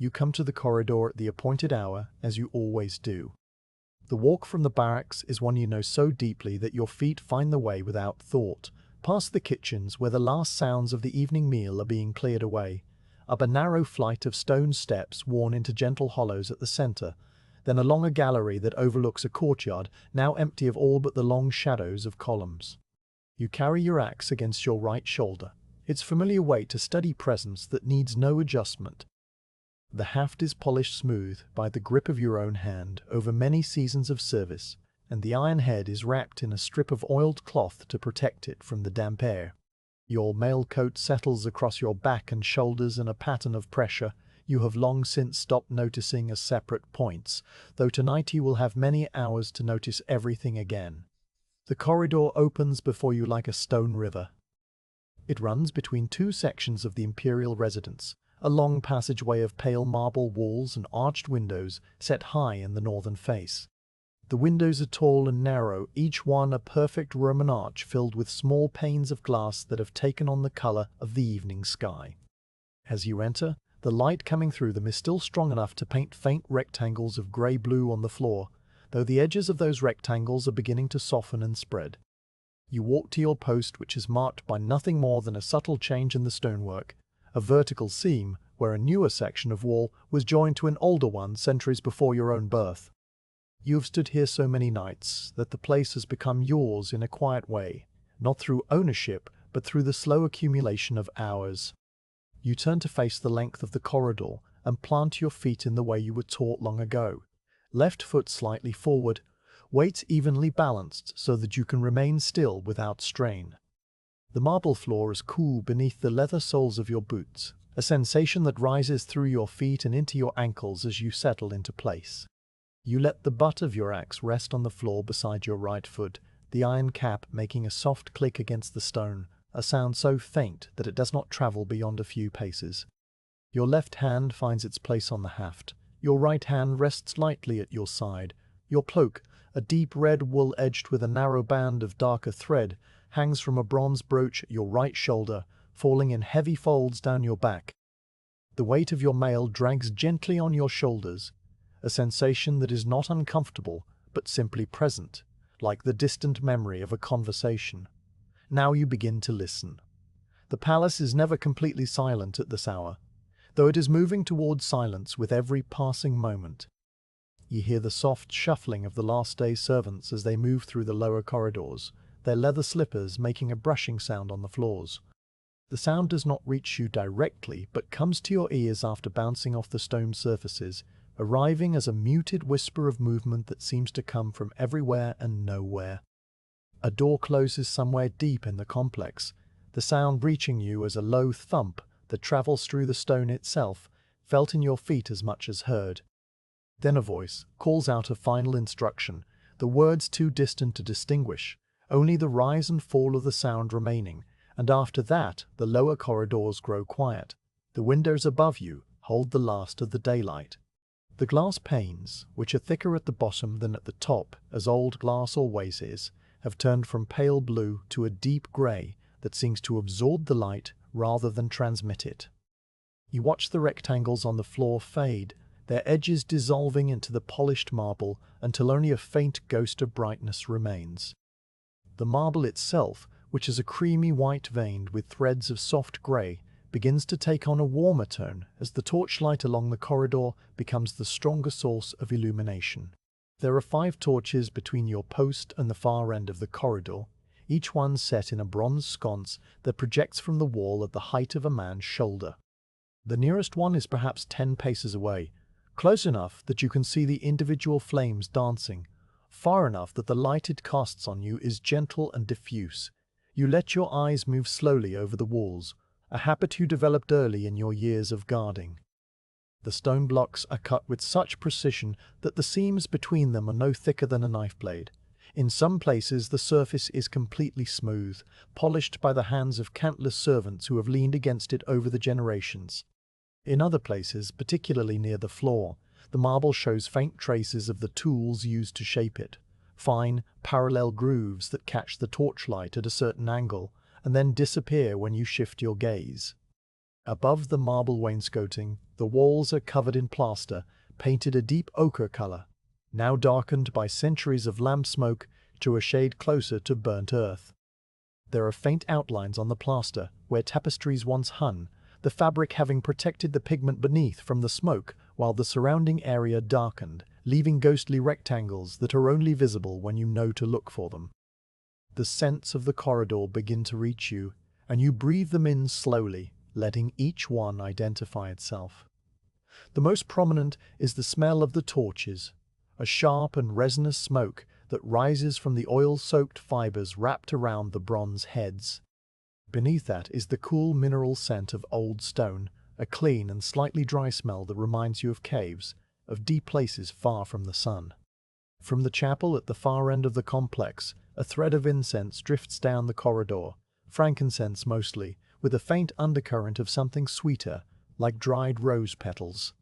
you come to the corridor at the appointed hour, as you always do. The walk from the barracks is one you know so deeply that your feet find the way without thought, past the kitchens where the last sounds of the evening meal are being cleared away, up a narrow flight of stone steps worn into gentle hollows at the center, then along a gallery that overlooks a courtyard now empty of all but the long shadows of columns. You carry your axe against your right shoulder, its familiar weight a steady presence that needs no adjustment. The haft is polished smooth by the grip of your own hand over many seasons of service, and the iron head is wrapped in a strip of oiled cloth to protect it from the damp air. Your mail coat settles across your back and shoulders in a pattern of pressure you have long since stopped noticing as separate points, though tonight you will have many hours to notice everything again. The corridor opens before you like a stone river. It runs between two sections of the imperial residence, a long passageway of pale marble walls and arched windows set high in the northern face. The windows are tall and narrow, each one a perfect Roman arch filled with small panes of glass that have taken on the color of the evening sky. As you enter, the light coming through them is still strong enough to paint faint rectangles of grey-blue on the floor, though the edges of those rectangles are beginning to soften and spread. You walk to your post, which is marked by nothing more than a subtle change in the stonework, a vertical seam where a newer section of wall was joined to an older one centuries before your own birth. You have stood here so many nights that the place has become yours in a quiet way, not through ownership, but through the slow accumulation of hours. You turn to face the length of the corridor and plant your feet in the way you were taught long ago. Left foot slightly forward, weight evenly balanced so that you can remain still without strain. The marble floor is cool beneath the leather soles of your boots, a sensation that rises through your feet and into your ankles as you settle into place. You let the butt of your axe rest on the floor beside your right foot, the iron cap making a soft click against the stone, a sound so faint that it does not travel beyond a few paces. Your left hand finds its place on the haft. Your right hand rests lightly at your side. Your cloak, a deep red wool edged with a narrow band of darker thread, hangs from a bronze brooch at your right shoulder, falling in heavy folds down your back. The weight of your mail drags gently on your shoulders, a sensation that is not uncomfortable, but simply present, like the distant memory of a conversation. Now you begin to listen. The palace is never completely silent at this hour, though it is moving towards silence with every passing moment. You hear the soft shuffling of the last day's servants as they move through the lower corridors, their leather slippers making a brushing sound on the floors. The sound does not reach you directly, but comes to your ears after bouncing off the stone surfaces, arriving as a muted whisper of movement that seems to come from everywhere and nowhere. A door closes somewhere deep in the complex, the sound reaching you as a low thump that travels through the stone itself, felt in your feet as much as heard. Then a voice calls out a final instruction, the words too distant to distinguish, only the rise and fall of the sound remaining, and after that the lower corridors grow quiet. The windows above you hold the last of the daylight. The glass panes, which are thicker at the bottom than at the top, as old glass always is, have turned from pale blue to a deep grey that seems to absorb the light rather than transmit it. You watch the rectangles on the floor fade, their edges dissolving into the polished marble until only a faint ghost of brightness remains. The marble itself, which is a creamy white veined with threads of soft grey, begins to take on a warmer tone as the torchlight along the corridor becomes the stronger source of illumination. There are 5 torches between your post and the far end of the corridor, each one set in a bronze sconce that projects from the wall at the height of a man's shoulder. The nearest one is perhaps 10 paces away, close enough that you can see the individual flames dancing, far enough that the light it casts on you is gentle and diffuse. You let your eyes move slowly over the walls, a habit you developed early in your years of guarding. The stone blocks are cut with such precision that the seams between them are no thicker than a knife blade. In some places the surface is completely smooth, polished by the hands of countless servants who have leaned against it over the generations. In other places, particularly near the floor, the marble shows faint traces of the tools used to shape it, fine, parallel grooves that catch the torchlight at a certain angle and then disappear when you shift your gaze. Above the marble wainscoting, The walls are covered in plaster, painted a deep ochre color, now darkened by centuries of lamp smoke to a shade closer to burnt earth. There are faint outlines on the plaster where tapestries once hung, the fabric having protected the pigment beneath from the smoke while the surrounding area darkened, leaving ghostly rectangles that are only visible when you know to look for them. The scents of the corridor begin to reach you, and you breathe them in slowly, letting each one identify itself. The most prominent is the smell of the torches, a sharp and resinous smoke that rises from the oil-soaked fibers wrapped around the bronze heads. Beneath that is the cool mineral scent of old stone, a clean and slightly dry smell that reminds you of caves, of deep places far from the sun. From the chapel at the far end of the complex, a thread of incense drifts down the corridor, frankincense mostly, with a faint undercurrent of something sweeter, like dried rose petals.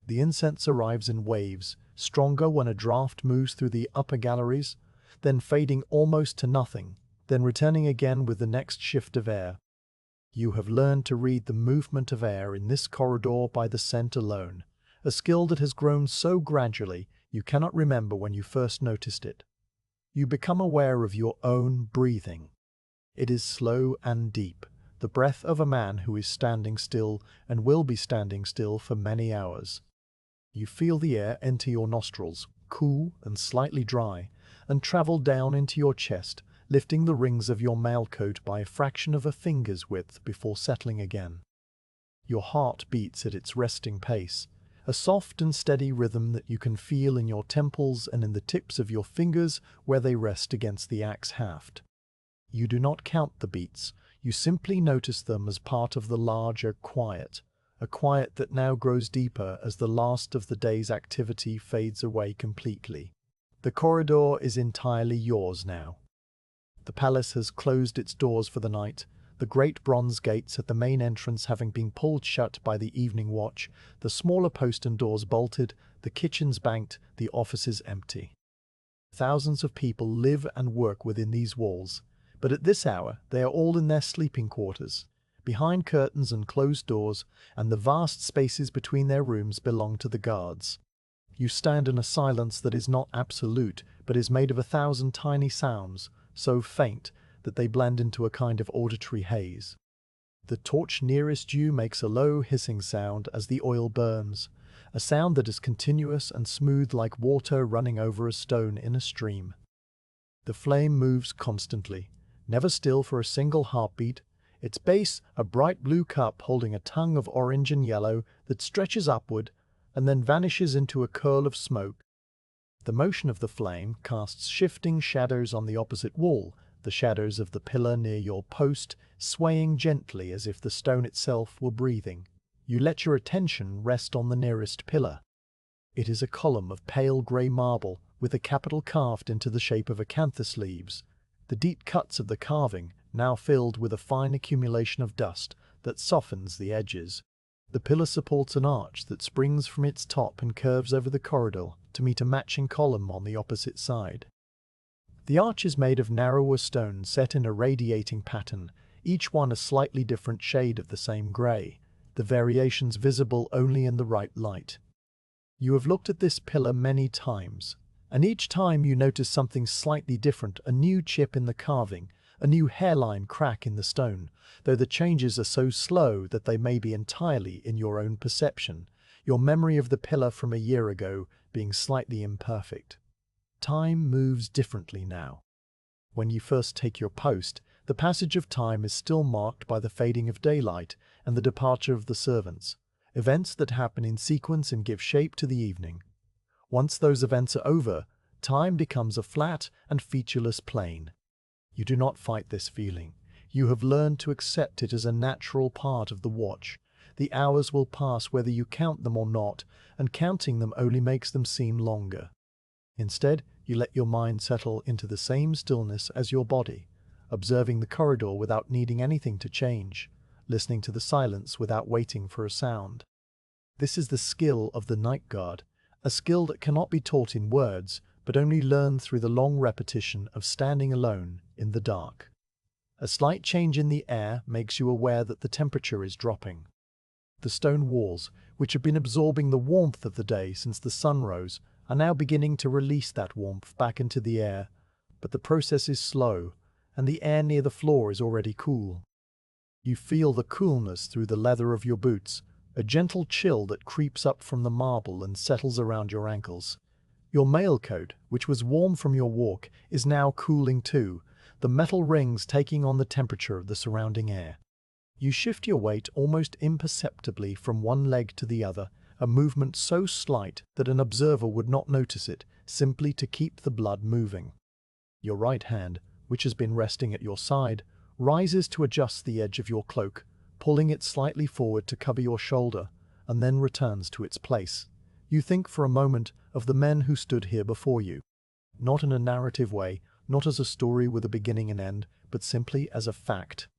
The incense arrives in waves, stronger when a draft moves through the upper galleries, then fading almost to nothing, then returning again with the next shift of air. You have learned to read the movement of air in this corridor by the scent alone, a skill that has grown so gradually you cannot remember when you first noticed it. You become aware of your own breathing. It is slow and deep, the breath of a man who is standing still and will be standing still for many hours. You feel the air enter your nostrils, cool and slightly dry, and travel down into your chest, lifting the rings of your mailcoat by a fraction of a finger's width before settling again. Your heart beats at its resting pace, a soft and steady rhythm that you can feel in your temples and in the tips of your fingers where they rest against the axe haft. You do not count the beats, you simply notice them as part of the larger quiet, a quiet that now grows deeper as the last of the day's activity fades away completely. The corridor is entirely yours now. The palace has closed its doors for the night, the great bronze gates at the main entrance having been pulled shut by the evening watch, the smaller postern doors bolted, the kitchens banked, the offices empty. Thousands of people live and work within these walls, but at this hour they are all in their sleeping quarters, behind curtains and closed doors, and the vast spaces between their rooms belong to the guards. You stand in a silence that is not absolute, but is made of 1,000 tiny sounds, so faint that they blend into a kind of auditory haze. The torch nearest you makes a low hissing sound as the oil burns, a sound that is continuous and smooth like water running over a stone in a stream. The flame moves constantly, never still for a single heartbeat, its base a bright blue cup holding a tongue of orange and yellow that stretches upward and then vanishes into a curl of smoke. The motion of the flame casts shifting shadows on the opposite wall, the shadows of the pillar near your post, swaying gently as if the stone itself were breathing. You let your attention rest on the nearest pillar. It is a column of pale grey marble, with a capital carved into the shape of acanthus leaves. The deep cuts of the carving, now filled with a fine accumulation of dust that softens the edges. The pillar supports an arch that springs from its top and curves over the corridor to meet a matching column on the opposite side. The arch is made of narrower stone set in a radiating pattern, each one a slightly different shade of the same grey, the variations visible only in the right light. You have looked at this pillar many times, and each time you notice something slightly different, a new chip in the carving, a new hairline crack in the stone, though the changes are so slow that they may be entirely in your own perception, your memory of the pillar from a year ago being slightly imperfect. Time moves differently now. When you first take your post, the passage of time is still marked by the fading of daylight and the departure of the servants, events that happen in sequence and give shape to the evening. Once those events are over, time becomes a flat and featureless plane. You do not fight this feeling. You have learned to accept it as a natural part of the watch. The hours will pass whether you count them or not, and counting them only makes them seem longer. Instead, you let your mind settle into the same stillness as your body, observing the corridor without needing anything to change, listening to the silence without waiting for a sound. This is the skill of the night guard, a skill that cannot be taught in words, but only learned through the long repetition of standing alone in the dark. A slight change in the air makes you aware that the temperature is dropping. The stone walls, which have been absorbing the warmth of the day since the sun rose, are now beginning to release that warmth back into the air, but the process is slow, and the air near the floor is already cool. You feel the coolness through the leather of your boots, a gentle chill that creeps up from the marble and settles around your ankles. Your mail coat, which was warm from your walk, is now cooling too, the metal rings taking on the temperature of the surrounding air. You shift your weight almost imperceptibly from one leg to the other, a movement so slight that an observer would not notice it, simply to keep the blood moving. Your right hand, which has been resting at your side, rises to adjust the edge of your cloak, pulling it slightly forward to cover your shoulder, and then returns to its place. You think for a moment of the men who stood here before you. Not in a narrative way, not as a story with a beginning and end, but simply as a fact.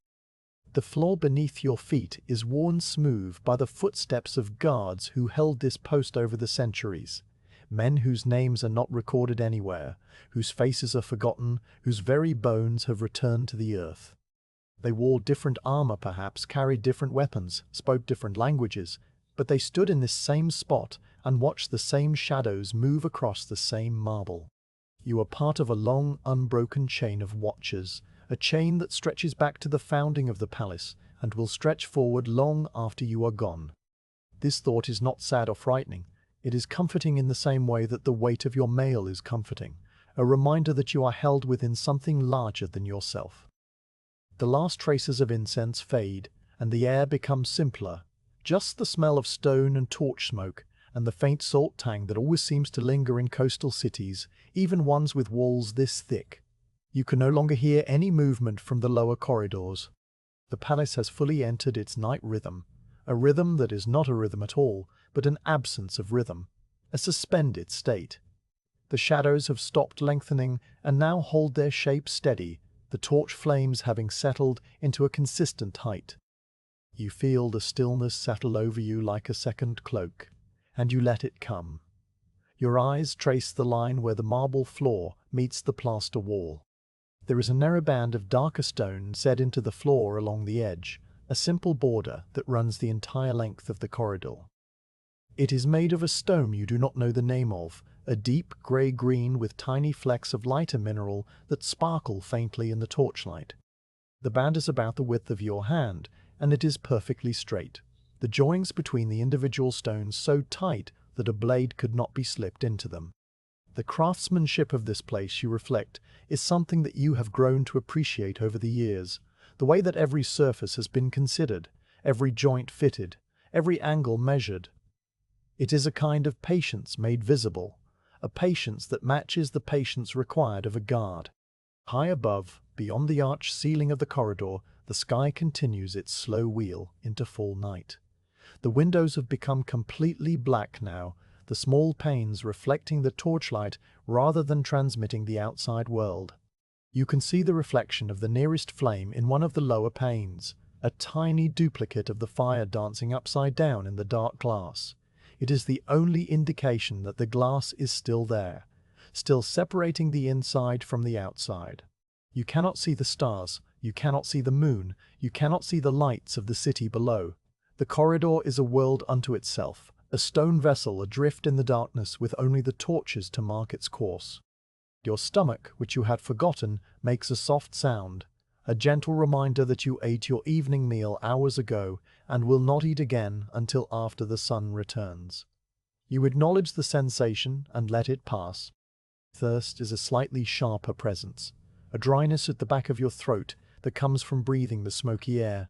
The floor beneath your feet is worn smooth by the footsteps of guards who held this post over the centuries. Men whose names are not recorded anywhere, whose faces are forgotten, whose very bones have returned to the earth. They wore different armour perhaps, carried different weapons, spoke different languages, but they stood in this same spot and watched the same shadows move across the same marble. You are part of a long, unbroken chain of watchers, a chain that stretches back to the founding of the palace and will stretch forward long after you are gone. This thought is not sad or frightening. It is comforting in the same way that the weight of your mail is comforting, a reminder that you are held within something larger than yourself. The last traces of incense fade, and the air becomes simpler, just the smell of stone and torch smoke, and the faint salt tang that always seems to linger in coastal cities, even ones with walls this thick. You can no longer hear any movement from the lower corridors. The palace has fully entered its night rhythm, a rhythm that is not a rhythm at all, but an absence of rhythm, a suspended state. The shadows have stopped lengthening and now hold their shape steady, the torch flames having settled into a consistent height. You feel the stillness settle over you like a second cloak, and you let it come. Your eyes trace the line where the marble floor meets the plaster wall. There is a narrow band of darker stone set into the floor along the edge, a simple border that runs the entire length of the corridor. It is made of a stone you do not know the name of, a deep grey-green with tiny flecks of lighter mineral that sparkle faintly in the torchlight. The band is about the width of your hand, and it is perfectly straight, the joins between the individual stones so tight that a blade could not be slipped into them. The craftsmanship of this place, you reflect, is something that you have grown to appreciate over the years, the way that every surface has been considered, every joint fitted, every angle measured. It is a kind of patience made visible, a patience that matches the patience required of a guard. High above, beyond the arched ceiling of the corridor, the sky continues its slow wheel into full night. The windows have become completely black now, the small panes reflecting the torchlight rather than transmitting the outside world. You can see the reflection of the nearest flame in one of the lower panes, a tiny duplicate of the fire dancing upside down in the dark glass. It is the only indication that the glass is still there, still separating the inside from the outside. You cannot see the stars, you cannot see the moon, you cannot see the lights of the city below. The corridor is a world unto itself, a stone vessel adrift in the darkness with only the torches to mark its course. Your stomach, which you had forgotten, makes a soft sound, a gentle reminder that you ate your evening meal hours ago and will not eat again until after the sun returns. You acknowledge the sensation and let it pass. Thirst is a slightly sharper presence, a dryness at the back of your throat that comes from breathing the smoky air.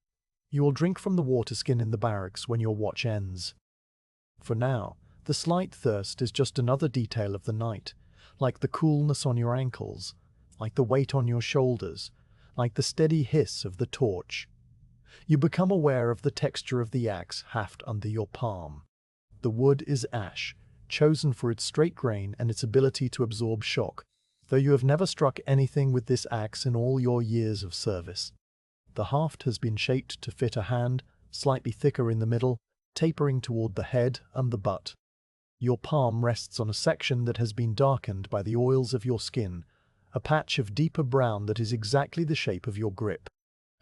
You will drink from the water skin in the barracks when your watch ends. For now, the slight thirst is just another detail of the night, like the coolness on your ankles, like the weight on your shoulders, like the steady hiss of the torch. You become aware of the texture of the axe haft under your palm. The wood is ash, chosen for its straight grain and its ability to absorb shock, though you have never struck anything with this axe in all your years of service. The haft has been shaped to fit a hand, slightly thicker in the middle, tapering toward the head and the butt. Your palm rests on a section that has been darkened by the oils of your skin, a patch of deeper brown that is exactly the shape of your grip.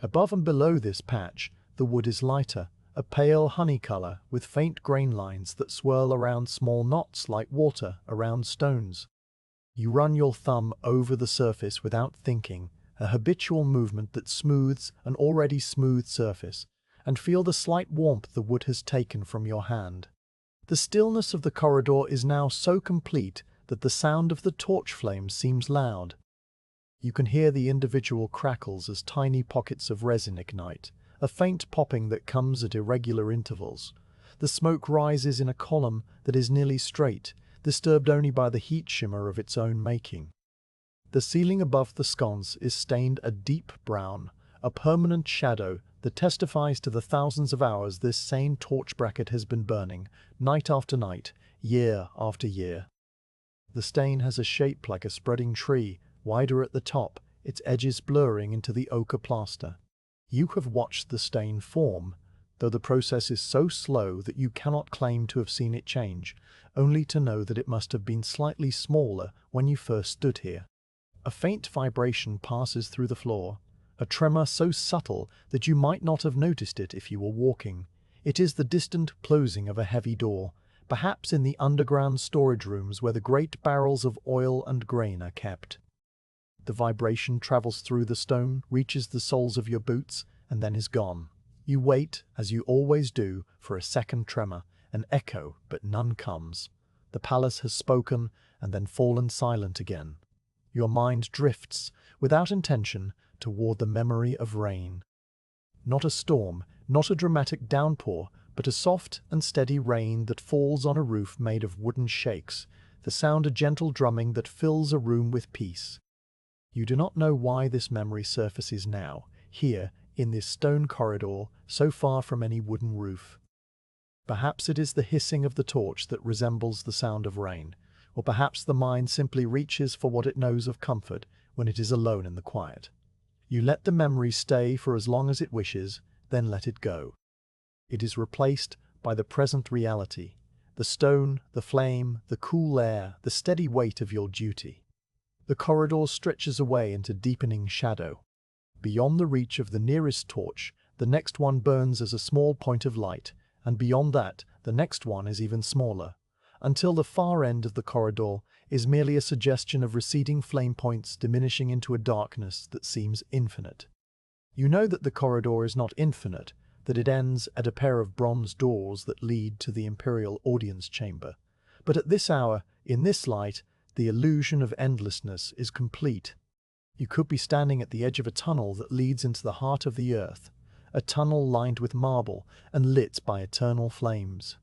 Above and below this patch, the wood is lighter, a pale honey color with faint grain lines that swirl around small knots like water around stones. You run your thumb over the surface without thinking, a habitual movement that smooths an already smooth surface, and feel the slight warmth the wood has taken from your hand. The stillness of the corridor is now so complete that the sound of the torch flame seems loud. You can hear the individual crackles as tiny pockets of resin ignite, a faint popping that comes at irregular intervals. The smoke rises in a column that is nearly straight, disturbed only by the heat shimmer of its own making. The ceiling above the sconce is stained a deep brown, a permanent shadow that testifies to the thousands of hours this same torch bracket has been burning, night after night, year after year. The stain has a shape like a spreading tree, wider at the top, its edges blurring into the ochre plaster. You have watched the stain form, though the process is so slow that you cannot claim to have seen it change, only to know that it must have been slightly smaller when you first stood here. A faint vibration passes through the floor, a tremor so subtle that you might not have noticed it if you were walking. It is the distant closing of a heavy door, perhaps in the underground storage rooms where the great barrels of oil and grain are kept. The vibration travels through the stone, reaches the soles of your boots, and then is gone. You wait, as you always do, for a second tremor, an echo, but none comes. The palace has spoken and then fallen silent again. Your mind drifts, without intention, toward the memory of rain. Not a storm, not a dramatic downpour, but a soft and steady rain that falls on a roof made of wooden shakes, the sound of gentle drumming that fills a room with peace. You do not know why this memory surfaces now, here, in this stone corridor, so far from any wooden roof. Perhaps it is the hissing of the torch that resembles the sound of rain, or perhaps the mind simply reaches for what it knows of comfort when it is alone in the quiet. You let the memory stay for as long as it wishes, then let it go. It is replaced by the present reality, the stone, the flame, the cool air, the steady weight of your duty. The corridor stretches away into deepening shadow. Beyond the reach of the nearest torch, the next one burns as a small point of light, and beyond that, the next one is even smaller, until the far end of the corridor is merely a suggestion of receding flame points diminishing into a darkness that seems infinite. You know that the corridor is not infinite, that it ends at a pair of bronze doors that lead to the imperial audience chamber. But at this hour, in this light, the illusion of endlessness is complete. You could be standing at the edge of a tunnel that leads into the heart of the earth, a tunnel lined with marble and lit by eternal flames.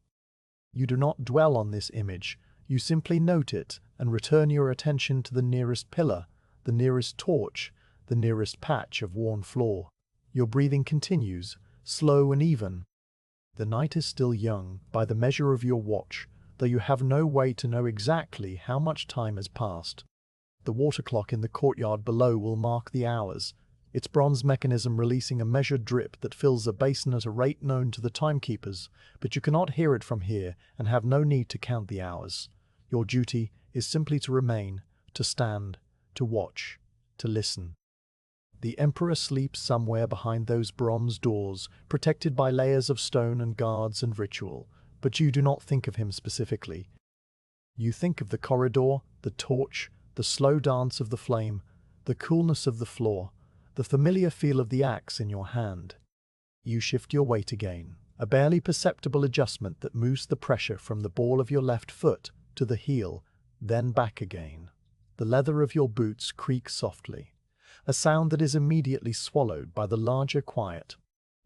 You do not dwell on this image, you simply note it and return your attention to the nearest pillar, the nearest torch, the nearest patch of worn floor. Your breathing continues, slow and even. The night is still young, by the measure of your watch, though you have no way to know exactly how much time has passed. The water clock in the courtyard below will mark the hours, its bronze mechanism releasing a measured drip that fills a basin at a rate known to the timekeepers, but you cannot hear it from here and have no need to count the hours. Your duty is simply to remain, to stand, to watch, to listen. The emperor sleeps somewhere behind those bronze doors, protected by layers of stone and guards and ritual, but you do not think of him specifically. You think of the corridor, the torch, the slow dance of the flame, the coolness of the floor, the familiar feel of the axe in your hand. You shift your weight again, a barely perceptible adjustment that moves the pressure from the ball of your left foot to the heel, then back again. The leather of your boots creaks softly, a sound that is immediately swallowed by the larger quiet.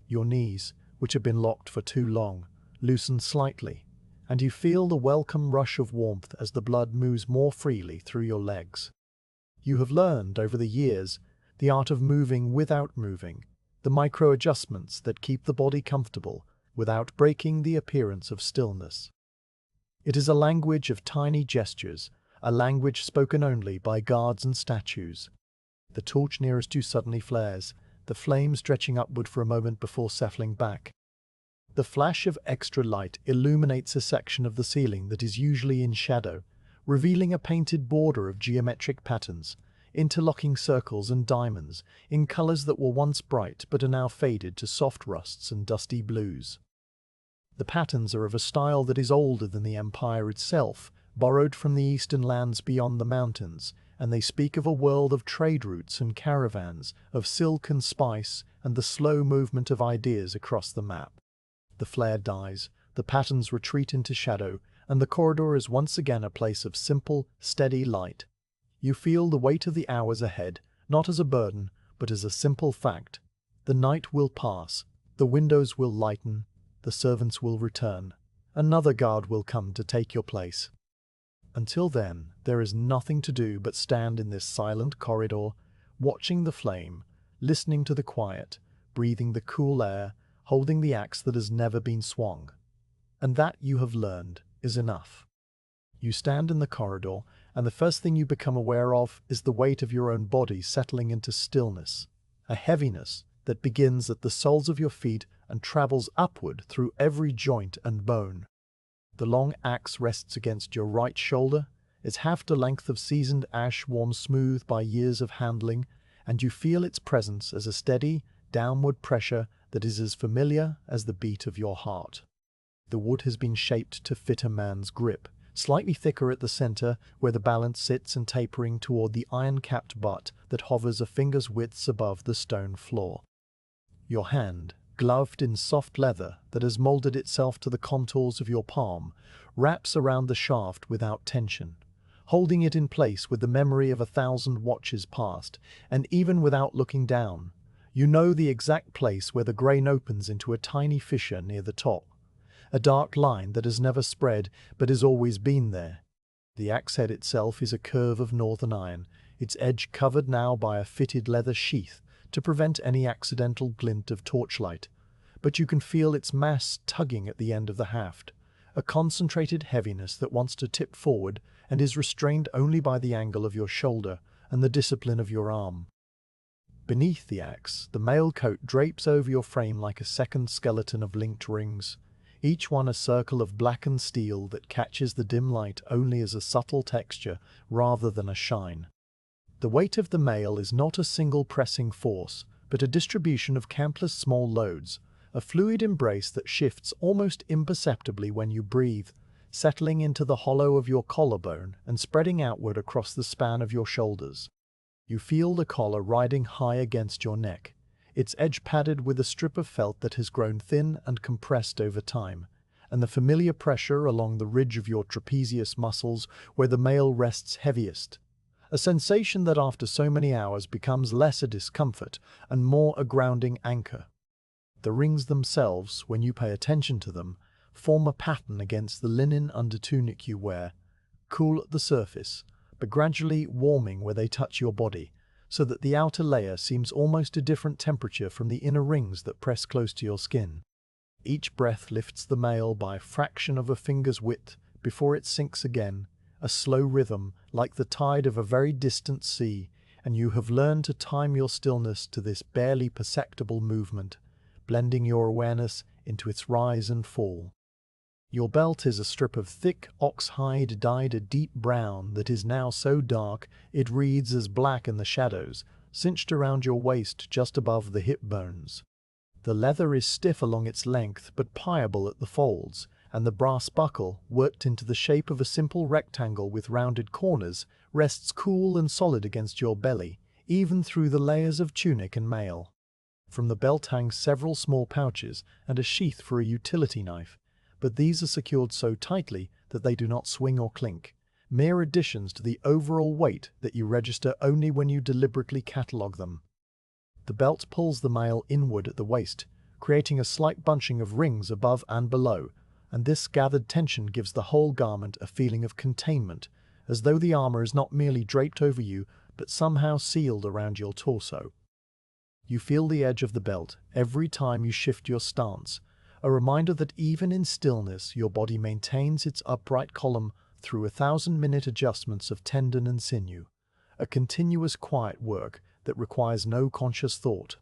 Your knees, which have been locked for too long, loosen slightly, and you feel the welcome rush of warmth as the blood moves more freely through your legs. You have learned, over the years, the art of moving without moving, the micro-adjustments that keep the body comfortable without breaking the appearance of stillness. It is a language of tiny gestures, a language spoken only by guards and statues. The torch nearest you suddenly flares, the flame stretching upward for a moment before settling back. The flash of extra light illuminates a section of the ceiling that is usually in shadow, revealing a painted border of geometric patterns, interlocking circles and diamonds, in colors that were once bright but are now faded to soft rusts and dusty blues. The patterns are of a style that is older than the empire itself, borrowed from the eastern lands beyond the mountains, and they speak of a world of trade routes and caravans, of silk and spice, and the slow movement of ideas across the map. The flare dies, the patterns retreat into shadow, and the corridor is once again a place of simple, steady light. You feel the weight of the hours ahead, not as a burden, but as a simple fact. The night will pass, the windows will lighten, the servants will return. Another guard will come to take your place. Until then, there is nothing to do but stand in this silent corridor, watching the flame, listening to the quiet, breathing the cool air, holding the axe that has never been swung. And that, you have learned, is enough. You stand in the corridor, and the first thing you become aware of is the weight of your own body settling into stillness, a heaviness that begins at the soles of your feet and travels upward through every joint and bone. The long axe rests against your right shoulder, its haft a length of seasoned ash worn smooth by years of handling, and you feel its presence as a steady, downward pressure that is as familiar as the beat of your heart. The wood has been shaped to fit a man's grip, slightly thicker at the center where the balance sits and tapering toward the iron-capped butt that hovers a finger's width above the stone floor. Your hand, gloved in soft leather that has molded itself to the contours of your palm, wraps around the shaft without tension, holding it in place with the memory of 1,000 watches past, and even without looking down, you know the exact place where the grain opens into a tiny fissure near the top, a dark line that has never spread but has always been there. The axe head itself is a curve of northern iron, its edge covered now by a fitted leather sheath to prevent any accidental glint of torchlight, but you can feel its mass tugging at the end of the haft, a concentrated heaviness that wants to tip forward and is restrained only by the angle of your shoulder and the discipline of your arm. Beneath the axe, the mail coat drapes over your frame like a second skeleton of linked rings, each one a circle of blackened steel that catches the dim light only as a subtle texture rather than a shine. The weight of the mail is not a single pressing force, but a distribution of countless small loads, a fluid embrace that shifts almost imperceptibly when you breathe, settling into the hollow of your collarbone and spreading outward across the span of your shoulders. You feel the collar riding high against your neck, its edge padded with a strip of felt that has grown thin and compressed over time, and the familiar pressure along the ridge of your trapezius muscles where the mail rests heaviest. A sensation that after so many hours becomes less a discomfort and more a grounding anchor. The rings themselves, when you pay attention to them, form a pattern against the linen undertunic you wear, cool at the surface, but gradually warming where they touch your body, so that the outer layer seems almost a different temperature from the inner rings that press close to your skin. Each breath lifts the mail by a fraction of a finger's width before it sinks again, a slow rhythm like the tide of a very distant sea, and you have learned to time your stillness to this barely perceptible movement, blending your awareness into its rise and fall. Your belt is a strip of thick ox hide dyed a deep brown that is now so dark it reads as black in the shadows, cinched around your waist just above the hip bones. The leather is stiff along its length but pliable at the folds, and the brass buckle, worked into the shape of a simple rectangle with rounded corners, rests cool and solid against your belly, even through the layers of tunic and mail. From the belt hang several small pouches and a sheath for a utility knife, but these are secured so tightly that they do not swing or clink, mere additions to the overall weight that you register only when you deliberately catalogue them. The belt pulls the mail inward at the waist, creating a slight bunching of rings above and below, and this gathered tension gives the whole garment a feeling of containment, as though the armour is not merely draped over you, but somehow sealed around your torso. You feel the edge of the belt every time you shift your stance, a reminder that even in stillness your body maintains its upright column through 1,000-minute adjustments of tendon and sinew, a continuous quiet work that requires no conscious thought.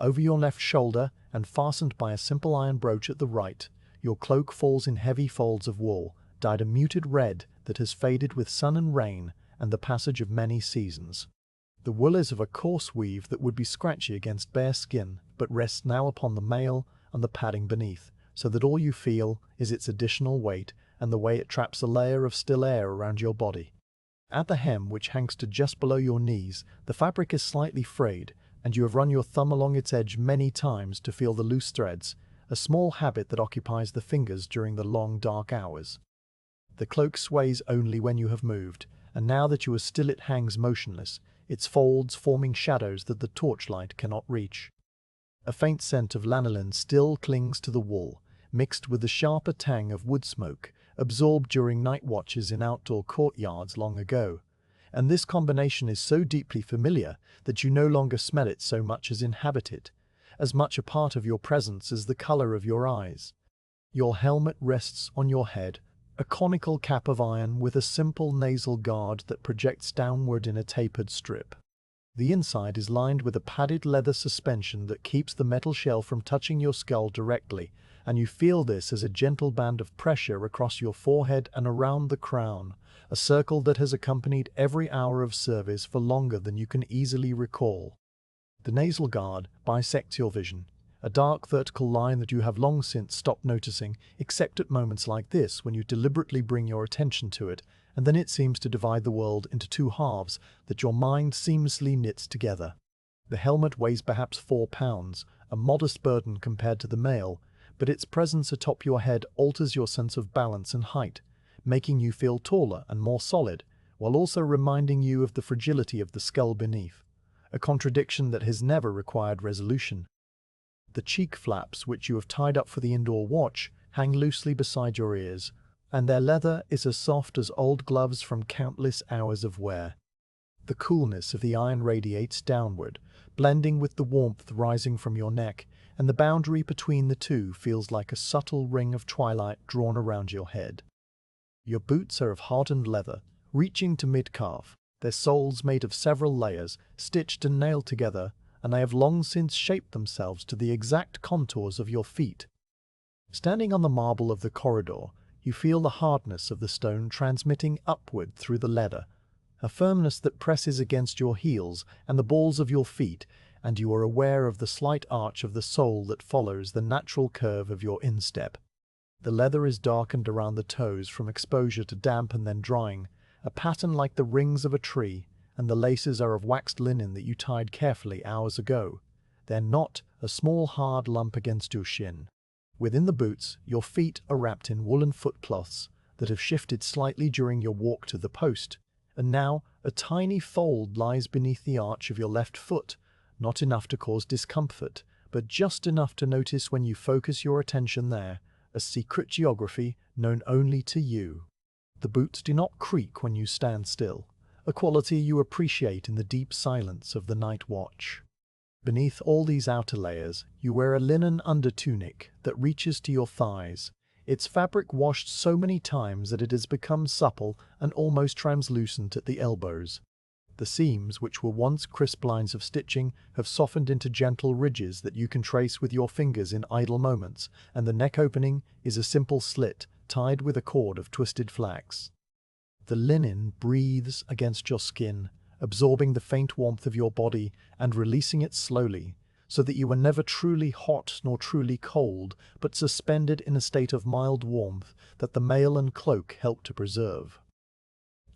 Over your left shoulder, and fastened by a simple iron brooch at the right, your cloak falls in heavy folds of wool, dyed a muted red that has faded with sun and rain and the passage of many seasons. The wool is of a coarse weave that would be scratchy against bare skin, but rests now upon the mail and the padding beneath, so that all you feel is its additional weight and the way it traps a layer of still air around your body. At the hem, which hangs to just below your knees, the fabric is slightly frayed, and you have run your thumb along its edge many times to feel the loose threads, a small habit that occupies the fingers during the long dark hours. The cloak sways only when you have moved, and now that you are still it hangs motionless, its folds forming shadows that the torchlight cannot reach. A faint scent of lanolin still clings to the wool, mixed with the sharper tang of wood smoke, absorbed during night watches in outdoor courtyards long ago, and this combination is so deeply familiar that you no longer smell it so much as inhabit it, as much a part of your presence as the color of your eyes. Your helmet rests on your head, a conical cap of iron with a simple nasal guard that projects downward in a tapered strip. The inside is lined with a padded leather suspension that keeps the metal shell from touching your skull directly, and you feel this as a gentle band of pressure across your forehead and around the crown, a circle that has accompanied every hour of service for longer than you can easily recall. The nasal guard bisects your vision, a dark vertical line that you have long since stopped noticing, except at moments like this when you deliberately bring your attention to it, and then it seems to divide the world into two halves that your mind seamlessly knits together. The helmet weighs perhaps 4 pounds, a modest burden compared to the mail, but its presence atop your head alters your sense of balance and height, making you feel taller and more solid, while also reminding you of the fragility of the skull beneath, a contradiction that has never required resolution. The cheek flaps, which you have tied up for the indoor watch, hang loosely beside your ears, and their leather is as soft as old gloves from countless hours of wear. The coolness of the iron radiates downward, blending with the warmth rising from your neck, and the boundary between the two feels like a subtle ring of twilight drawn around your head. Your boots are of hardened leather, reaching to mid-calf, their soles made of several layers, stitched and nailed together, and they have long since shaped themselves to the exact contours of your feet. Standing on the marble of the corridor, you feel the hardness of the stone transmitting upward through the leather, a firmness that presses against your heels and the balls of your feet, and you are aware of the slight arch of the sole that follows the natural curve of your instep. The leather is darkened around the toes from exposure to damp and then drying, a pattern like the rings of a tree, and the laces are of waxed linen that you tied carefully hours ago. They're not a small hard lump against your shin. Within the boots, your feet are wrapped in woolen footcloths that have shifted slightly during your walk to the post, and now a tiny fold lies beneath the arch of your left foot, not enough to cause discomfort, but just enough to notice when you focus your attention there, a secret geography known only to you. The boots do not creak when you stand still, a quality you appreciate in the deep silence of the night watch. Beneath all these outer layers, you wear a linen undertunic that reaches to your thighs, its fabric washed so many times that it has become supple and almost translucent at the elbows. The seams, which were once crisp lines of stitching, have softened into gentle ridges that you can trace with your fingers in idle moments, and the neck opening is a simple slit tied with a cord of twisted flax. The linen breathes against your skin, absorbing the faint warmth of your body and releasing it slowly, so that you are never truly hot nor truly cold, but suspended in a state of mild warmth that the mail and cloak help to preserve.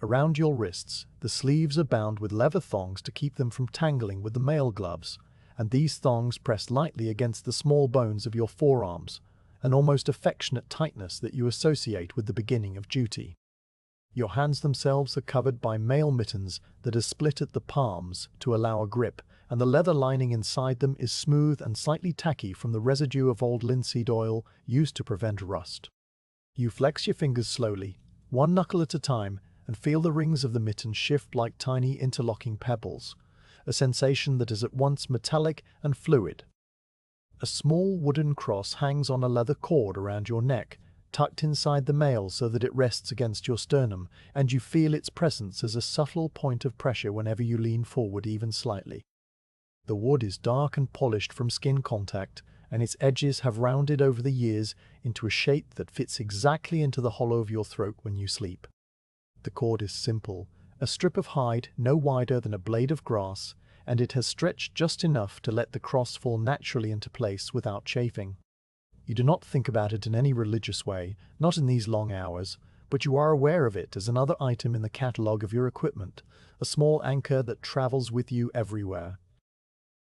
Around your wrists, the sleeves are bound with leather thongs to keep them from tangling with the mail gloves, and these thongs press lightly against the small bones of your forearms, an almost affectionate tightness that you associate with the beginning of duty. Your hands themselves are covered by mail mittens that are split at the palms to allow a grip, and the leather lining inside them is smooth and slightly tacky from the residue of old linseed oil used to prevent rust. You flex your fingers slowly, one knuckle at a time, and feel the rings of the mitten shift like tiny interlocking pebbles, a sensation that is at once metallic and fluid. A small wooden cross hangs on a leather cord around your neck, tucked inside the mail so that it rests against your sternum, and you feel its presence as a subtle point of pressure whenever you lean forward even slightly. The wood is dark and polished from skin contact, and its edges have rounded over the years into a shape that fits exactly into the hollow of your throat when you sleep. The cord is simple, a strip of hide no wider than a blade of grass, and it has stretched just enough to let the cross fall naturally into place without chafing. You do not think about it in any religious way, not in these long hours, but you are aware of it as another item in the catalogue of your equipment, a small anchor that travels with you everywhere.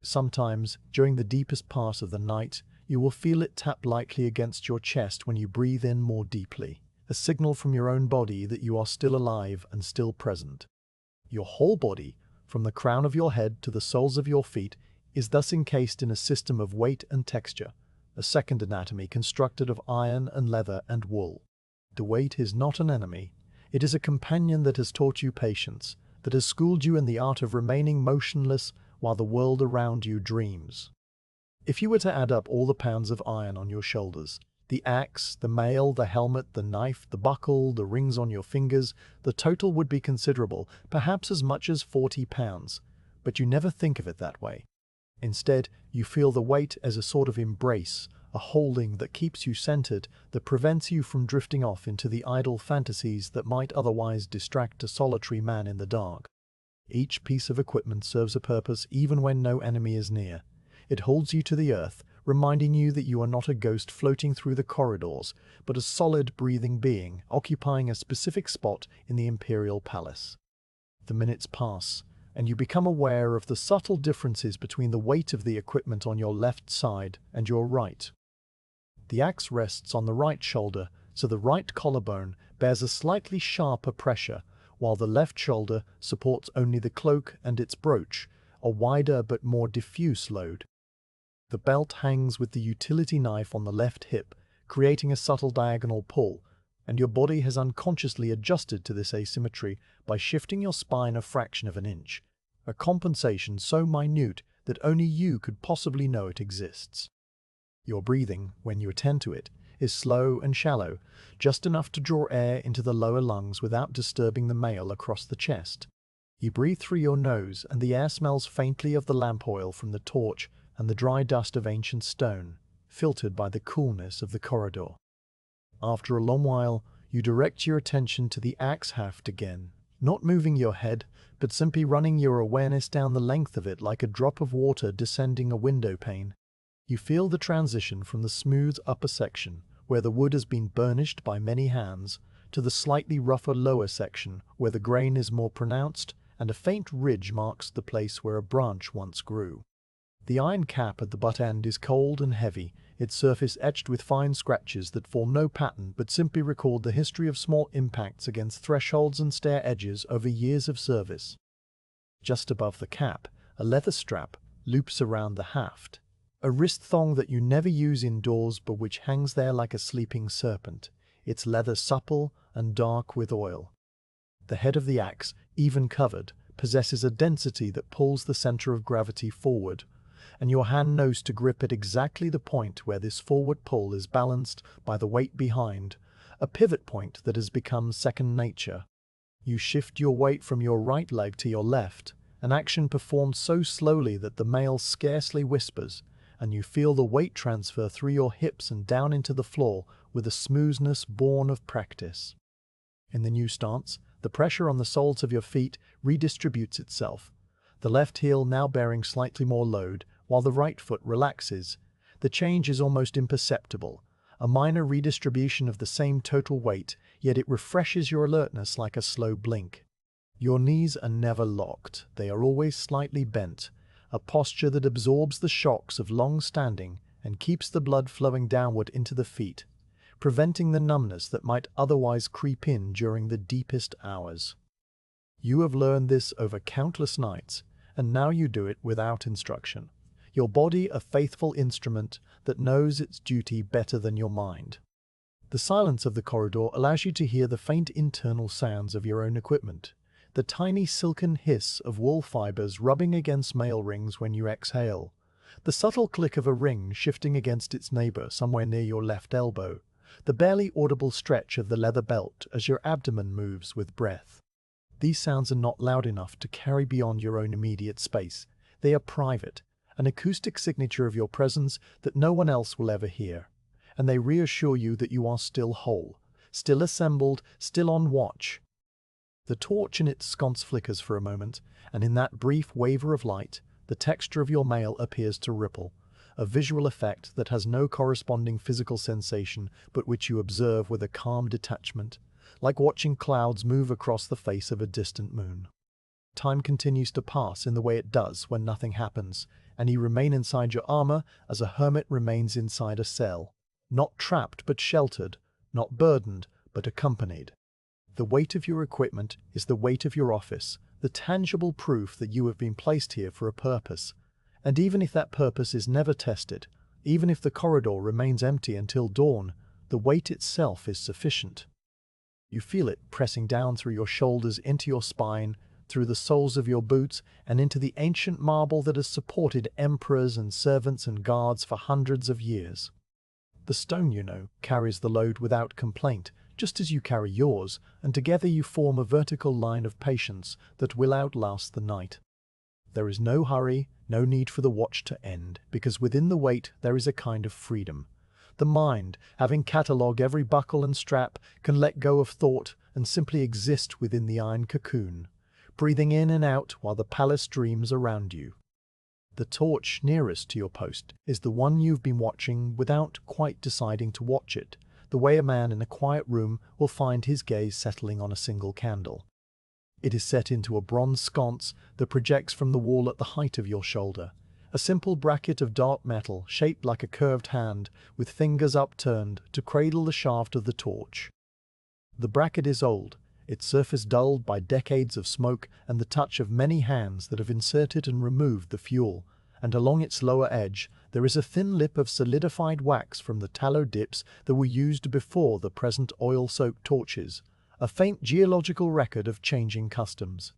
Sometimes, during the deepest part of the night, you will feel it tap lightly against your chest when you breathe in more deeply, a signal from your own body that you are still alive and still present. Your whole body, from the crown of your head to the soles of your feet, is thus encased in a system of weight and texture, a second anatomy constructed of iron and leather and wool. The weight is not an enemy. It is a companion that has taught you patience, that has schooled you in the art of remaining motionless while the world around you dreams. If you were to add up all the pounds of iron on your shoulders, the axe, the mail, the helmet, the knife, the buckle, the rings on your fingers, the total would be considerable, perhaps as much as 40 pounds. But you never think of it that way. Instead, you feel the weight as a sort of embrace, a holding that keeps you centered, that prevents you from drifting off into the idle fantasies that might otherwise distract a solitary man in the dark. Each piece of equipment serves a purpose even when no enemy is near. It holds you to the earth, reminding you that you are not a ghost floating through the corridors, but a solid, breathing being occupying a specific spot in the imperial palace. The minutes pass, and you become aware of the subtle differences between the weight of the equipment on your left side and your right. The axe rests on the right shoulder, so the right collarbone bears a slightly sharper pressure, while the left shoulder supports only the cloak and its brooch, a wider but more diffuse load. The belt hangs with the utility knife on the left hip, creating a subtle diagonal pull, and your body has unconsciously adjusted to this asymmetry by shifting your spine a fraction of an inch, a compensation so minute that only you could possibly know it exists. Your breathing, when you attend to it, is slow and shallow, just enough to draw air into the lower lungs without disturbing the mail across the chest. You breathe through your nose, and the air smells faintly of the lamp oil from the torch and the dry dust of ancient stone, filtered by the coolness of the corridor. After a long while, you direct your attention to the axe haft again, not moving your head, but simply running your awareness down the length of it like a drop of water descending a window pane. You feel the transition from the smooth upper section, where the wood has been burnished by many hands, to the slightly rougher lower section, where the grain is more pronounced and a faint ridge marks the place where a branch once grew. The iron cap at the butt end is cold and heavy, its surface etched with fine scratches that form no pattern but simply record the history of small impacts against thresholds and stair edges over years of service. Just above the cap, a leather strap loops around the haft, a wrist thong that you never use indoors but which hangs there like a sleeping serpent, its leather supple and dark with oil. The head of the axe, even covered, possesses a density that pulls the center of gravity forward, and your hand knows to grip at exactly the point where this forward pull is balanced by the weight behind, a pivot point that has become second nature. You shift your weight from your right leg to your left, an action performed so slowly that the mail scarcely whispers, and you feel the weight transfer through your hips and down into the floor with a smoothness born of practice. In the new stance, the pressure on the soles of your feet redistributes itself, the left heel now bearing slightly more load, while the right foot relaxes. The change is almost imperceptible, a minor redistribution of the same total weight, yet it refreshes your alertness like a slow blink. Your knees are never locked, they are always slightly bent, a posture that absorbs the shocks of long standing and keeps the blood flowing downward into the feet, preventing the numbness that might otherwise creep in during the deepest hours. You have learned this over countless nights, and now you do it without instruction. Your body a faithful instrument that knows its duty better than your mind. The silence of the corridor allows you to hear the faint internal sounds of your own equipment, the tiny silken hiss of wool fibers rubbing against mail rings when you exhale, the subtle click of a ring shifting against its neighbor somewhere near your left elbow, the barely audible stretch of the leather belt as your abdomen moves with breath. These sounds are not loud enough to carry beyond your own immediate space. They are private, an acoustic signature of your presence that no one else will ever hear, and they reassure you that you are still whole, still assembled, still on watch. The torch in its sconce flickers for a moment, and in that brief waver of light, the texture of your mail appears to ripple, a visual effect that has no corresponding physical sensation but which you observe with a calm detachment, like watching clouds move across the face of a distant moon. Time continues to pass in the way it does when nothing happens, and you remain inside your armour as a hermit remains inside a cell, not trapped but sheltered, not burdened but accompanied. The weight of your equipment is the weight of your office, the tangible proof that you have been placed here for a purpose. And even if that purpose is never tested, even if the corridor remains empty until dawn, the weight itself is sufficient. You feel it pressing down through your shoulders into your spine, through the soles of your boots, and into the ancient marble that has supported emperors and servants and guards for hundreds of years. The stone, you know, carries the load without complaint, just as you carry yours, and together you form a vertical line of patience that will outlast the night. There is no hurry, no need for the watch to end, because within the weight there is a kind of freedom. The mind, having catalogued every buckle and strap, can let go of thought and simply exist within the iron cocoon, breathing in and out while the palace dreams around you. The torch nearest to your post is the one you've been watching without quite deciding to watch it, the way a man in a quiet room will find his gaze settling on a single candle. It is set into a bronze sconce that projects from the wall at the height of your shoulder, a simple bracket of dark metal shaped like a curved hand with fingers upturned to cradle the shaft of the torch. The bracket is old, its surface dulled by decades of smoke and the touch of many hands that have inserted and removed the fuel, and along its lower edge there is a thin lip of solidified wax from the tallow dips that were used before the present oil-soaked torches, a faint geological record of changing customs.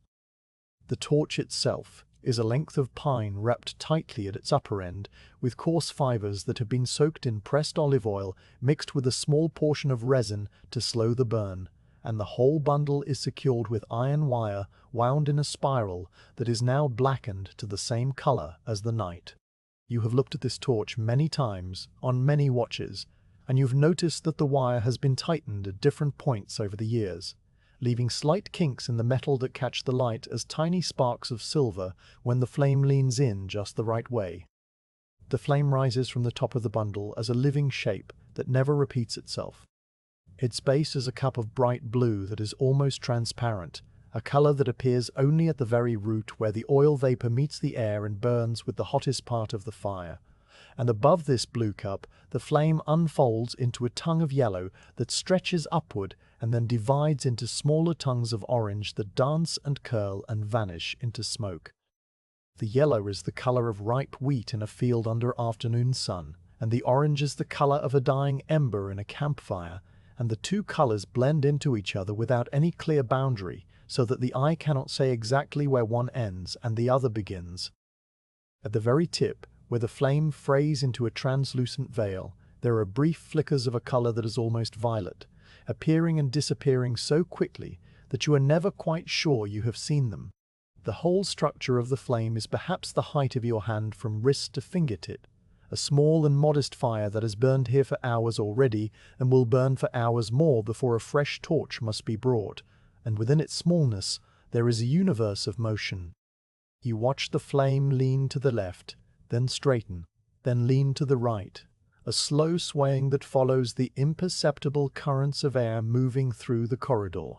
The torch itself is a length of pine wrapped tightly at its upper end with coarse fibers that have been soaked in pressed olive oil mixed with a small portion of resin to slow the burn, and the whole bundle is secured with iron wire wound in a spiral that is now blackened to the same color as the night. You have looked at this torch many times, on many watches, and you've noticed that the wire has been tightened at different points over the years, leaving slight kinks in the metal that catch the light as tiny sparks of silver when the flame leans in just the right way. The flame rises from the top of the bundle as a living shape that never repeats itself. Its base is a cup of bright blue that is almost transparent, a color that appears only at the very root where the oil vapor meets the air and burns with the hottest part of the fire. And above this blue cup, the flame unfolds into a tongue of yellow that stretches upward and then divides into smaller tongues of orange that dance and curl and vanish into smoke. The yellow is the color of ripe wheat in a field under afternoon sun, and the orange is the color of a dying ember in a campfire, and the two colors blend into each other without any clear boundary, so that the eye cannot say exactly where one ends and the other begins. At the very tip, where the flame frays into a translucent veil, there are brief flickers of a color that is almost violet, appearing and disappearing so quickly that you are never quite sure you have seen them. The whole structure of the flame is perhaps the height of your hand from wrist to fingertip, a small and modest fire that has burned here for hours already and will burn for hours more before a fresh torch must be brought, and within its smallness there is a universe of motion. You watch the flame lean to the left, then straighten, then lean to the right, a slow swaying that follows the imperceptible currents of air moving through the corridor.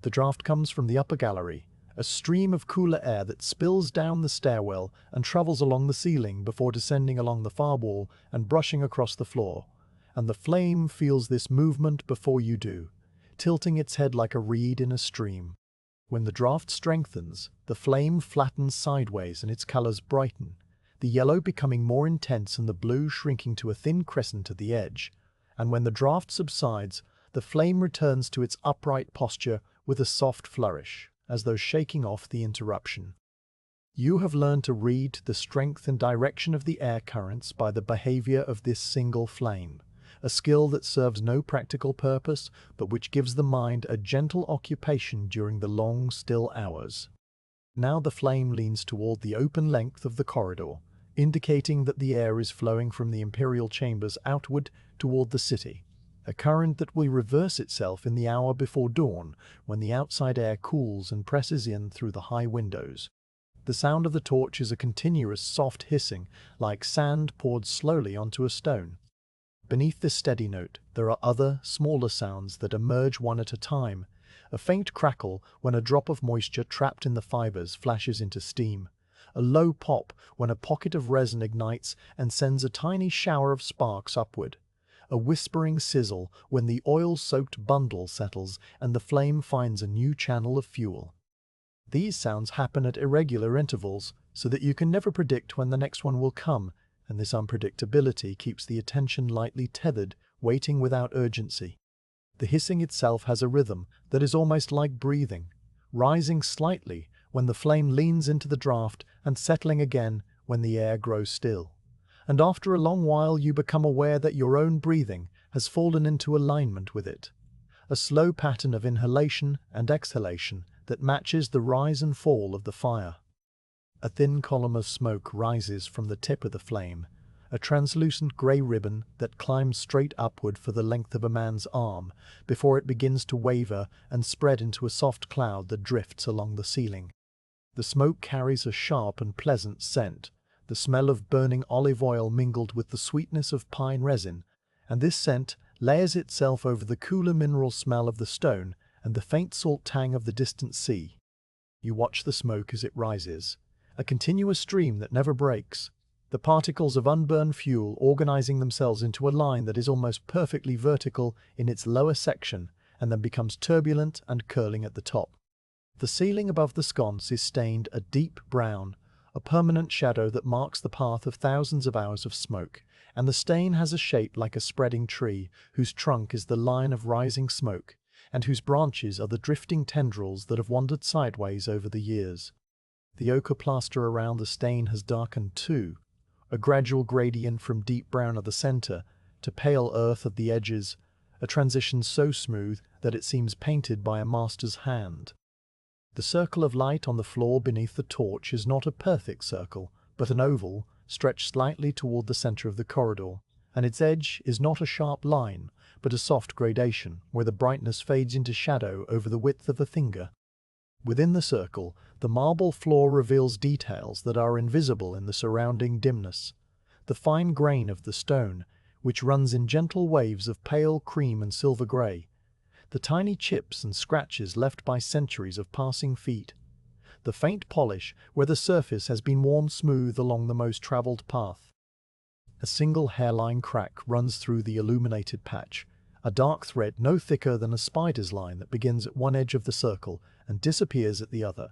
The draft comes from the upper gallery, a stream of cooler air that spills down the stairwell and travels along the ceiling before descending along the far wall and brushing across the floor, and the flame feels this movement before you do, tilting its head like a reed in a stream. When the draft strengthens, the flame flattens sideways and its colors brighten, the yellow becoming more intense and the blue shrinking to a thin crescent at the edge, and when the draft subsides, the flame returns to its upright posture with a soft flourish, as though shaking off the interruption. You have learned to read the strength and direction of the air currents by the behavior of this single flame, a skill that serves no practical purpose, but which gives the mind a gentle occupation during the long, still hours. Now the flame leans toward the open length of the corridor, indicating that the air is flowing from the imperial chambers outward toward the city, a current that will reverse itself in the hour before dawn when the outside air cools and presses in through the high windows. The sound of the torch is a continuous soft hissing, like sand poured slowly onto a stone. Beneath this steady note, there are other, smaller sounds that emerge one at a time. A faint crackle when a drop of moisture trapped in the fibers flashes into steam. A low pop when a pocket of resin ignites and sends a tiny shower of sparks upward. A whispering sizzle when the oil-soaked bundle settles and the flame finds a new channel of fuel. These sounds happen at irregular intervals, so that you can never predict when the next one will come, and this unpredictability keeps the attention lightly tethered, waiting without urgency. The hissing itself has a rhythm that is almost like breathing, rising slightly when the flame leans into the draft and settling again when the air grows still. And after a long while you become aware that your own breathing has fallen into alignment with it. A slow pattern of inhalation and exhalation that matches the rise and fall of the fire. A thin column of smoke rises from the tip of the flame, a translucent grey ribbon that climbs straight upward for the length of a man's arm before it begins to waver and spread into a soft cloud that drifts along the ceiling. The smoke carries a sharp and pleasant scent, the smell of burning olive oil mingled with the sweetness of pine resin, and this scent layers itself over the cooler mineral smell of the stone and the faint salt tang of the distant sea. You watch the smoke as it rises, a continuous stream that never breaks, the particles of unburned fuel organizing themselves into a line that is almost perfectly vertical in its lower section and then becomes turbulent and curling at the top. The ceiling above the sconce is stained a deep brown, a permanent shadow that marks the path of thousands of hours of smoke, and the stain has a shape like a spreading tree whose trunk is the line of rising smoke, and whose branches are the drifting tendrils that have wandered sideways over the years. The ochre plaster around the stain has darkened too, a gradual gradient from deep brown at the center to pale earth at the edges, a transition so smooth that it seems painted by a master's hand. The circle of light on the floor beneath the torch is not a perfect circle, but an oval, stretched slightly toward the center of the corridor, and its edge is not a sharp line, but a soft gradation, where the brightness fades into shadow over the width of a finger. Within the circle, the marble floor reveals details that are invisible in the surrounding dimness. The fine grain of the stone, which runs in gentle waves of pale cream and silver grey. The tiny chips and scratches left by centuries of passing feet. The faint polish where the surface has been worn smooth along the most travelled path. A single hairline crack runs through the illuminated patch, a dark thread no thicker than a spider's line that begins at one edge of the circle and disappears at the other,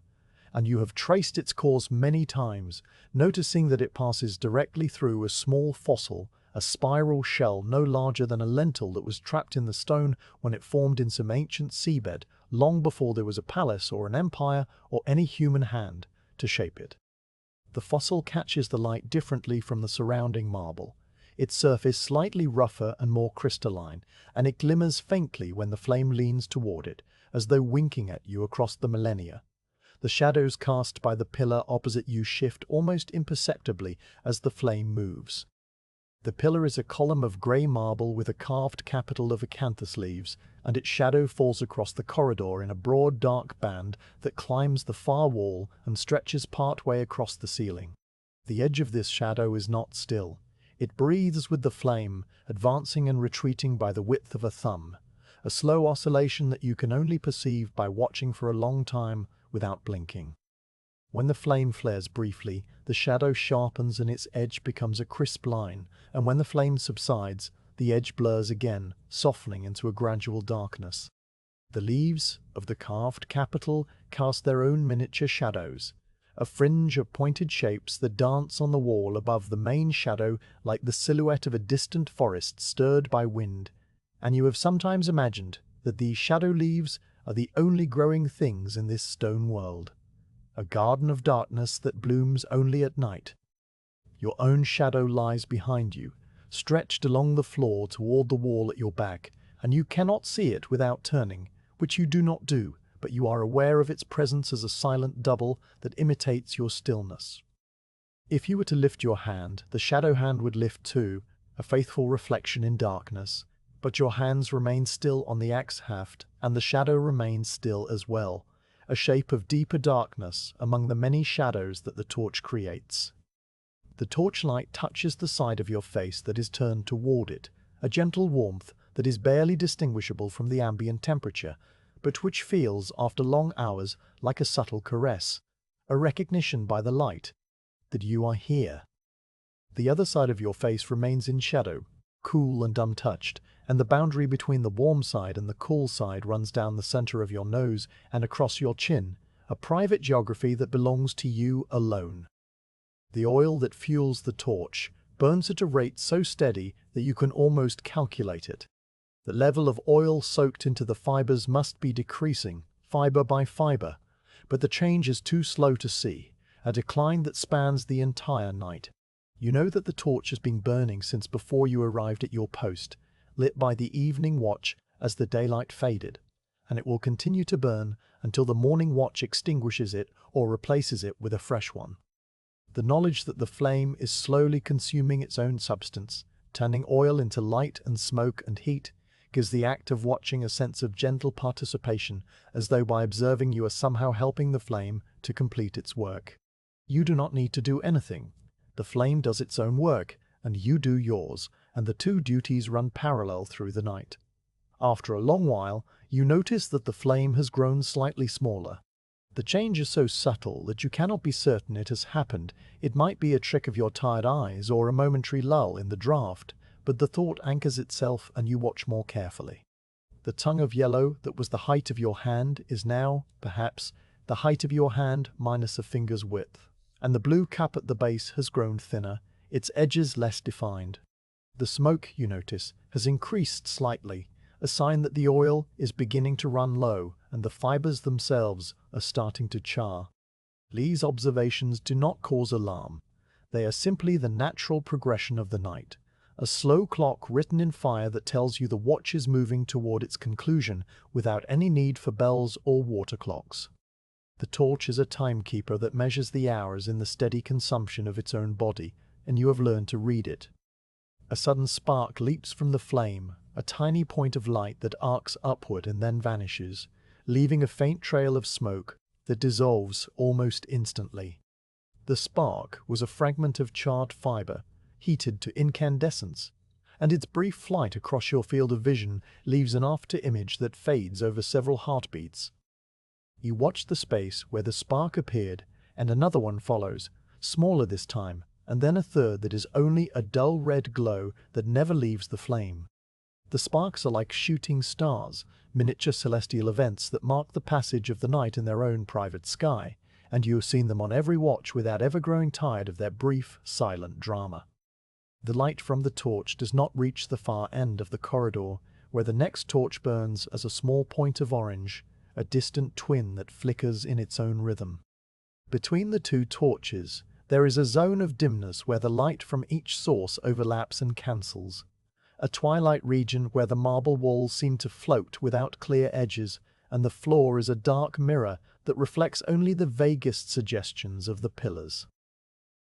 and you have traced its course many times, noticing that it passes directly through a small fossil, a spiral shell no larger than a lentil that was trapped in the stone when it formed in some ancient seabed long before there was a palace or an empire or any human hand to shape it. The fossil catches the light differently from the surrounding marble, its surface slightly rougher and more crystalline, and it glimmers faintly when the flame leans toward it, as though winking at you across the millennia. The shadows cast by the pillar opposite you shift almost imperceptibly as the flame moves. The pillar is a column of grey marble with a carved capital of acanthus leaves, and its shadow falls across the corridor in a broad dark band that climbs the far wall and stretches part-way across the ceiling. The edge of this shadow is not still. It breathes with the flame, advancing and retreating by the width of a thumb, a slow oscillation that you can only perceive by watching for a long time without blinking. When the flame flares briefly, the shadow sharpens and its edge becomes a crisp line, and when the flame subsides, the edge blurs again, softening into a gradual darkness. The leaves of the carved capital cast their own miniature shadows, a fringe of pointed shapes that dance on the wall above the main shadow like the silhouette of a distant forest stirred by wind, and you have sometimes imagined that these shadow leaves are the only growing things in this stone world. A garden of darkness that blooms only at night. Your own shadow lies behind you, stretched along the floor toward the wall at your back, and you cannot see it without turning, which you do not do, but you are aware of its presence as a silent double that imitates your stillness. If you were to lift your hand, the shadow hand would lift too, a faithful reflection in darkness, but your hands remain still on the axe haft, and the shadow remains still as well, a shape of deeper darkness among the many shadows that the torch creates. The torchlight touches the side of your face that is turned toward it, a gentle warmth that is barely distinguishable from the ambient temperature, but which feels, after long hours, like a subtle caress, a recognition by the light that you are here. The other side of your face remains in shadow, cool and untouched, and the boundary between the warm side and the cool side runs down the center of your nose and across your chin, a private geography that belongs to you alone. The oil that fuels the torch burns at a rate so steady that you can almost calculate it. The level of oil soaked into the fibers must be decreasing, fiber by fiber, but the change is too slow to see, a decline that spans the entire night. You know that the torch has been burning since before you arrived at your post, lit by the evening watch as the daylight faded, and it will continue to burn until the morning watch extinguishes it or replaces it with a fresh one. The knowledge that the flame is slowly consuming its own substance, turning oil into light and smoke and heat, gives the act of watching a sense of gentle participation, as though by observing you are somehow helping the flame to complete its work. You do not need to do anything. The flame does its own work, and you do yours, and the two duties run parallel through the night. After a long while, you notice that the flame has grown slightly smaller. The change is so subtle that you cannot be certain it has happened. It might be a trick of your tired eyes or a momentary lull in the draught, but the thought anchors itself and you watch more carefully. The tongue of yellow that was the height of your hand is now, perhaps, the height of your hand minus a finger's width, and the blue cup at the base has grown thinner, its edges less defined. The smoke, you notice, has increased slightly, a sign that the oil is beginning to run low and the fibers themselves are starting to char. These observations do not cause alarm. They are simply the natural progression of the night, a slow clock written in fire that tells you the watch is moving toward its conclusion without any need for bells or water clocks. The torch is a timekeeper that measures the hours in the steady consumption of its own body, and you have learned to read it. A sudden spark leaps from the flame, a tiny point of light that arcs upward and then vanishes, leaving a faint trail of smoke that dissolves almost instantly. The spark was a fragment of charred fiber, heated to incandescence, and its brief flight across your field of vision leaves an after-image that fades over several heartbeats. You watch the space where the spark appeared, and another one follows, smaller this time, and then a third that is only a dull red glow that never leaves the flame. The sparks are like shooting stars, miniature celestial events that mark the passage of the night in their own private sky, and you have seen them on every watch without ever growing tired of their brief, silent drama. The light from the torch does not reach the far end of the corridor, where the next torch burns as a small point of orange, a distant twin that flickers in its own rhythm. Between the two torches, there is a zone of dimness where the light from each source overlaps and cancels, a twilight region where the marble walls seem to float without clear edges, and the floor is a dark mirror that reflects only the vaguest suggestions of the pillars.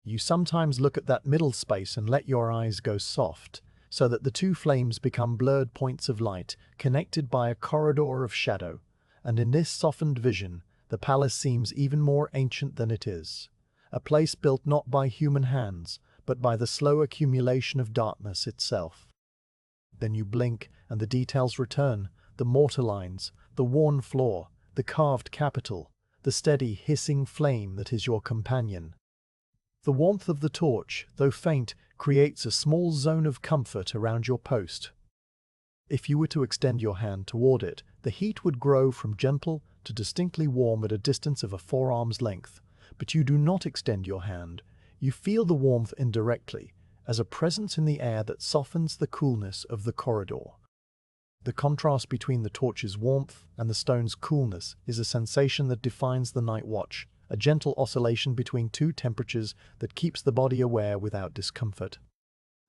You sometimes look at that middle space and let your eyes go soft, so that the two flames become blurred points of light connected by a corridor of shadow, and in this softened vision, the palace seems even more ancient than it is, a place built not by human hands, but by the slow accumulation of darkness itself. Then you blink, and the details return, the mortar lines, the worn floor, the carved capital, the steady, hissing flame that is your companion. The warmth of the torch, though faint, creates a small zone of comfort around your post. If you were to extend your hand toward it, the heat would grow from gentle to distinctly warm at a distance of a forearm's length, but you do not extend your hand. You feel the warmth indirectly, as a presence in the air that softens the coolness of the corridor. The contrast between the torch's warmth and the stone's coolness is a sensation that defines the night watch, a gentle oscillation between two temperatures that keeps the body aware without discomfort.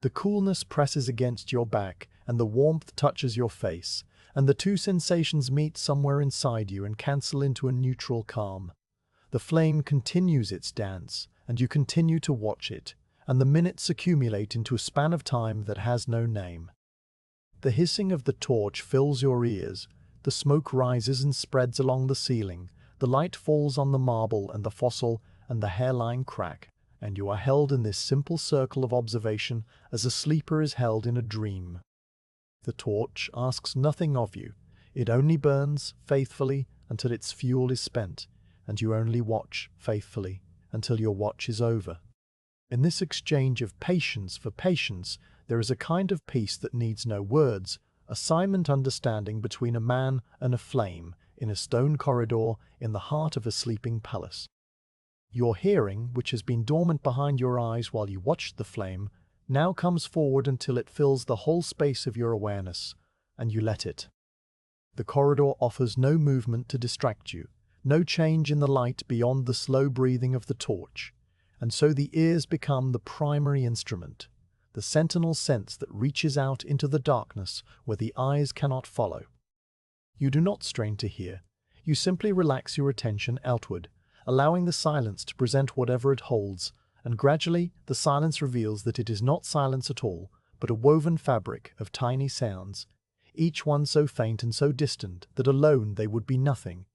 The coolness presses against your back and the warmth touches your face, and the two sensations meet somewhere inside you and cancel into a neutral calm. The flame continues its dance, and you continue to watch it, and the minutes accumulate into a span of time that has no name. The hissing of the torch fills your ears, the smoke rises and spreads along the ceiling, The light falls on the marble and the fossil and the hairline crack, and you are held in this simple circle of observation as a sleeper is held in a dream. The torch asks nothing of you. It only burns faithfully until its fuel is spent, and you only watch faithfully until your watch is over. In this exchange of patience for patience, there is a kind of peace that needs no words, a silent understanding between a man and a flame in a stone corridor in the heart of a sleeping palace. Your hearing, which has been dormant behind your eyes while you watched the flame, now comes forward until it fills the whole space of your awareness, and you let it. The corridor offers no movement to distract you, no change in the light beyond the slow breathing of the torch, and so the ears become the primary instrument, the sentinel sense that reaches out into the darkness where the eyes cannot follow. You do not strain to hear, you simply relax your attention outward, allowing the silence to present whatever it holds, and gradually the silence reveals that it is not silence at all, but a woven fabric of tiny sounds, each one so faint and so distant that alone they would be nothing,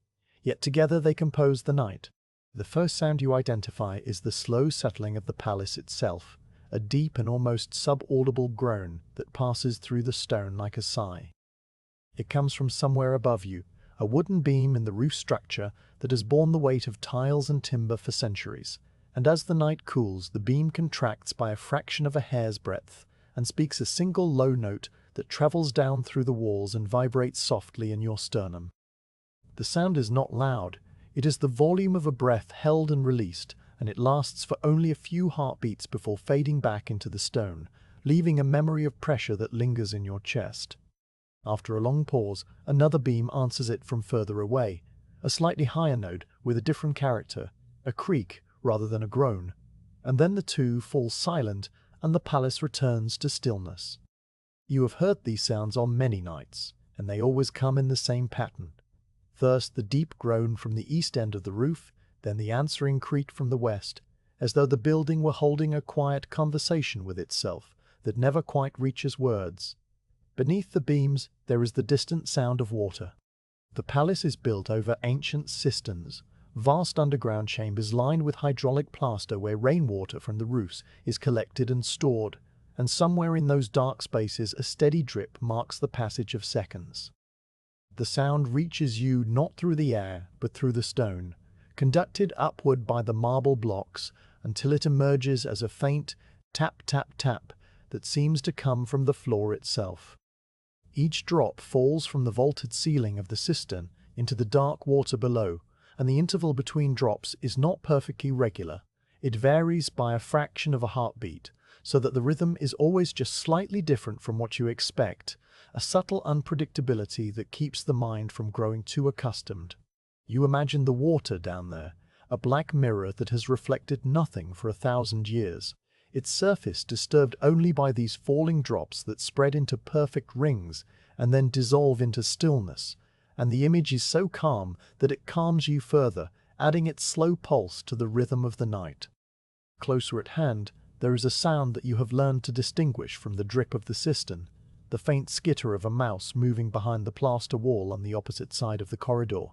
yet together they compose the night. The first sound you identify is the slow settling of the palace itself, a deep and almost subaudible groan that passes through the stone like a sigh. It comes from somewhere above you, a wooden beam in the roof structure that has borne the weight of tiles and timber for centuries, and as the night cools, the beam contracts by a fraction of a hair's breadth and speaks a single low note that travels down through the walls and vibrates softly in your sternum. The sound is not loud, it is the volume of a breath held and released, and it lasts for only a few heartbeats before fading back into the stone, leaving a memory of pressure that lingers in your chest. After a long pause, another beam answers it from further away, a slightly higher note with a different character, a creak rather than a groan, and then the two fall silent and the palace returns to stillness. You have heard these sounds on many nights, and they always come in the same pattern. First the deep groan from the east end of the roof, then the answering creak from the west, as though the building were holding a quiet conversation with itself that never quite reaches words. Beneath the beams there is the distant sound of water. The palace is built over ancient cisterns, vast underground chambers lined with hydraulic plaster where rainwater from the roofs is collected and stored, and somewhere in those dark spaces a steady drip marks the passage of seconds. The sound reaches you not through the air, but through the stone, conducted upward by the marble blocks until it emerges as a faint tap-tap-tap that seems to come from the floor itself. Each drop falls from the vaulted ceiling of the cistern into the dark water below, and the interval between drops is not perfectly regular. It varies by a fraction of a heartbeat, so that the rhythm is always just slightly different from what you expect, a subtle unpredictability that keeps the mind from growing too accustomed. You imagine the water down there, a black mirror that has reflected nothing for 1,000 years, its surface disturbed only by these falling drops that spread into perfect rings and then dissolve into stillness, and the image is so calm that it calms you further, adding its slow pulse to the rhythm of the night. Closer at hand, there is a sound that you have learned to distinguish from the drip of the cistern, the faint skitter of a mouse moving behind the plaster wall on the opposite side of the corridor.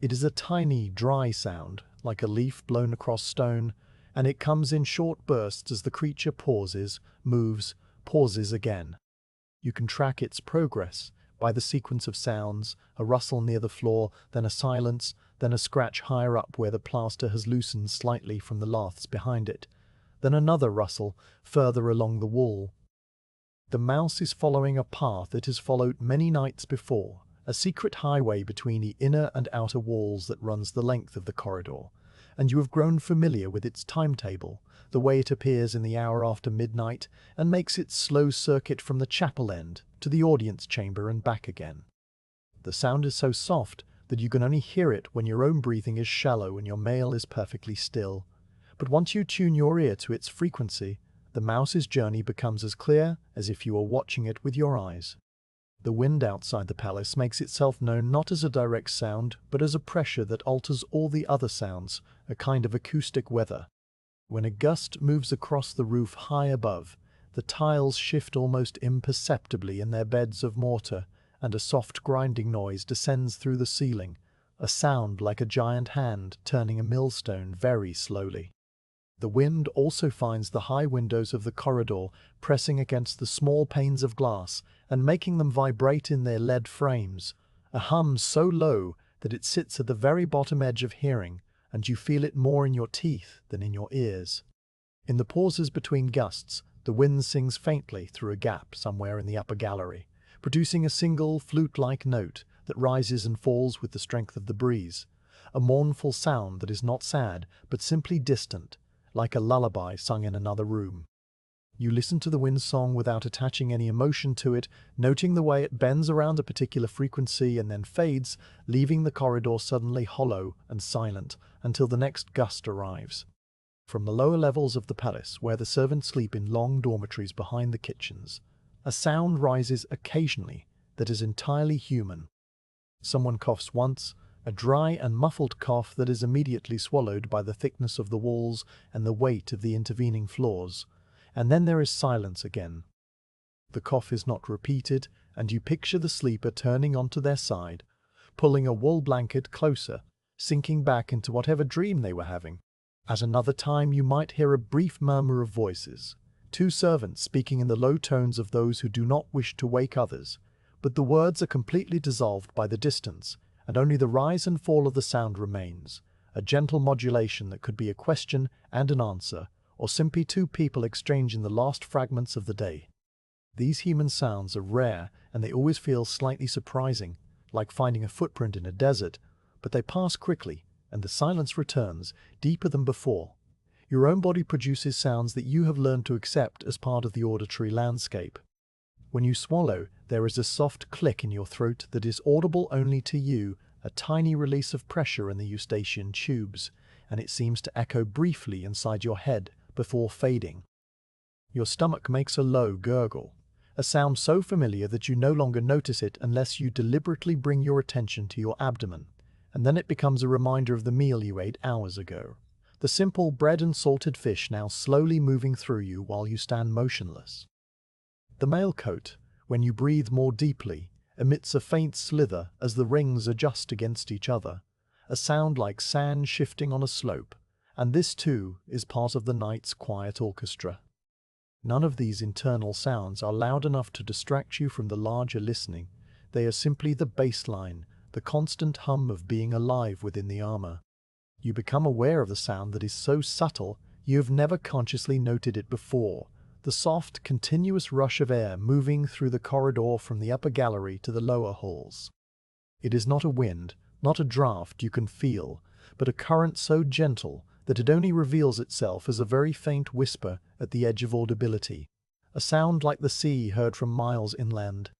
It is a tiny, dry sound, like a leaf blown across stone, and it comes in short bursts as the creature pauses, moves, pauses again. You can track its progress by the sequence of sounds, a rustle near the floor, then a silence, then a scratch higher up where the plaster has loosened slightly from the laths behind it, then another rustle further along the wall. The mouse is following a path it has followed many nights before, a secret highway between the inner and outer walls that runs the length of the corridor, and you have grown familiar with its timetable, the way it appears in the hour after midnight and makes its slow circuit from the chapel end to the audience chamber and back again. The sound is so soft that you can only hear it when your own breathing is shallow and your mail is perfectly still. But once you tune your ear to its frequency, the mouse's journey becomes as clear as if you were watching it with your eyes. The wind outside the palace makes itself known not as a direct sound, but as a pressure that alters all the other sounds, a kind of acoustic weather. When a gust moves across the roof high above, the tiles shift almost imperceptibly in their beds of mortar, and a soft grinding noise descends through the ceiling, a sound like a giant hand turning a millstone very slowly. The wind also finds the high windows of the corridor pressing against the small panes of glass and making them vibrate in their lead frames, a hum so low that it sits at the very bottom edge of hearing, and you feel it more in your teeth than in your ears. In the pauses between gusts, the wind sings faintly through a gap somewhere in the upper gallery, producing a single flute-like note that rises and falls with the strength of the breeze, a mournful sound that is not sad but simply distant, like a lullaby sung in another room. You listen to the wind song without attaching any emotion to it, noting the way it bends around a particular frequency and then fades, leaving the corridor suddenly hollow and silent until the next gust arrives. From the lower levels of the palace, where the servants sleep in long dormitories behind the kitchens, a sound rises occasionally that is entirely human. Someone coughs once, a dry and muffled cough that is immediately swallowed by the thickness of the walls and the weight of the intervening floors, and then there is silence again. The cough is not repeated, and you picture the sleeper turning onto their side, pulling a wool blanket closer, sinking back into whatever dream they were having. At another time you might hear a brief murmur of voices, two servants speaking in the low tones of those who do not wish to wake others, but the words are completely dissolved by the distance, and only the rise and fall of the sound remains, a gentle modulation that could be a question and an answer, or simply two people exchanging the last fragments of the day. These human sounds are rare, and they always feel slightly surprising, like finding a footprint in a desert, but they pass quickly, and the silence returns, deeper than before. Your own body produces sounds that you have learned to accept as part of the auditory landscape. When you swallow, there is a soft click in your throat that is audible only to you, a tiny release of pressure in the eustachian tubes, and it seems to echo briefly inside your head before fading. Your stomach makes a low gurgle, a sound so familiar that you no longer notice it unless you deliberately bring your attention to your abdomen, and then it becomes a reminder of the meal you ate hours ago. The simple bread and salted fish now slowly moving through you while you stand motionless. The mail coat, when you breathe more deeply, emits a faint slither as the rings adjust against each other, a sound like sand shifting on a slope, and this too is part of the night's quiet orchestra. None of these internal sounds are loud enough to distract you from the larger listening. They are simply the baseline, the constant hum of being alive within the armour. You become aware of the sound that is so subtle you have never consciously noted it before, the soft, continuous rush of air moving through the corridor from the upper gallery to the lower halls. It is not a wind, not a draught you can feel, but a current so gentle that it only reveals itself as a very faint whisper at the edge of audibility, a sound like the sea heard from miles inland.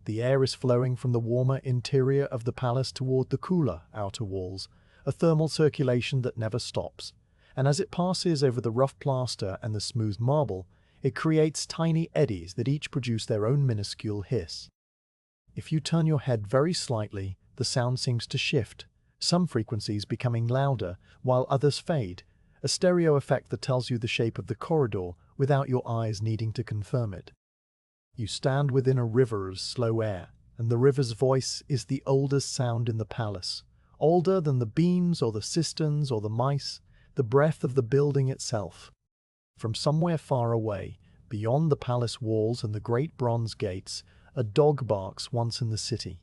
The air is flowing from the warmer interior of the palace toward the cooler outer walls, a thermal circulation that never stops, and as it passes over the rough plaster and the smooth marble, it creates tiny eddies that each produce their own minuscule hiss. If you turn your head very slightly, the sound seems to shift, some frequencies becoming louder while others fade, a stereo effect that tells you the shape of the corridor without your eyes needing to confirm it. You stand within a river of slow air, and the river's voice is the oldest sound in the palace, older than the beams or the cisterns or the mice, the breath of the building itself. From somewhere far away, beyond the palace walls and the great bronze gates, a dog barks once in the city.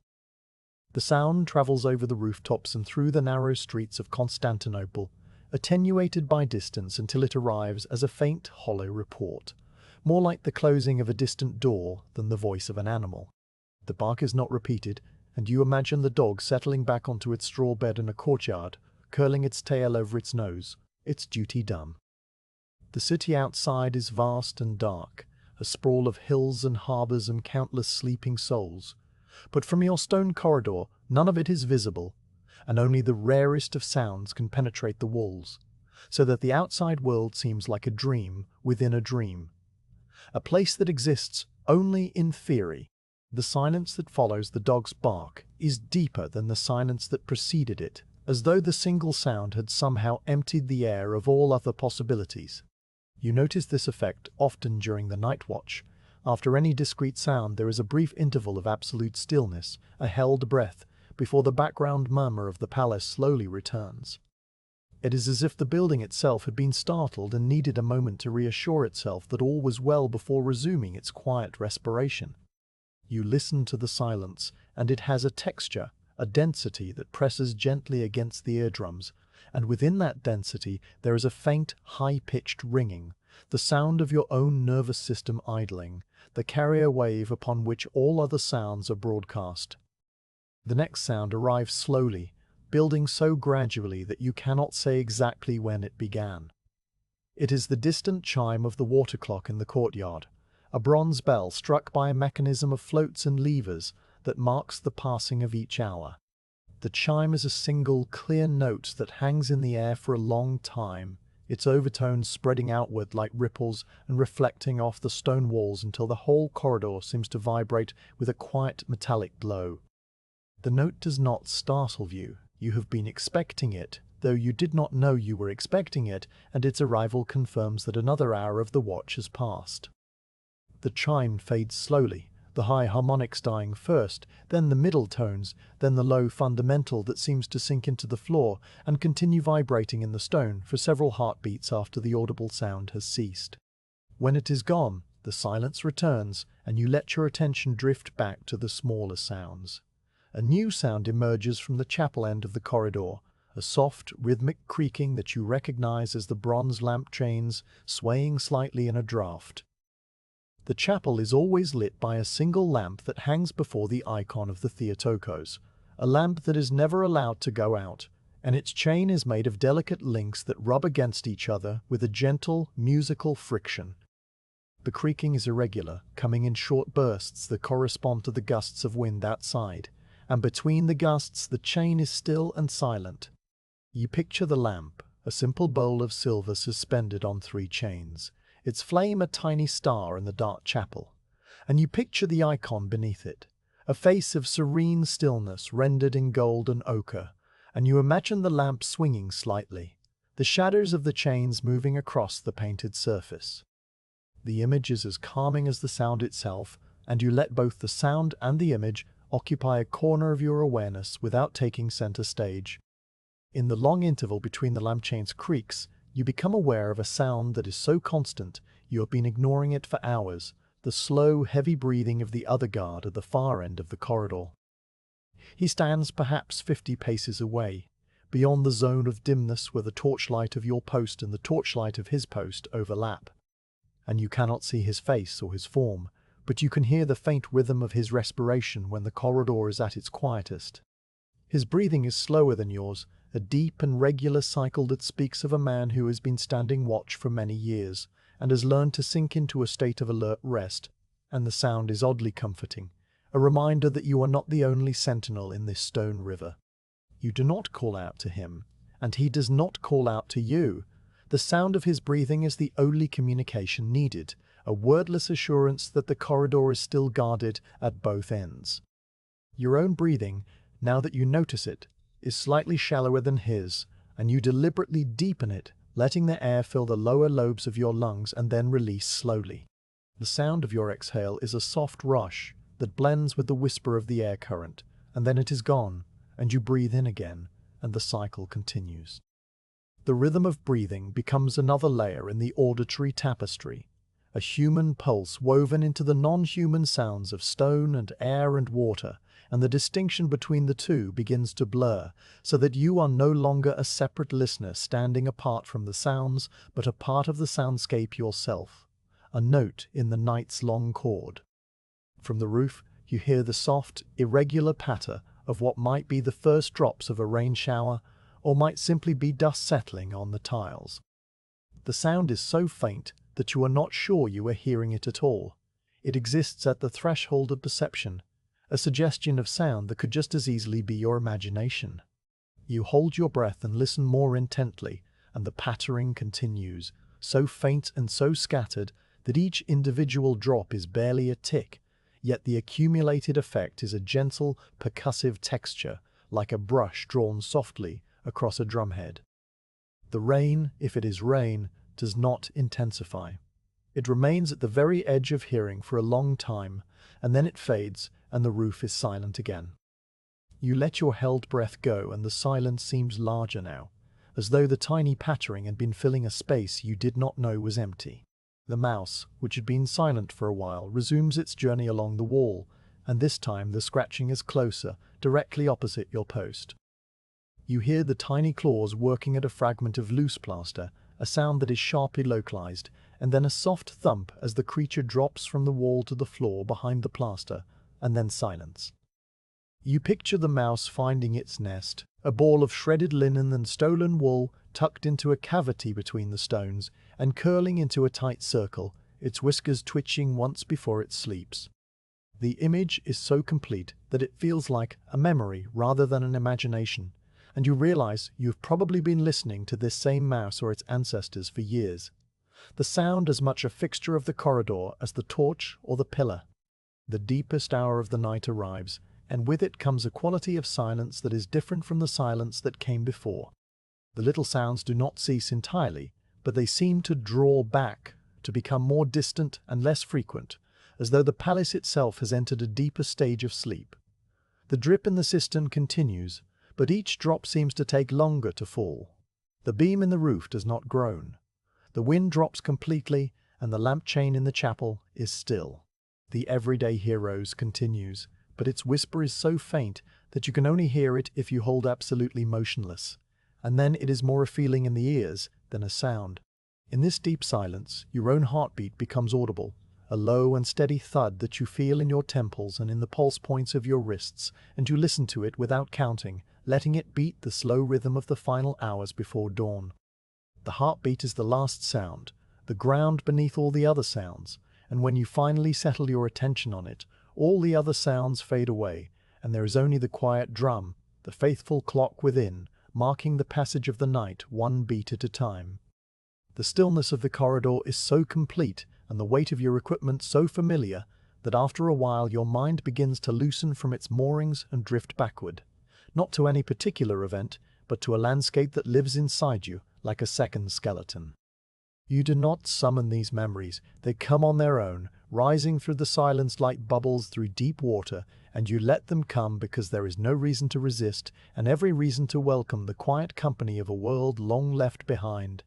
The sound travels over the rooftops and through the narrow streets of Constantinople, attenuated by distance until it arrives as a faint, hollow report, more like the closing of a distant door than the voice of an animal. The bark is not repeated, and you imagine the dog settling back onto its straw bed in a courtyard, curling its tail over its nose, its duty done. The city outside is vast and dark, a sprawl of hills and harbours and countless sleeping souls. But from your stone corridor, none of it is visible, and only the rarest of sounds can penetrate the walls, so that the outside world seems like a dream within a dream. A place that exists only in theory. The silence that follows the dog's bark is deeper than the silence that preceded it, as though the single sound had somehow emptied the air of all other possibilities. You notice this effect often during the night watch. After any discrete sound there is a brief interval of absolute stillness, a held breath, before the background murmur of the palace slowly returns. It is as if the building itself had been startled and needed a moment to reassure itself that all was well before resuming its quiet respiration. You listen to the silence, and it has a texture, a density that presses gently against the eardrums, and within that density there is a faint, high-pitched ringing, the sound of your own nervous system idling, the carrier wave upon which all other sounds are broadcast. The next sound arrives slowly, building so gradually that you cannot say exactly when it began. It is the distant chime of the water clock in the courtyard, a bronze bell struck by a mechanism of floats and levers that marks the passing of each hour. The chime is a single, clear note that hangs in the air for a long time, its overtones spreading outward like ripples and reflecting off the stone walls until the whole corridor seems to vibrate with a quiet metallic glow. The note does not startle you. You have been expecting it, though you did not know you were expecting it, and its arrival confirms that another hour of the watch has passed. The chime fades slowly, the high harmonics dying first, then the middle tones, then the low fundamental that seems to sink into the floor and continue vibrating in the stone for several heartbeats after the audible sound has ceased. When it is gone, the silence returns, and you let your attention drift back to the smaller sounds. A new sound emerges from the chapel end of the corridor, a soft, rhythmic creaking that you recognize as the bronze lamp chains swaying slightly in a draught. The chapel is always lit by a single lamp that hangs before the icon of the Theotokos, a lamp that is never allowed to go out, and its chain is made of delicate links that rub against each other with a gentle, musical friction. The creaking is irregular, coming in short bursts that correspond to the gusts of wind outside, and between the gusts the chain is still and silent. You picture the lamp, a simple bowl of silver suspended on 3 chains, its flame a tiny star in the dark chapel, and you picture the icon beneath it, a face of serene stillness rendered in gold and ochre, and you imagine the lamp swinging slightly, the shadows of the chains moving across the painted surface. The image is as calming as the sound itself, and you let both the sound and the image occupy a corner of your awareness without taking center stage. In the long interval between the lampchain's creaks, you become aware of a sound that is so constant you have been ignoring it for hours, the slow, heavy breathing of the other guard at the far end of the corridor. He stands perhaps 50 paces away, beyond the zone of dimness where the torchlight of your post and the torchlight of his post overlap. And you cannot see his face or his form, but you can hear the faint rhythm of his respiration when the corridor is at its quietest. His breathing is slower than yours, a deep and regular cycle that speaks of a man who has been standing watch for many years, and has learned to sink into a state of alert rest, and the sound is oddly comforting, a reminder that you are not the only sentinel in this stone river. You do not call out to him, and he does not call out to you. The sound of his breathing is the only communication needed, a wordless assurance that the corridor is still guarded at both ends. Your own breathing, now that you notice it, is slightly shallower than his, and you deliberately deepen it, letting the air fill the lower lobes of your lungs and then release slowly. The sound of your exhale is a soft rush that blends with the whisper of the air current, and then it is gone, and you breathe in again, and the cycle continues. The rhythm of breathing becomes another layer in the auditory tapestry, a human pulse woven into the non-human sounds of stone and air and water, and the distinction between the two begins to blur, so that you are no longer a separate listener standing apart from the sounds, but a part of the soundscape yourself, a note in the night's long chord. From the roof, you hear the soft, irregular patter of what might be the first drops of a rain shower, or might simply be dust settling on the tiles. The sound is so faint that you are not sure you are hearing it at all. It exists at the threshold of perception, a suggestion of sound that could just as easily be your imagination. You hold your breath and listen more intently, and the pattering continues, so faint and so scattered that each individual drop is barely a tick, yet the accumulated effect is a gentle, percussive texture, like a brush drawn softly across a drumhead. The rain, if it is rain, does not intensify. It remains at the very edge of hearing for a long time, and then it fades, and the roof is silent again. You let your held breath go and the silence seems larger now, as though the tiny pattering had been filling a space you did not know was empty. The mouse, which had been silent for a while, resumes its journey along the wall, and this time the scratching is closer, directly opposite your post. You hear the tiny claws working at a fragment of loose plaster, a sound that is sharply localized, and then a soft thump as the creature drops from the wall to the floor behind the plaster, and then silence. You picture the mouse finding its nest, a ball of shredded linen and stolen wool tucked into a cavity between the stones and curling into a tight circle, its whiskers twitching once before it sleeps. The image is so complete that it feels like a memory rather than an imagination, and you realize you've probably been listening to this same mouse or its ancestors for years. The sound as much a fixture of the corridor as the torch or the pillar. The deepest hour of the night arrives, and with it comes a quality of silence that is different from the silence that came before. The little sounds do not cease entirely, but they seem to draw back, to become more distant and less frequent, as though the palace itself has entered a deeper stage of sleep. The drip in the cistern continues, but each drop seems to take longer to fall. The beam in the roof does not groan. The wind drops completely, and the lamp chain in the chapel is still. The everyday heroes continues, but its whisper is so faint that you can only hear it if you hold absolutely motionless, and then it is more a feeling in the ears than a sound. In this deep silence, your own heartbeat becomes audible, a low and steady thud that you feel in your temples and in the pulse points of your wrists, and you listen to it without counting, letting it beat the slow rhythm of the final hours before dawn. The heartbeat is the last sound, the ground beneath all the other sounds, and when you finally settle your attention on it, all the other sounds fade away, and there is only the quiet drum, the faithful clock within, marking the passage of the night one beat at a time. The stillness of the corridor is so complete, and the weight of your equipment so familiar, that after a while your mind begins to loosen from its moorings and drift backward, not to any particular event, but to a landscape that lives inside you like a second skeleton. You do not summon these memories, they come on their own, rising through the silence like bubbles through deep water, and you let them come because there is no reason to resist and every reason to welcome the quiet company of a world long left behind.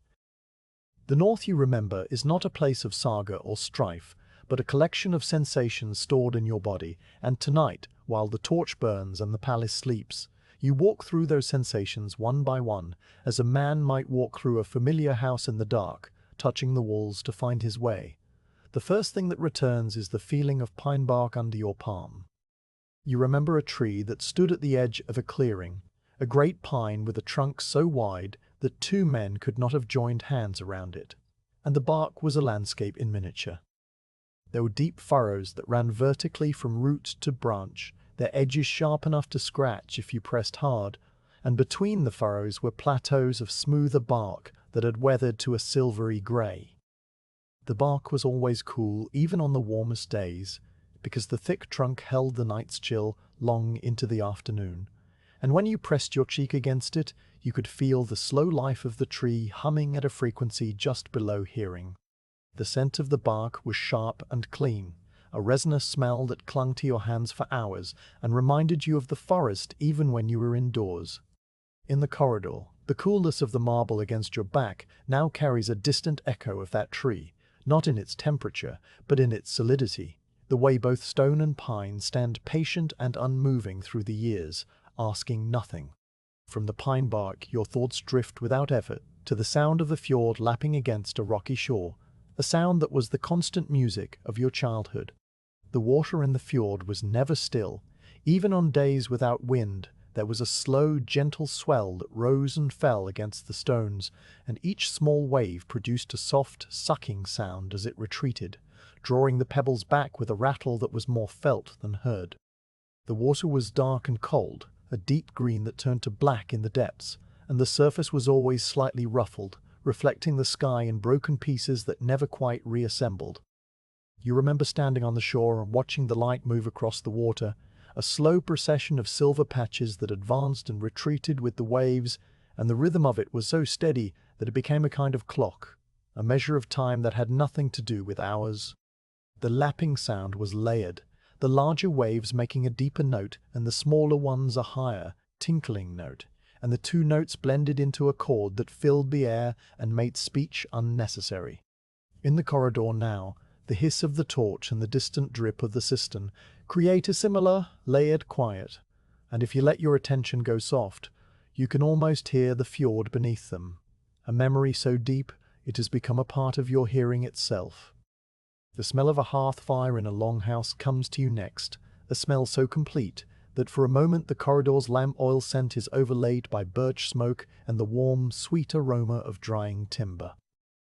The North you remember is not a place of saga or strife, but a collection of sensations stored in your body, and tonight, while the torch burns and the palace sleeps, you walk through those sensations one by one, as a man might walk through a familiar house in the dark, touching the walls to find his way. The first thing that returns is the feeling of pine bark under your palm. You remember a tree that stood at the edge of a clearing, a great pine with a trunk so wide that two men could not have joined hands around it, and the bark was a landscape in miniature. There were deep furrows that ran vertically from root to branch, their edges sharp enough to scratch if you pressed hard, and between the furrows were plateaus of smoother bark that had weathered to a silvery grey. The bark was always cool, even on the warmest days, because the thick trunk held the night's chill long into the afternoon, and when you pressed your cheek against it, you could feel the slow life of the tree humming at a frequency just below hearing. The scent of the bark was sharp and clean, a resinous smell that clung to your hands for hours and reminded you of the forest even when you were indoors. In the corridor, the coolness of the marble against your back now carries a distant echo of that tree, not in its temperature, but in its solidity, the way both stone and pine stand patient and unmoving through the years, asking nothing. From the pine bark, your thoughts drift without effort to the sound of the fjord lapping against a rocky shore, a sound that was the constant music of your childhood. The water in the fjord was never still. Even on days without wind, there was a slow, gentle swell that rose and fell against the stones, and each small wave produced a soft, sucking sound as it retreated, drawing the pebbles back with a rattle that was more felt than heard. The water was dark and cold, a deep green that turned to black in the depths, and the surface was always slightly ruffled, reflecting the sky in broken pieces that never quite reassembled. You remember standing on the shore and watching the light move across the water, a slow procession of silver patches that advanced and retreated with the waves, and the rhythm of it was so steady that it became a kind of clock, a measure of time that had nothing to do with hours. The lapping sound was layered, the larger waves making a deeper note and the smaller ones a higher, tinkling note, and the two notes blended into a chord that filled the air and made speech unnecessary. In the corridor now, the hiss of the torch and the distant drip of the cistern create a similar, layered quiet, and if you let your attention go soft, you can almost hear the fjord beneath them, a memory so deep it has become a part of your hearing itself. The smell of a hearth fire in a longhouse comes to you next, a smell so complete that for a moment the corridor's lamp oil scent is overlaid by birch smoke and the warm, sweet aroma of drying timber.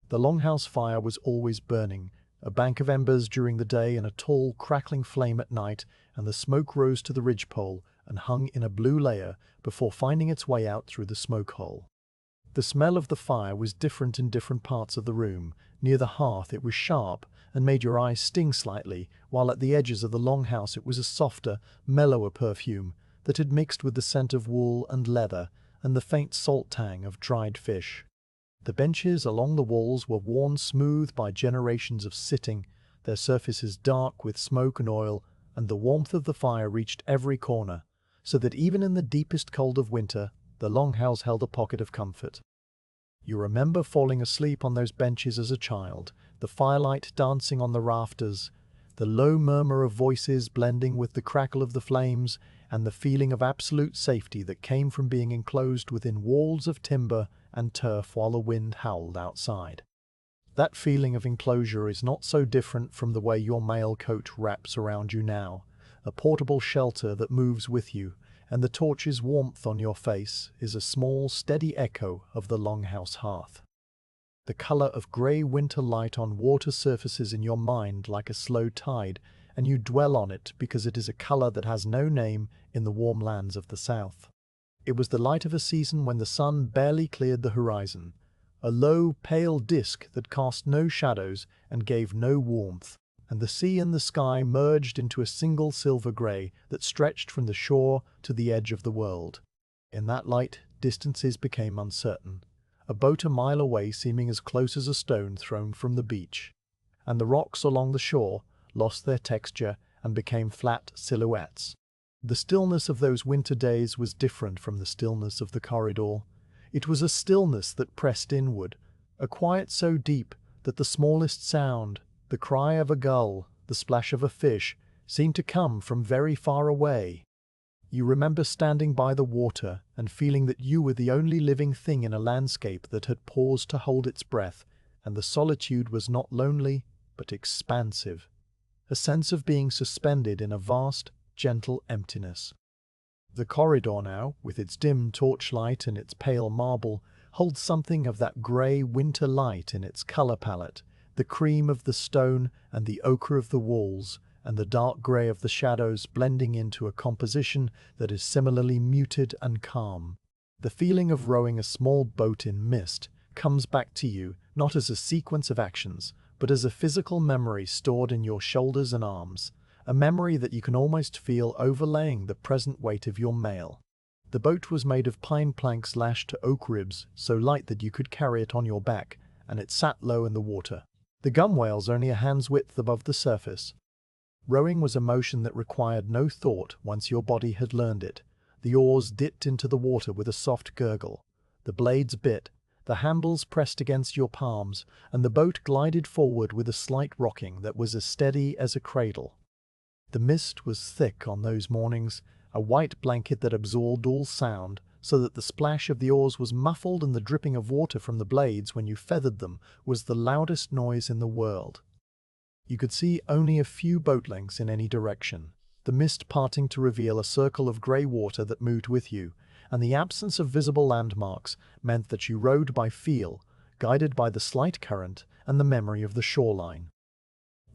The longhouse fire was always burning, a bank of embers during the day and a tall, crackling flame at night, and the smoke rose to the ridgepole and hung in a blue layer before finding its way out through the smoke hole. The smell of the fire was different in different parts of the room. Near the hearth it was sharp and made your eyes sting slightly, while at the edges of the longhouse it was a softer, mellower perfume that had mixed with the scent of wool and leather and the faint salt tang of dried fish. The benches along the walls were worn smooth by generations of sitting, their surfaces dark with smoke and oil, and the warmth of the fire reached every corner, so that even in the deepest cold of winter, the longhouse held a pocket of comfort. You remember falling asleep on those benches as a child, the firelight dancing on the rafters, the low murmur of voices blending with the crackle of the flames, and the feeling of absolute safety that came from being enclosed within walls of timber and turf while the wind howled outside. That feeling of enclosure is not so different from the way your mail coat wraps around you now, a portable shelter that moves with you, and the torch's warmth on your face is a small, steady echo of the longhouse hearth. The colour of grey winter light on water surfaces in your mind like a slow tide, and you dwell on it because it is a colour that has no name in the warm lands of the south. It was the light of a season when the sun barely cleared the horizon, a low, pale disk that cast no shadows and gave no warmth, and the sea and the sky merged into a single silver grey that stretched from the shore to the edge of the world. In that light, distances became uncertain, a boat a mile away seeming as close as a stone thrown from the beach, and the rocks along the shore lost their texture and became flat silhouettes. The stillness of those winter days was different from the stillness of the corridor. It was a stillness that pressed inward, a quiet so deep that the smallest sound, the cry of a gull, the splash of a fish, seemed to come from very far away. You remember standing by the water and feeling that you were the only living thing in a landscape that had paused to hold its breath, and the solitude was not lonely, but expansive, a sense of being suspended in a vast, gentle emptiness. The corridor now, with its dim torchlight and its pale marble, holds something of that grey winter light in its colour palette, the cream of the stone and the ochre of the walls, and the dark grey of the shadows blending into a composition that is similarly muted and calm. The feeling of rowing a small boat in mist comes back to you not as a sequence of actions, but as a physical memory stored in your shoulders and arms, a memory that you can almost feel overlaying the present weight of your mail. The boat was made of pine planks lashed to oak ribs, so light that you could carry it on your back, and it sat low in the water, the gunwales only a hand's width above the surface. Rowing was a motion that required no thought once your body had learned it. The oars dipped into the water with a soft gurgle, the blades bit, the handles pressed against your palms, and the boat glided forward with a slight rocking that was as steady as a cradle. The mist was thick on those mornings, a white blanket that absorbed all sound, so that the splash of the oars was muffled and the dripping of water from the blades when you feathered them was the loudest noise in the world. You could see only a few boat lengths in any direction, the mist parting to reveal a circle of grey water that moved with you, and the absence of visible landmarks meant that you rowed by feel, guided by the slight current and the memory of the shoreline.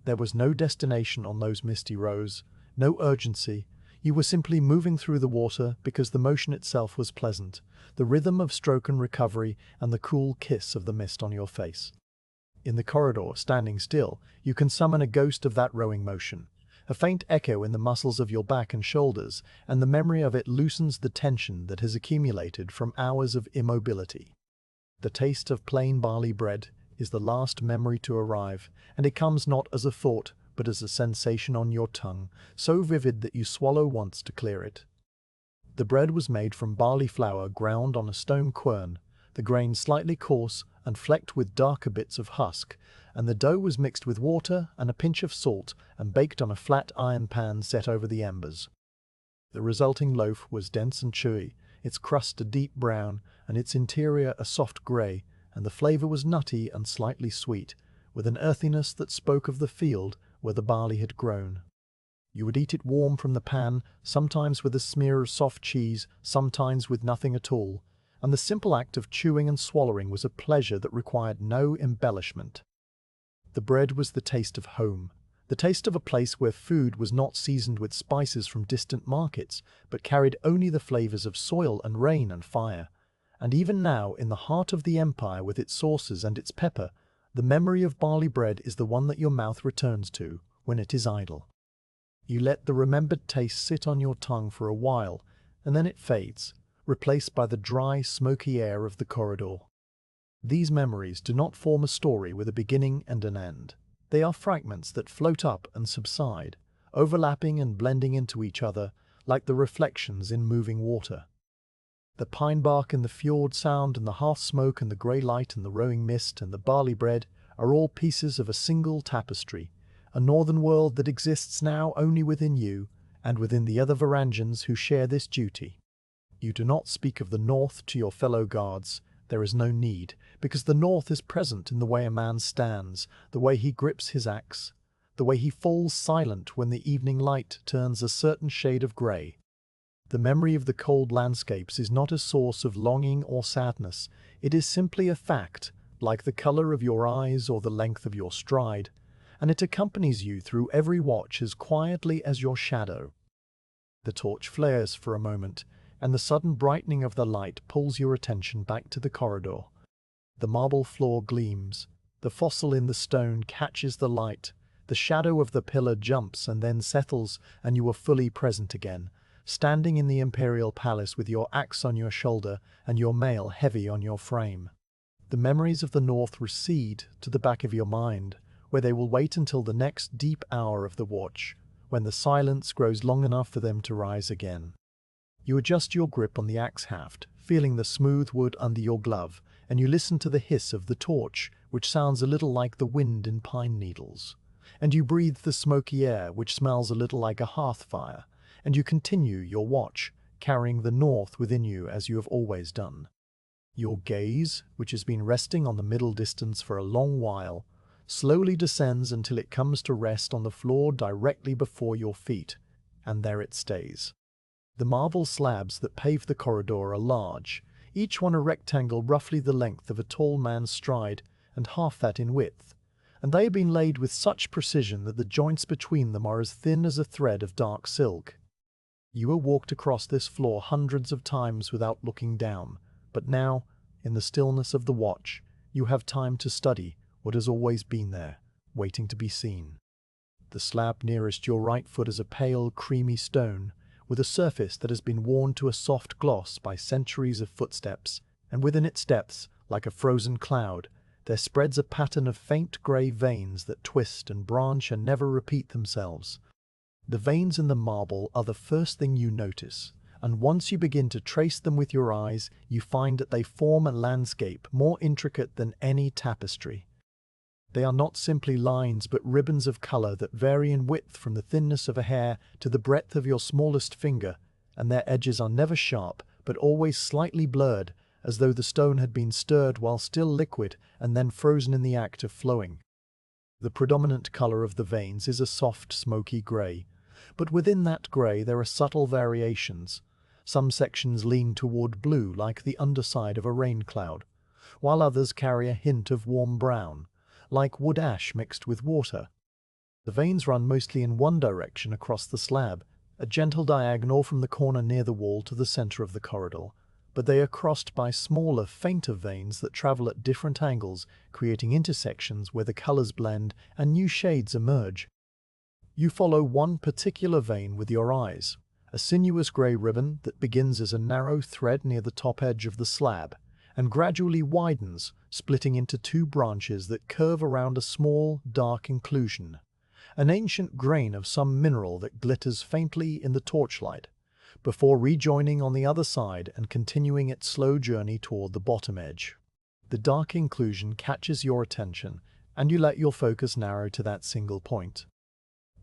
There was no destination on those misty rows, no urgency. You were simply moving through the water because the motion itself was pleasant, the rhythm of stroke and recovery, and the cool kiss of the mist on your face. In the corridor, standing still, you can summon a ghost of that rowing motion, a faint echo in the muscles of your back and shoulders, and the memory of it loosens the tension that has accumulated from hours of immobility. The taste of plain barley bread is the last memory to arrive, and it comes not as a thought, but as a sensation on your tongue, so vivid that you swallow once to clear it. The bread was made from barley flour ground on a stone quern, the grain slightly coarse and flecked with darker bits of husk, and the dough was mixed with water and a pinch of salt and baked on a flat iron pan set over the embers. The resulting loaf was dense and chewy, its crust a deep brown and its interior a soft grey, and the flavour was nutty and slightly sweet, with an earthiness that spoke of the field where the barley had grown. You would eat it warm from the pan, sometimes with a smear of soft cheese, sometimes with nothing at all, and the simple act of chewing and swallowing was a pleasure that required no embellishment. The bread was the taste of home, the taste of a place where food was not seasoned with spices from distant markets, but carried only the flavours of soil and rain and fire. And even now, in the heart of the empire with its sauces and its pepper, the memory of barley bread is the one that your mouth returns to when it is idle. You let the remembered taste sit on your tongue for a while, and then it fades, replaced by the dry, smoky air of the corridor. These memories do not form a story with a beginning and an end. They are fragments that float up and subside, overlapping and blending into each other like the reflections in moving water. The pine bark and the fjord sound and the hearth smoke and the grey light and the rowing mist and the barley bread are all pieces of a single tapestry, a northern world that exists now only within you and within the other Varangians who share this duty. You do not speak of the north to your fellow guards. There is no need, because the north is present in the way a man stands, the way he grips his axe, the way he falls silent when the evening light turns a certain shade of grey. The memory of the cold landscapes is not a source of longing or sadness. It is simply a fact, like the colour of your eyes or the length of your stride, and it accompanies you through every watch as quietly as your shadow. The torch flares for a moment, and the sudden brightening of the light pulls your attention back to the corridor. The marble floor gleams, the fossil in the stone catches the light, the shadow of the pillar jumps and then settles, and you are fully present again, standing in the imperial palace with your axe on your shoulder and your mail heavy on your frame. The memories of the north recede to the back of your mind, where they will wait until the next deep hour of the watch, when the silence grows long enough for them to rise again. You adjust your grip on the axe haft, feeling the smooth wood under your glove, and you listen to the hiss of the torch, which sounds a little like the wind in pine needles. And you breathe the smoky air, which smells a little like a hearth fire, and you continue your watch, carrying the north within you as you have always done. Your gaze, which has been resting on the middle distance for a long while, slowly descends until it comes to rest on the floor directly before your feet, and there it stays. The marble slabs that pave the corridor are large, each one a rectangle roughly the length of a tall man's stride and half that in width, and they have been laid with such precision that the joints between them are as thin as a thread of dark silk. You have walked across this floor hundreds of times without looking down, but now, in the stillness of the watch, you have time to study what has always been there, waiting to be seen. The slab nearest your right foot is a pale, creamy stone, with a surface that has been worn to a soft gloss by centuries of footsteps, and within its depths, like a frozen cloud, there spreads a pattern of faint grey veins that twist and branch and never repeat themselves. The veins in the marble are the first thing you notice, and once you begin to trace them with your eyes, you find that they form a landscape more intricate than any tapestry. They are not simply lines but ribbons of colour that vary in width from the thinness of a hair to the breadth of your smallest finger, and their edges are never sharp but always slightly blurred, as though the stone had been stirred while still liquid and then frozen in the act of flowing. The predominant colour of the veins is a soft, smoky grey, but within that grey there are subtle variations. Some sections lean toward blue like the underside of a rain cloud, while others carry a hint of warm brown, like wood ash mixed with water. The veins run mostly in one direction across the slab, a gentle diagonal from the corner near the wall to the centre of the corridor, but they are crossed by smaller, fainter veins that travel at different angles, creating intersections where the colours blend and new shades emerge. You follow one particular vein with your eyes, a sinuous grey ribbon that begins as a narrow thread near the top edge of the slab, and gradually widens, splitting into two branches that curve around a small, dark inclusion. an ancient grain of some mineral that glitters faintly in the torchlight, before rejoining on the other side and continuing its slow journey toward the bottom edge. The dark inclusion catches your attention, and you let your focus narrow to that single point.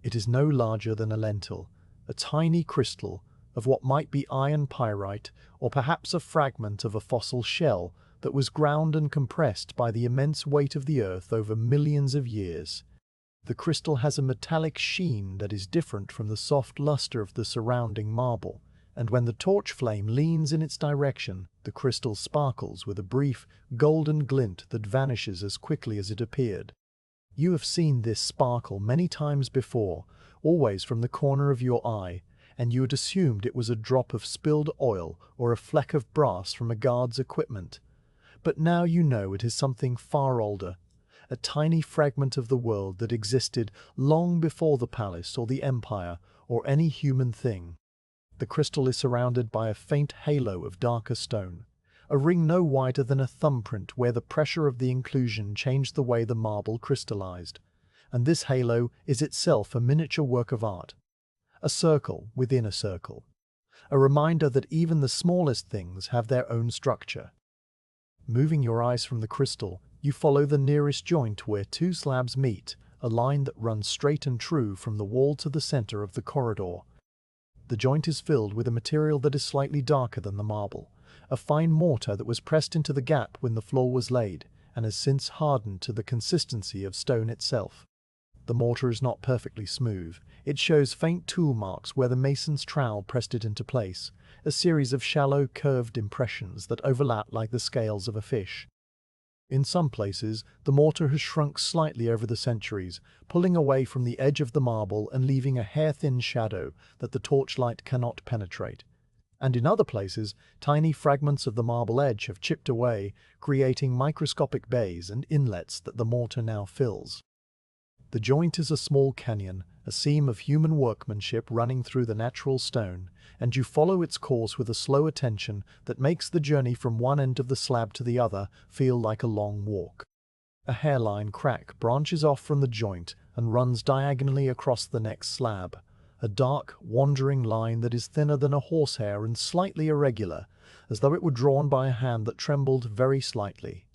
It is no larger than a lentil, a tiny crystal of what might be iron pyrite or perhaps a fragment of a fossil shell that was ground and compressed by the immense weight of the earth over millions of years. The crystal has a metallic sheen that is different from the soft luster of the surrounding marble, and when the torch flame leans in its direction, the crystal sparkles with a brief, golden glint that vanishes as quickly as it appeared. You have seen this sparkle many times before, always from the corner of your eye, and you had assumed it was a drop of spilled oil or a fleck of brass from a guard's equipment. But now you know it is something far older, a tiny fragment of the world that existed long before the palace or the empire or any human thing. The crystal is surrounded by a faint halo of darker stone, a ring no wider than a thumbprint where the pressure of the inclusion changed the way the marble crystallized. And this halo is itself a miniature work of art, a circle within a circle, a reminder that even the smallest things have their own structure. Moving your eyes from the crystal, you follow the nearest joint where two slabs meet, a line that runs straight and true from the wall to the center of the corridor. The joint is filled with a material that is slightly darker than the marble, a fine mortar that was pressed into the gap when the floor was laid and has since hardened to the consistency of stone itself. The mortar is not perfectly smooth. It shows faint tool marks where the mason's trowel pressed it into place, a series of shallow, curved impressions that overlap like the scales of a fish. In some places, the mortar has shrunk slightly over the centuries, pulling away from the edge of the marble and leaving a hair-thin shadow that the torchlight cannot penetrate. And in other places, tiny fragments of the marble edge have chipped away, creating microscopic bays and inlets that the mortar now fills. The joint is a small canyon, a seam of human workmanship running through the natural stone, and you follow its course with a slow attention that makes the journey from one end of the slab to the other feel like a long walk. A hairline crack branches off from the joint and runs diagonally across the next slab, a dark, wandering line that is thinner than a horsehair and slightly irregular, as though it were drawn by a hand that trembled very slightly.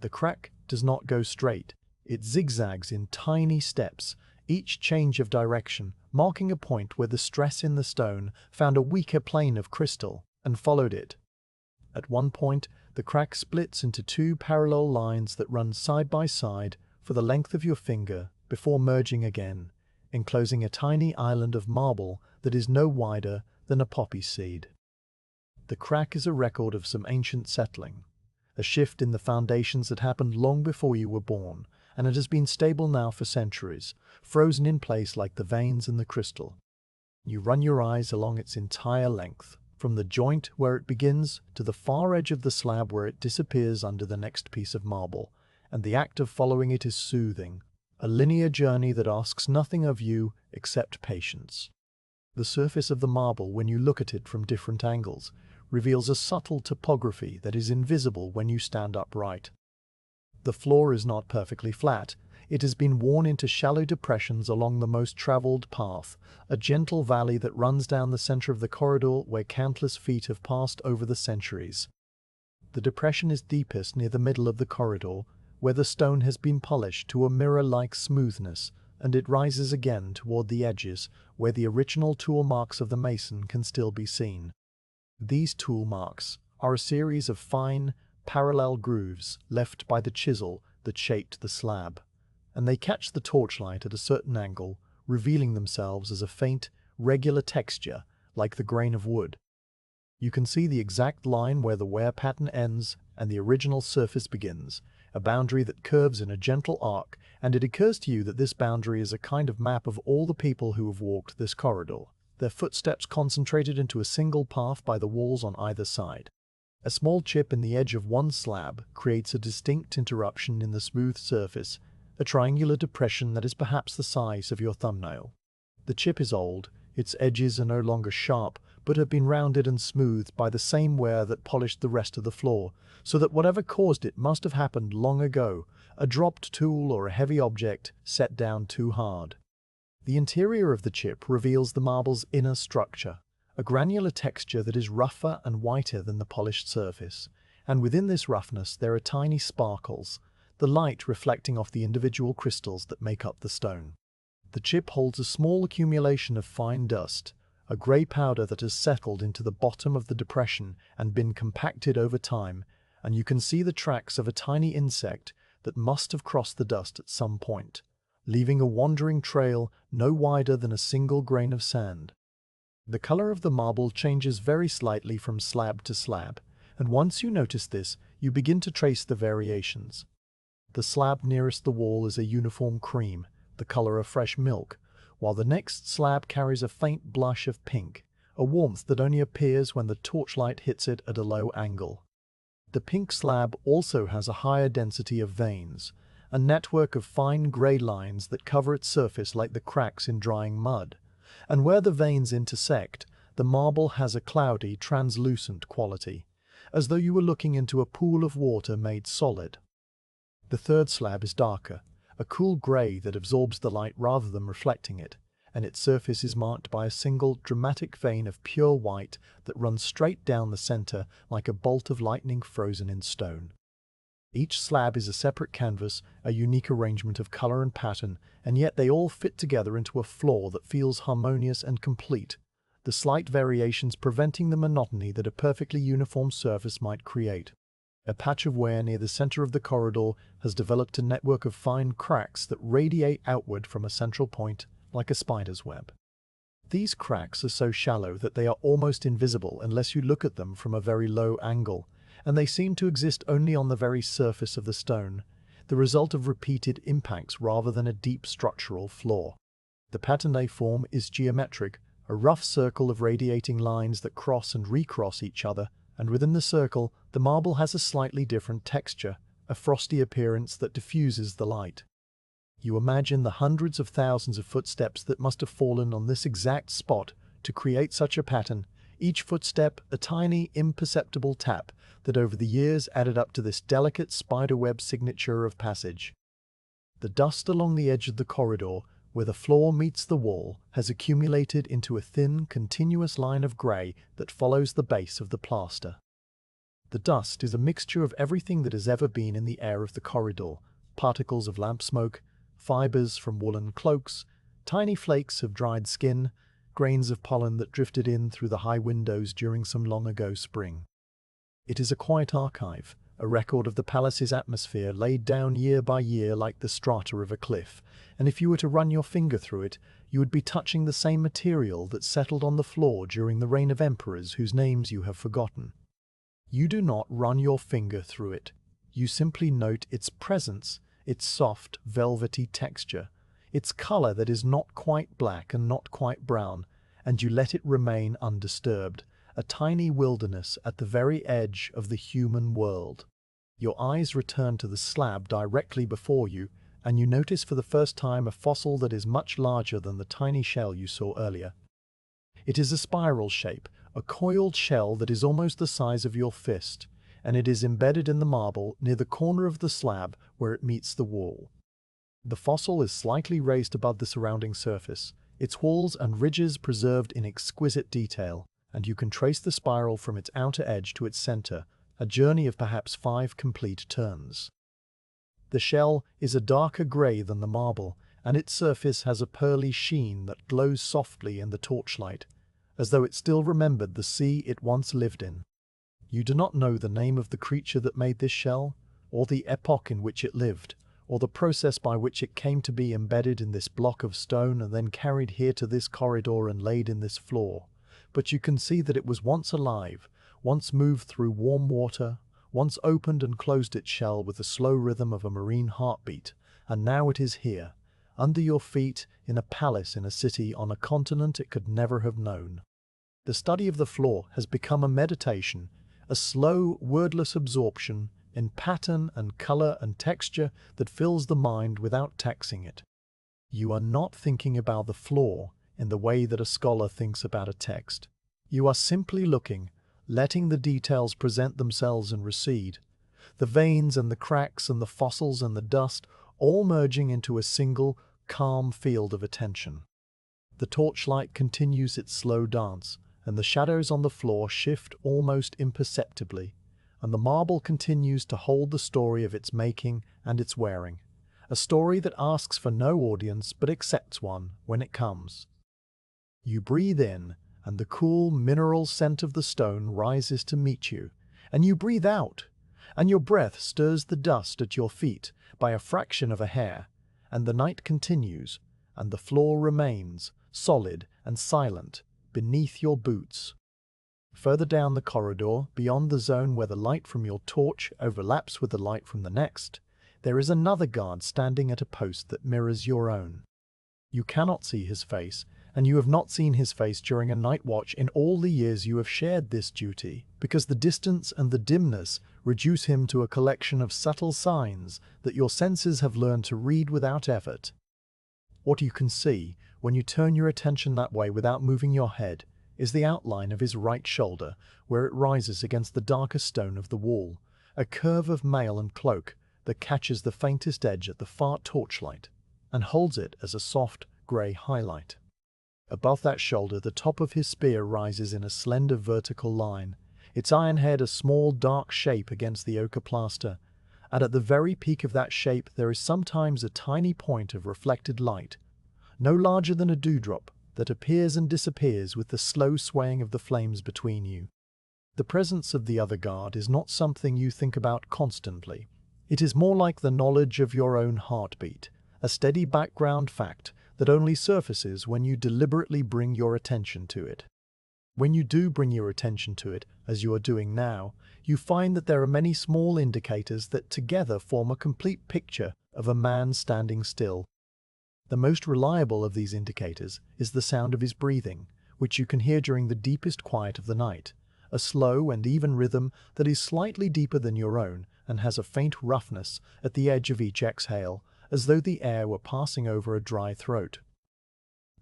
The crack does not go straight. It zigzags in tiny steps, each change of direction marking a point where the stress in the stone found a weaker plane of crystal and followed it. At one point, the crack splits into two parallel lines that run side by side for the length of your finger before merging again, enclosing a tiny island of marble that is no wider than a poppy seed. The crack is a record of some ancient settling, a shift in the foundations that happened long before you were born, and it has been stable now for centuries, frozen in place like the veins in the crystal. You run your eyes along its entire length, from the joint where it begins to the far edge of the slab where it disappears under the next piece of marble, and the act of following it is soothing, a linear journey that asks nothing of you except patience. The surface of the marble, when you look at it from different angles, reveals a subtle topography that is invisible when you stand upright. The floor is not perfectly flat. It has been worn into shallow depressions along the most traveled path, a gentle valley that runs down the center of the corridor where countless feet have passed over the centuries. The depression is deepest near the middle of the corridor, where the stone has been polished to a mirror-like smoothness, and it rises again toward the edges, where the original tool marks of the mason can still be seen. These tool marks are a series of fine, parallel grooves left by the chisel that shaped the slab, and they catch the torchlight at a certain angle, revealing themselves as a faint, regular texture like the grain of wood. You can see the exact line where the wear pattern ends and the original surface begins, a boundary that curves in a gentle arc, and it occurs to you that this boundary is a kind of map of all the people who have walked this corridor, their footsteps concentrated into a single path by the walls on either side. A small chip in the edge of one slab creates a distinct interruption in the smooth surface, a triangular depression that is perhaps the size of your thumbnail. The chip is old, its edges are no longer sharp, but have been rounded and smoothed by the same wear that polished the rest of the floor, so that whatever caused it must have happened long ago, a dropped tool or a heavy object set down too hard. The interior of the chip reveals the marble's inner structure, a granular texture that is rougher and whiter than the polished surface, and within this roughness there are tiny sparkles, the light reflecting off the individual crystals that make up the stone. The chip holds a small accumulation of fine dust, a grey powder that has settled into the bottom of the depression and been compacted over time, and you can see the tracks of a tiny insect that must have crossed the dust at some point, leaving a wandering trail no wider than a single grain of sand. The color of the marble changes very slightly from slab to slab, and once you notice this, you begin to trace the variations. The slab nearest the wall is a uniform cream, the color of fresh milk, while the next slab carries a faint blush of pink, a warmth that only appears when the torchlight hits it at a low angle. The pink slab also has a higher density of veins, a network of fine grey lines that cover its surface like the cracks in drying mud, and where the veins intersect, the marble has a cloudy, translucent quality, as though you were looking into a pool of water made solid. The third slab is darker, a cool grey that absorbs the light rather than reflecting it, and its surface is marked by a single dramatic vein of pure white that runs straight down the centre like a bolt of lightning frozen in stone. Each slab is a separate canvas, a unique arrangement of colour and pattern, and yet they all fit together into a floor that feels harmonious and complete, the slight variations preventing the monotony that a perfectly uniform surface might create. A patch of wear near the centre of the corridor has developed a network of fine cracks that radiate outward from a central point, like a spider's web. These cracks are so shallow that they are almost invisible unless you look at them from a very low angle, and they seem to exist only on the very surface of the stone, the result of repeated impacts rather than a deep structural flaw. The pattern they form is geometric, a rough circle of radiating lines that cross and recross each other, and within the circle, the marble has a slightly different texture, a frosty appearance that diffuses the light. You imagine the hundreds of thousands of footsteps that must have fallen on this exact spot to create such a pattern, each footstep a tiny, imperceptible tap that over the years added up to this delicate spiderweb signature of passage. The dust along the edge of the corridor, where the floor meets the wall, has accumulated into a thin, continuous line of grey that follows the base of the plaster. The dust is a mixture of everything that has ever been in the air of the corridor, particles of lamp smoke, fibres from woolen cloaks, tiny flakes of dried skin, grains of pollen that drifted in through the high windows during some long ago spring. It is a quiet archive, a record of the palace's atmosphere laid down year by year like the strata of a cliff, and if you were to run your finger through it, you would be touching the same material that settled on the floor during the reign of emperors whose names you have forgotten. You do not run your finger through it. You simply note its presence, its soft, velvety texture, its color that is not quite black and not quite brown, and you let it remain undisturbed, a tiny wilderness at the very edge of the human world. Your eyes return to the slab directly before you, and you notice for the first time a fossil that is much larger than the tiny shell you saw earlier. It is a spiral shape, a coiled shell that is almost the size of your fist, and it is embedded in the marble near the corner of the slab where it meets the wall. The fossil is slightly raised above the surrounding surface, its walls and ridges preserved in exquisite detail, and you can trace the spiral from its outer edge to its center, a journey of perhaps 5 complete turns. The shell is a darker grey than the marble, and its surface has a pearly sheen that glows softly in the torchlight, as though it still remembered the sea it once lived in. You do not know the name of the creature that made this shell, or the epoch in which it lived, or the process by which it came to be embedded in this block of stone and then carried here to this corridor and laid in this floor, but you can see that it was once alive, once moved through warm water, once opened and closed its shell with the slow rhythm of a marine heartbeat, and now it is here, under your feet, in a palace in a city on a continent it could never have known. The study of the floor has become a meditation, a slow, wordless absorption in pattern and color and texture that fills the mind without taxing it. You are not thinking about the floor in the way that a scholar thinks about a text. You are simply looking, letting the details present themselves and recede, the veins and the cracks and the fossils and the dust all merging into a single, calm field of attention. The torchlight continues its slow dance, and the shadows on the floor shift almost imperceptibly, and the marble continues to hold the story of its making and its wearing, a story that asks for no audience but accepts one when it comes. You breathe in, and the cool mineral scent of the stone rises to meet you, and you breathe out, and your breath stirs the dust at your feet by a fraction of a hair, and the night continues, and the floor remains solid and silent beneath your boots. Further down the corridor, beyond the zone where the light from your torch overlaps with the light from the next, there is another guard standing at a post that mirrors your own. You cannot see his face, and you have not seen his face during a night watch in all the years you have shared this duty, because the distance and the dimness reduce him to a collection of subtle signs that your senses have learned to read without effort. What you can see, when you turn your attention that way without moving your head, is the outline of his right shoulder, where it rises against the darker stone of the wall, a curve of mail and cloak that catches the faintest edge at the far torchlight, and holds it as a soft, grey highlight. Above that shoulder, the top of his spear rises in a slender vertical line, its iron head a small dark shape against the ochre plaster, and at the very peak of that shape there is sometimes a tiny point of reflected light, no larger than a dewdrop, that appears and disappears with the slow swaying of the flames between you. The presence of the other guard is not something you think about constantly. It is more like the knowledge of your own heartbeat, a steady background fact that only surfaces when you deliberately bring your attention to it. When you do bring your attention to it, as you are doing now, you find that there are many small indicators that together form a complete picture of a man standing still. The most reliable of these indicators is the sound of his breathing, which you can hear during the deepest quiet of the night, a slow and even rhythm that is slightly deeper than your own and has a faint roughness at the edge of each exhale, as though the air were passing over a dry throat.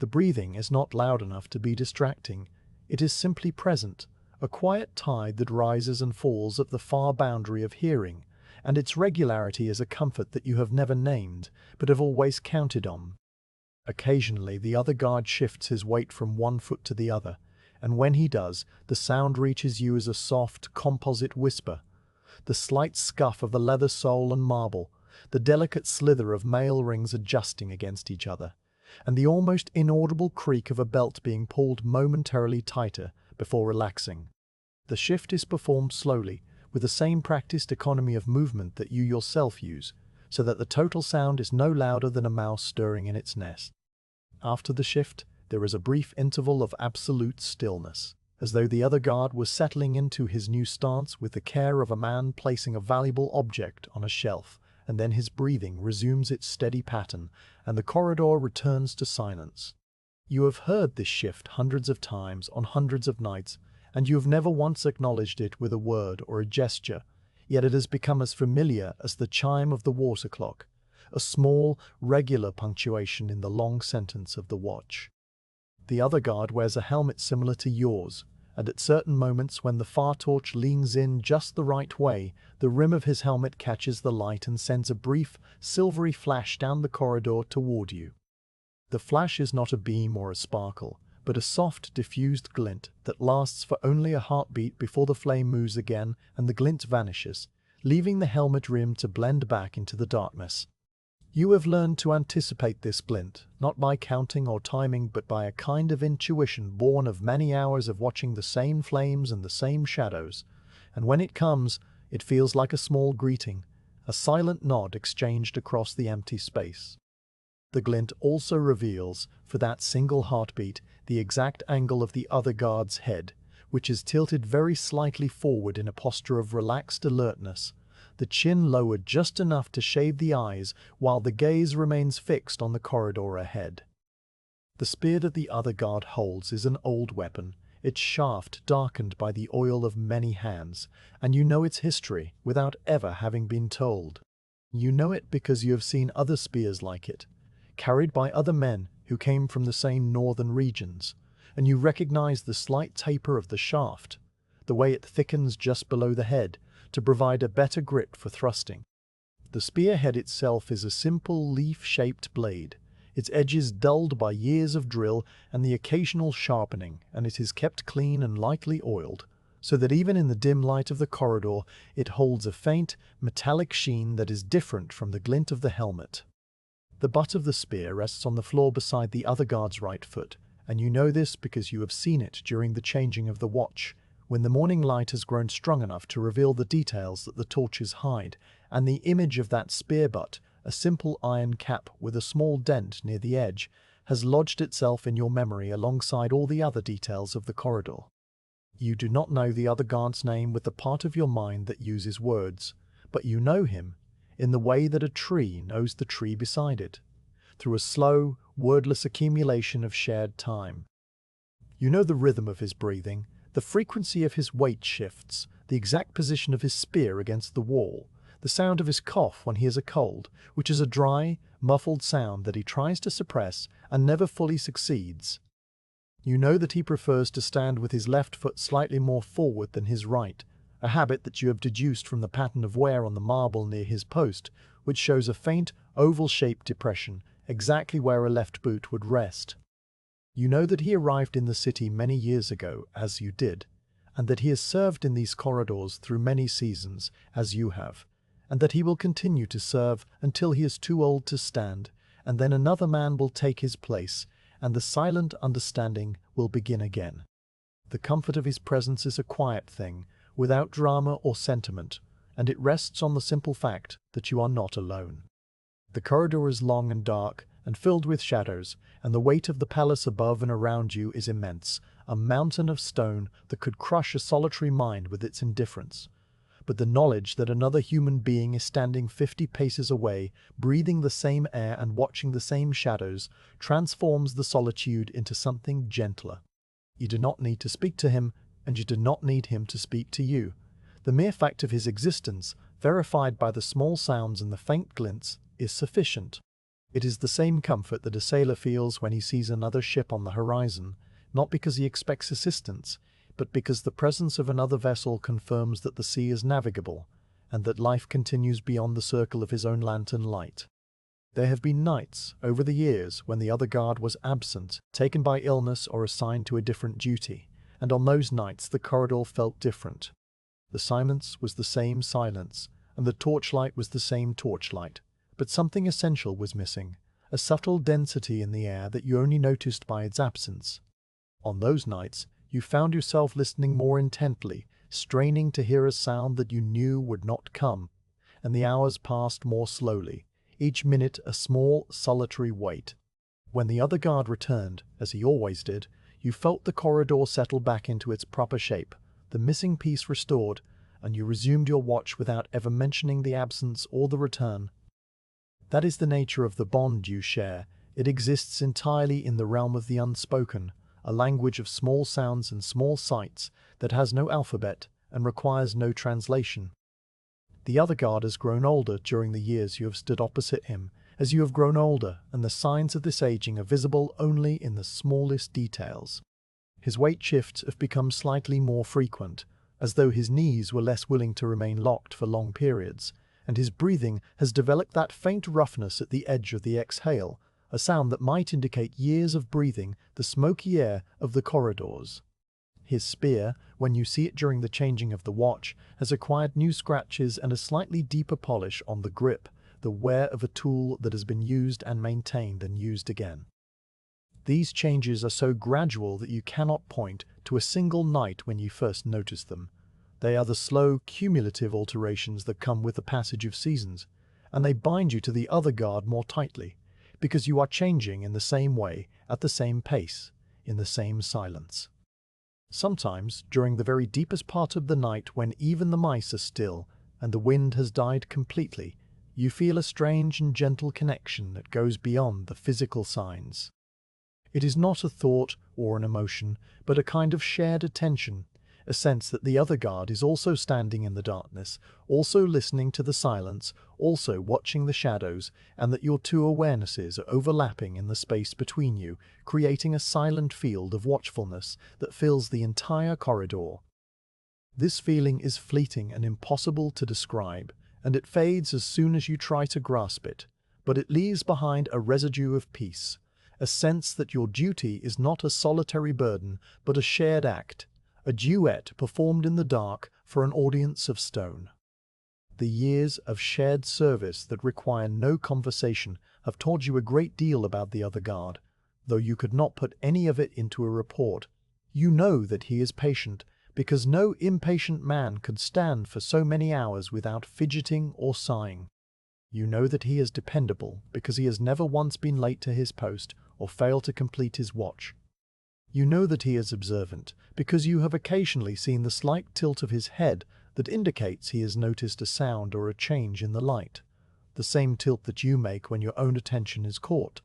The breathing is not loud enough to be distracting. It is simply present, a quiet tide that rises and falls at the far boundary of hearing, and its regularity is a comfort that you have never named, but have always counted on. Occasionally the other guard shifts his weight from one foot to the other, and when he does, the sound reaches you as a soft, composite whisper. The slight scuff of the leather sole and marble, the delicate slither of mail rings adjusting against each other, and the almost inaudible creak of a belt being pulled momentarily tighter before relaxing. The shift is performed slowly, with the same practiced economy of movement that you yourself use, so that the total sound is no louder than a mouse stirring in its nest. After the shift, there is a brief interval of absolute stillness, as though the other guard was settling into his new stance with the care of a man placing a valuable object on a shelf, and then his breathing resumes its steady pattern, and the corridor returns to silence. You have heard this shift hundreds of times on hundreds of nights, and you have never once acknowledged it with a word or a gesture, yet it has become as familiar as the chime of the water clock, a small, regular punctuation in the long sentence of the watch. The other guard wears a helmet similar to yours, and at certain moments when the far torch leans in just the right way, the rim of his helmet catches the light and sends a brief, silvery flash down the corridor toward you. The flash is not a beam or a sparkle, but a soft, diffused glint that lasts for only a heartbeat before the flame moves again and the glint vanishes, leaving the helmet rim to blend back into the darkness. You have learned to anticipate this glint, not by counting or timing, but by a kind of intuition born of many hours of watching the same flames and the same shadows, and when it comes, it feels like a small greeting, a silent nod exchanged across the empty space. The glint also reveals, for that single heartbeat, the exact angle of the other guard's head, which is tilted very slightly forward in a posture of relaxed alertness, the chin lowered just enough to shade the eyes while the gaze remains fixed on the corridor ahead. The spear that the other guard holds is an old weapon, its shaft darkened by the oil of many hands, and you know its history without ever having been told. You know it because you have seen other spears like it, carried by other men who came from the same northern regions, and you recognize the slight taper of the shaft, the way it thickens just below the head to provide a better grit for thrusting. The spearhead itself is a simple leaf-shaped blade, its edges dulled by years of drill and the occasional sharpening, and it is kept clean and lightly oiled, so that even in the dim light of the corridor it holds a faint, metallic sheen that is different from the glint of the helmet. The butt of the spear rests on the floor beside the other guard's right foot, and you know this because you have seen it during the changing of the watch, when the morning light has grown strong enough to reveal the details that the torches hide, and the image of that spear butt, a simple iron cap with a small dent near the edge, has lodged itself in your memory alongside all the other details of the corridor. You do not know the other guard's name with the part of your mind that uses words, but you know him in the way that a tree knows the tree beside it, through a slow, wordless accumulation of shared time. You know the rhythm of his breathing, the frequency of his weight shifts, the exact position of his spear against the wall, the sound of his cough when he has a cold, which is a dry, muffled sound that he tries to suppress and never fully succeeds. You know that he prefers to stand with his left foot slightly more forward than his right, a habit that you have deduced from the pattern of wear on the marble near his post, which shows a faint, oval-shaped depression exactly where a left boot would rest. You know that he arrived in the city many years ago, as you did, and that he has served in these corridors through many seasons, as you have, and that he will continue to serve until he is too old to stand, and then another man will take his place, and the silent understanding will begin again. The comfort of his presence is a quiet thing, without drama or sentiment, and it rests on the simple fact that you are not alone. The corridor is long and dark, and filled with shadows, and the weight of the palace above and around you is immense, a mountain of stone that could crush a solitary mind with its indifference. But the knowledge that another human being is standing 50 paces away, breathing the same air and watching the same shadows, transforms the solitude into something gentler. You do not need to speak to him, and you do not need him to speak to you. The mere fact of his existence, verified by the small sounds and the faint glints, is sufficient. It is the same comfort that a sailor feels when he sees another ship on the horizon, not because he expects assistance, but because the presence of another vessel confirms that the sea is navigable, and that life continues beyond the circle of his own lantern light. There have been nights, over the years, when the other guard was absent, taken by illness or assigned to a different duty, and on those nights the corridor felt different. The silence was the same silence, and the torchlight was the same torchlight, but something essential was missing, a subtle density in the air that you only noticed by its absence. On those nights, you found yourself listening more intently, straining to hear a sound that you knew would not come, and the hours passed more slowly, each minute a small, solitary wait. When the other guard returned, as he always did, you felt the corridor settle back into its proper shape, the missing piece restored, and you resumed your watch without ever mentioning the absence or the return. That is the nature of the bond you share. It exists entirely in the realm of the unspoken, a language of small sounds and small sights that has no alphabet and requires no translation. The other guard has grown older during the years you have stood opposite him, as you have grown older, and the signs of this aging are visible only in the smallest details. His weight shifts have become slightly more frequent, as though his knees were less willing to remain locked for long periods, and his breathing has developed that faint roughness at the edge of the exhale, a sound that might indicate years of breathing the smoky air of the corridors. His spear, when you see it during the changing of the watch, has acquired new scratches and a slightly deeper polish on the grip, the wear of a tool that has been used and maintained and used again. These changes are so gradual that you cannot point to a single night when you first notice them. They are the slow, cumulative alterations that come with the passage of seasons, and they bind you to the other guard more tightly, because you are changing in the same way, at the same pace, in the same silence. Sometimes, during the very deepest part of the night when even the mice are still and the wind has died completely, you feel a strange and gentle connection that goes beyond the physical signs. It is not a thought or an emotion, but a kind of shared attention, a sense that the other guard is also standing in the darkness, also listening to the silence, also watching the shadows, and that your two awarenesses are overlapping in the space between you, creating a silent field of watchfulness that fills the entire corridor. This feeling is fleeting and impossible to describe, and it fades as soon as you try to grasp it, but it leaves behind a residue of peace, a sense that your duty is not a solitary burden, but a shared act, a duet performed in the dark for an audience of stone. The years of shared service that require no conversation have taught you a great deal about the other guard, though you could not put any of it into a report. You know that he is patient, because no impatient man could stand for so many hours without fidgeting or sighing. You know that he is dependable, because he has never once been late to his post or failed to complete his watch. You know that he is observant, because you have occasionally seen the slight tilt of his head that indicates he has noticed a sound or a change in the light, the same tilt that you make when your own attention is caught.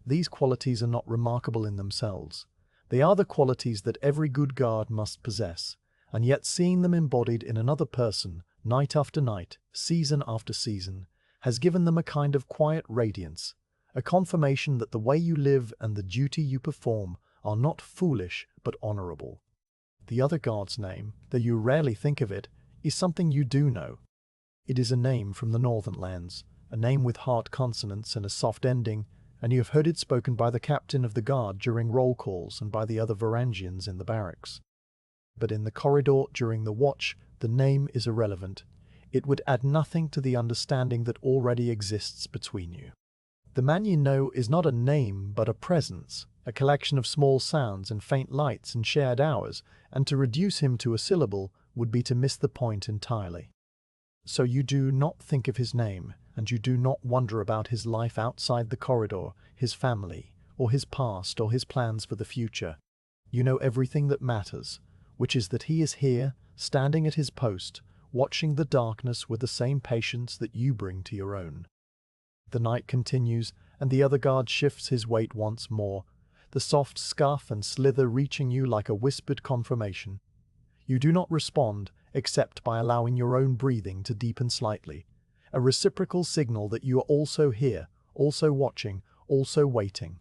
These qualities are not remarkable in themselves. They are the qualities that every good guard must possess, and yet seeing them embodied in another person, night after night, season after season, has given them a kind of quiet radiance, a confirmation that the way you live and the duty you perform are not foolish but honorable. The other guard's name, though you rarely think of it, is something you do know. It is a name from the northern lands, a name with hard consonants and a soft ending, and you have heard it spoken by the captain of the guard during roll calls and by the other Varangians in the barracks. But in the corridor during the watch, the name is irrelevant. It would add nothing to the understanding that already exists between you. The man you know is not a name but a presence, a collection of small sounds and faint lights and shared hours, and to reduce him to a syllable would be to miss the point entirely. So you do not think of his name, and you do not wonder about his life outside the corridor, his family, or his past, or his plans for the future. You know everything that matters, which is that he is here, standing at his post, watching the darkness with the same patience that you bring to your own. The night continues, and the other guard shifts his weight once more, the soft scuff and slither reaching you like a whispered confirmation. You do not respond, except by allowing your own breathing to deepen slightly, a reciprocal signal that you are also here, also watching, also waiting.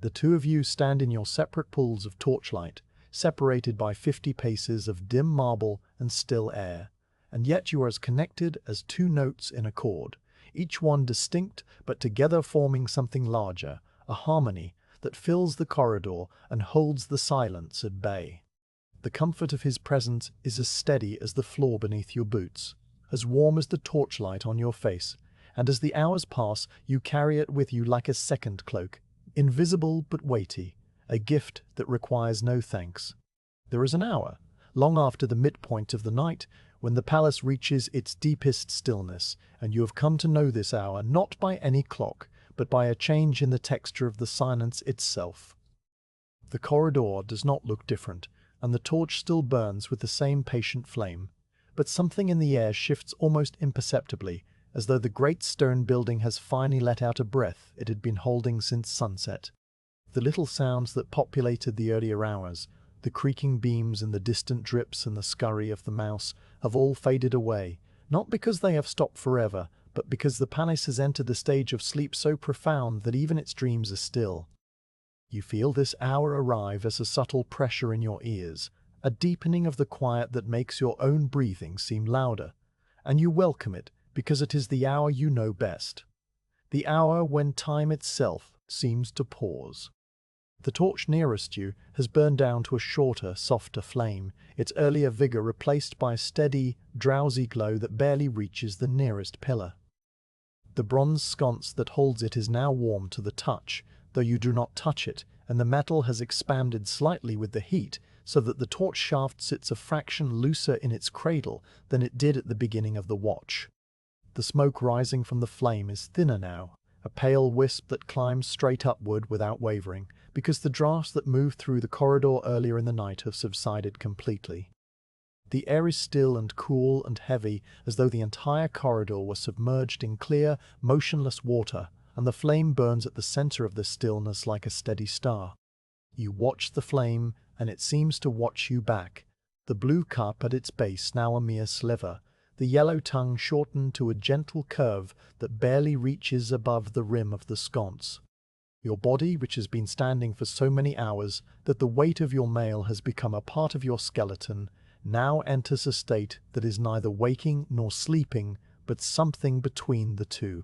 The two of you stand in your separate pools of torchlight, separated by 50 paces of dim marble and still air, and yet you are as connected as two notes in a chord, each one distinct but together forming something larger, a harmony that fills the corridor and holds the silence at bay. The comfort of his presence is as steady as the floor beneath your boots, as warm as the torchlight on your face, and as the hours pass, you carry it with you like a second cloak, invisible but weighty, a gift that requires no thanks. There is an hour, long after the midpoint of the night, when the palace reaches its deepest stillness, and you have come to know this hour not by any clock, but by a change in the texture of the silence itself. The corridor does not look different, and the torch still burns with the same patient flame, but something in the air shifts almost imperceptibly, as though the great stone building has finally let out a breath it had been holding since sunset. The little sounds that populated the earlier hours, the creaking beams and the distant drips and the scurry of the mouse, have all faded away, not because they have stopped forever, but because the palace has entered the stage of sleep so profound that even its dreams are still. You feel this hour arrive as a subtle pressure in your ears, a deepening of the quiet that makes your own breathing seem louder, and you welcome it because it is the hour you know best, the hour when time itself seems to pause. The torch nearest you has burned down to a shorter, softer flame, its earlier vigor replaced by a steady, drowsy glow that barely reaches the nearest pillar. The bronze sconce that holds it is now warm to the touch, though you do not touch it, and the metal has expanded slightly with the heat, so that the torch shaft sits a fraction looser in its cradle than it did at the beginning of the watch. The smoke rising from the flame is thinner now, a pale wisp that climbs straight upward without wavering, because the draughts that moved through the corridor earlier in the night have subsided completely. The air is still and cool and heavy, as though the entire corridor was submerged in clear, motionless water, and the flame burns at the center of the stillness like a steady star. You watch the flame, and it seems to watch you back, the blue cup at its base now a mere sliver, the yellow tongue shortened to a gentle curve that barely reaches above the rim of the sconce. Your body, which has been standing for so many hours that the weight of your mail has become a part of your skeleton, now enters a state that is neither waking nor sleeping, but something between the two.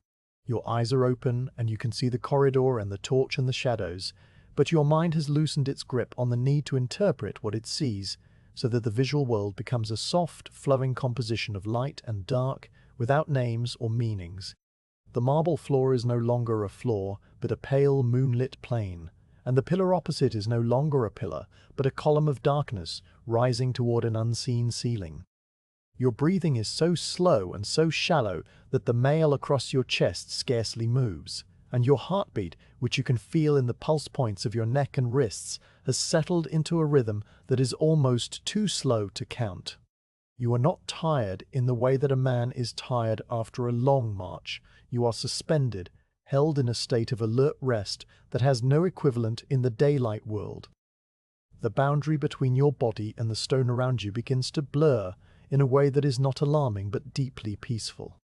Your eyes are open and you can see the corridor and the torch and the shadows, but your mind has loosened its grip on the need to interpret what it sees, so that the visual world becomes a soft, flowing composition of light and dark without names or meanings. The marble floor is no longer a floor, but a pale, moonlit plain, and the pillar opposite is no longer a pillar, but a column of darkness rising toward an unseen ceiling. Your breathing is so slow and so shallow that the mail across your chest scarcely moves, and your heartbeat, which you can feel in the pulse points of your neck and wrists, has settled into a rhythm that is almost too slow to count. You are not tired in the way that a man is tired after a long march. You are suspended, held in a state of alert rest that has no equivalent in the daylight world. The boundary between your body and the stone around you begins to blur in a way that is not alarming but deeply peaceful.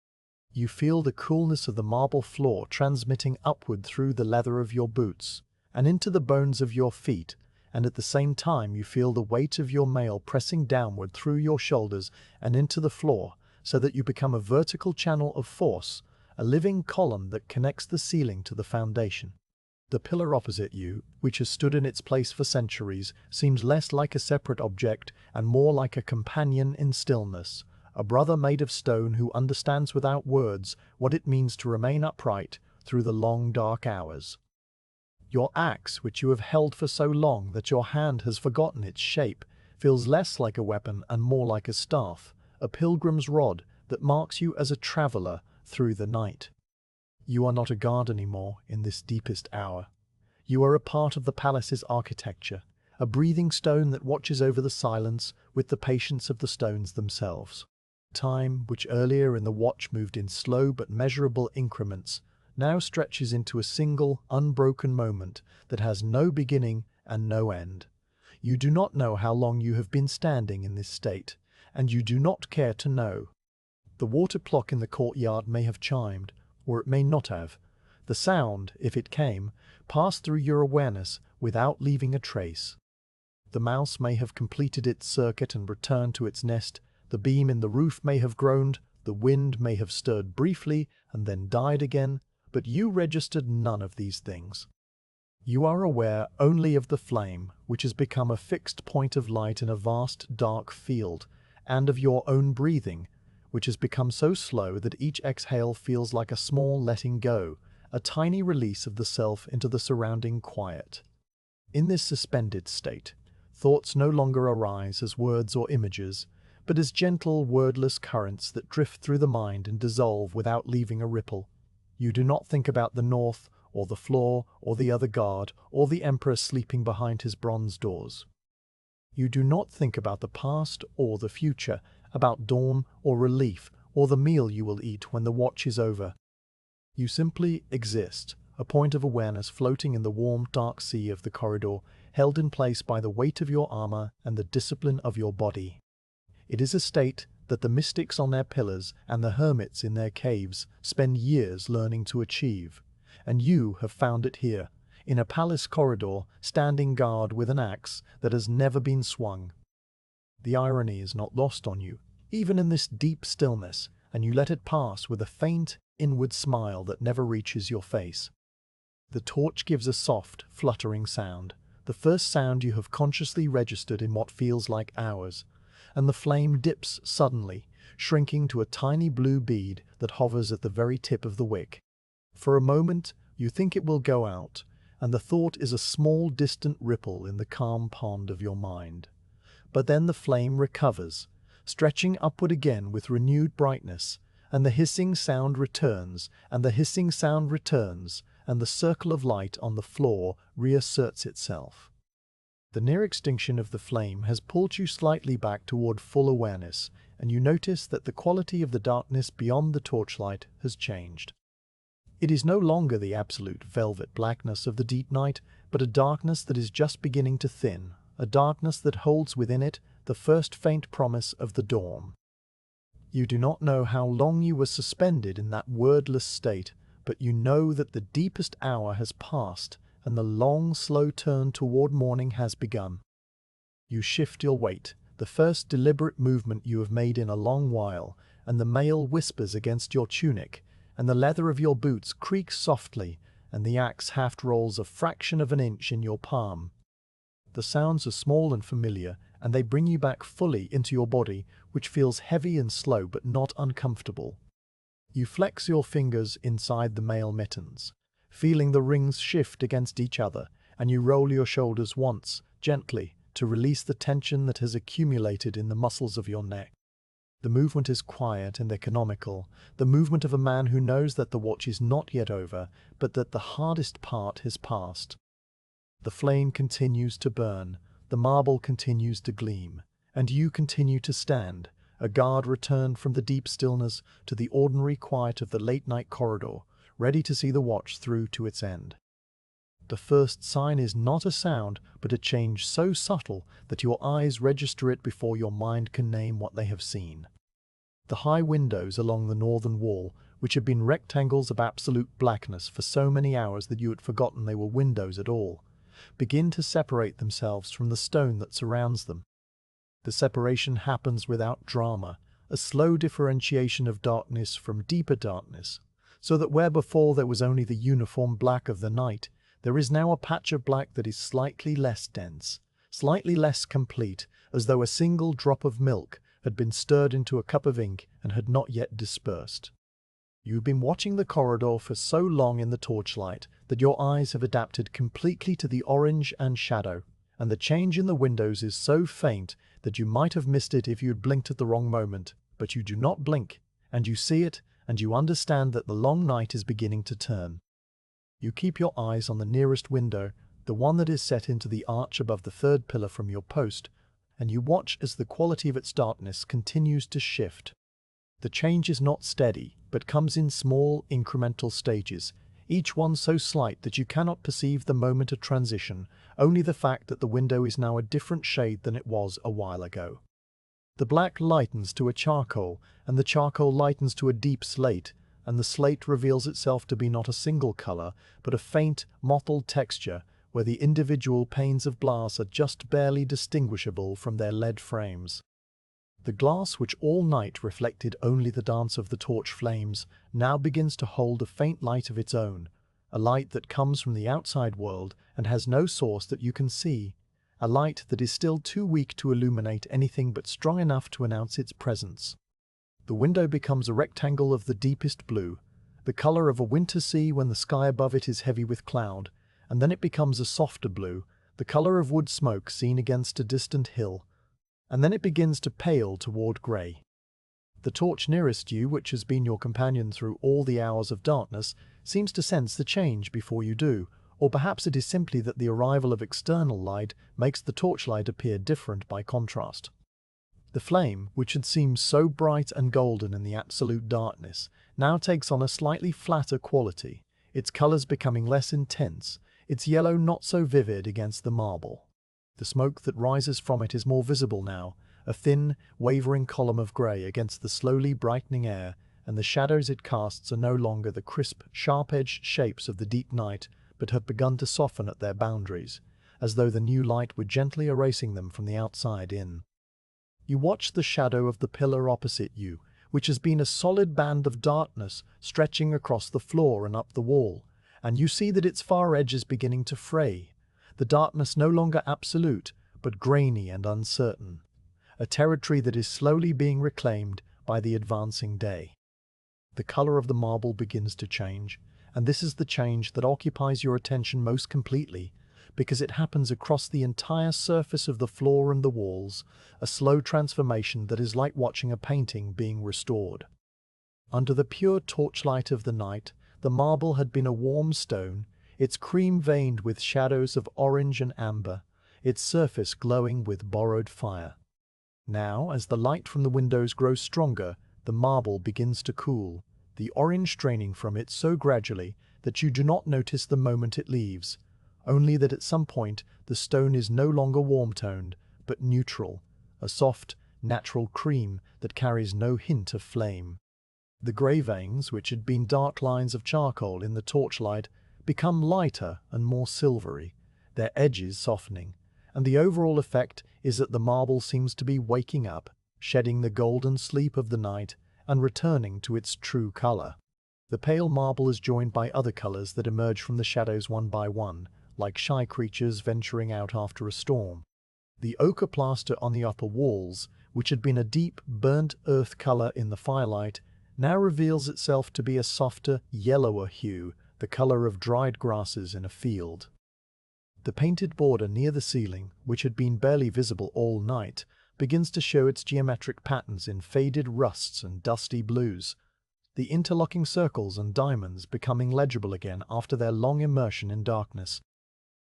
You feel the coolness of the marble floor transmitting upward through the leather of your boots and into the bones of your feet, and at the same time you feel the weight of your mail pressing downward through your shoulders and into the floor, so that you become a vertical channel of force, a living column that connects the ceiling to the foundation. The pillar opposite you, which has stood in its place for centuries, seems less like a separate object and more like a companion in stillness, a brother made of stone who understands without words what it means to remain upright through the long dark hours. Your axe, which you have held for so long that your hand has forgotten its shape, feels less like a weapon and more like a staff, a pilgrim's rod that marks you as a traveler through the night. You are not a guard anymore in this deepest hour. You are a part of the palace's architecture, a breathing stone that watches over the silence with the patience of the stones themselves. Time, which earlier in the watch moved in slow but measurable increments, now stretches into a single, unbroken moment that has no beginning and no end. You do not know how long you have been standing in this state, and you do not care to know. The water clock in the courtyard may have chimed, or it may not have. The sound, if it came, passed through your awareness without leaving a trace. The mouse may have completed its circuit and returned to its nest, the beam in the roof may have groaned, the wind may have stirred briefly and then died again, but you registered none of these things. You are aware only of the flame, which has become a fixed point of light in a vast dark field, and of your own breathing, which has become so slow that each exhale feels like a small letting go, a tiny release of the self into the surrounding quiet. In this suspended state, thoughts no longer arise as words or images, but as gentle, wordless currents that drift through the mind and dissolve without leaving a ripple. You do not think about the north, or the floor, or the other guard, or the emperor sleeping behind his bronze doors. You do not think about the past or the future, about dawn or relief, or the meal you will eat when the watch is over. You simply exist, a point of awareness floating in the warm, dark sea of the corridor, held in place by the weight of your armor and the discipline of your body. It is a state that the mystics on their pillars and the hermits in their caves spend years learning to achieve, and you have found it here, in a palace corridor, standing guard with an axe that has never been swung. The irony is not lost on you, even in this deep stillness, and you let it pass with a faint, inward smile that never reaches your face. The torch gives a soft, fluttering sound, the first sound you have consciously registered in what feels like hours, and the flame dips suddenly, shrinking to a tiny blue bead that hovers at the very tip of the wick. For a moment, you think it will go out, and the thought is a small, distant ripple in the calm pond of your mind. But then the flame recovers, stretching upward again with renewed brightness, and the hissing sound returns, and the hissing sound returns, and the circle of light on the floor reasserts itself. The near extinction of the flame has pulled you slightly back toward full awareness, and you notice that the quality of the darkness beyond the torchlight has changed. It is no longer the absolute velvet blackness of the deep night, but a darkness that is just beginning to thin, a darkness that holds within it the first faint promise of the dawn. You do not know how long you were suspended in that wordless state, but you know that the deepest hour has passed, and the long, slow turn toward morning has begun. You shift your weight, the first deliberate movement you have made in a long while, and the mail whispers against your tunic, and the leather of your boots creaks softly, and the axe haft rolls a fraction of an inch in your palm. The sounds are small and familiar, and they bring you back fully into your body, which feels heavy and slow but not uncomfortable. You flex your fingers inside the mail mittens, feeling the rings shift against each other, and you roll your shoulders once, gently, to release the tension that has accumulated in the muscles of your neck. The movement is quiet and economical, the movement of a man who knows that the watch is not yet over, but that the hardest part has passed. The flame continues to burn, the marble continues to gleam, and you continue to stand, a guard returned from the deep stillness to the ordinary quiet of the late-night corridor, ready to see the watch through to its end. The first sign is not a sound, but a change so subtle that your eyes register it before your mind can name what they have seen. The high windows along the northern wall, which had been rectangles of absolute blackness for so many hours that you had forgotten they were windows at all, begin to separate themselves from the stone that surrounds them. The separation happens without drama, a slow differentiation of darkness from deeper darkness, so that where before there was only the uniform black of the night, there is now a patch of black that is slightly less dense, slightly less complete, as though a single drop of milk had been stirred into a cup of ink and had not yet dispersed. You've been watching the corridor for so long in the torchlight that your eyes have adapted completely to the orange and shadow, and the change in the windows is so faint that you might have missed it if you had blinked at the wrong moment, but you do not blink, and you see it, and you understand that the long night is beginning to turn. You keep your eyes on the nearest window, the one that is set into the arch above the third pillar from your post, and you watch as the quality of its darkness continues to shift. The change is not steady, but comes in small, incremental stages, each one so slight that you cannot perceive the moment of transition, only the fact that the window is now a different shade than it was a while ago. The black lightens to a charcoal, and the charcoal lightens to a deep slate, and the slate reveals itself to be not a single color, but a faint, mottled texture, where the individual panes of glass are just barely distinguishable from their lead frames. The glass, which all night reflected only the dance of the torch flames, now begins to hold a faint light of its own, a light that comes from the outside world and has no source that you can see, a light that is still too weak to illuminate anything but strong enough to announce its presence. The window becomes a rectangle of the deepest blue, the color of a winter sea when the sky above it is heavy with cloud, and then it becomes a softer blue, the color of wood smoke seen against a distant hill, and then it begins to pale toward grey. The torch nearest you, which has been your companion through all the hours of darkness, seems to sense the change before you do, or perhaps it is simply that the arrival of external light makes the torchlight appear different by contrast. The flame, which had seemed so bright and golden in the absolute darkness, now takes on a slightly flatter quality, its colors becoming less intense, its yellow not so vivid against the marble. The smoke that rises from it is more visible now, a thin, wavering column of grey against the slowly brightening air, and the shadows it casts are no longer the crisp, sharp-edged shapes of the deep night, but have begun to soften at their boundaries, as though the new light were gently erasing them from the outside in. You watch the shadow of the pillar opposite you, which has been a solid band of darkness stretching across the floor and up the wall, and you see that its far edge is beginning to fray, the darkness no longer absolute, but grainy and uncertain, a territory that is slowly being reclaimed by the advancing day. The color of the marble begins to change, and this is the change that occupies your attention most completely, because it happens across the entire surface of the floor and the walls, a slow transformation that is like watching a painting being restored. Under the pure torchlight of the night, the marble had been a warm stone, its cream veined with shadows of orange and amber, its surface glowing with borrowed fire. Now, as the light from the windows grows stronger, the marble begins to cool, the orange draining from it so gradually that you do not notice the moment it leaves, only that at some point the stone is no longer warm-toned, but neutral, a soft, natural cream that carries no hint of flame. The grey veins, which had been dark lines of charcoal in the torchlight, become lighter and more silvery, their edges softening, and the overall effect is that the marble seems to be waking up, shedding the golden sleep of the night, and returning to its true color. The pale marble is joined by other colors that emerge from the shadows one by one, like shy creatures venturing out after a storm. The ochre plaster on the upper walls, which had been a deep, burnt earth color in the firelight, now reveals itself to be a softer, yellower hue, the color of dried grasses in a field. The painted border near the ceiling, which had been barely visible all night, begins to show its geometric patterns in faded rusts and dusty blues, the interlocking circles and diamonds becoming legible again after their long immersion in darkness.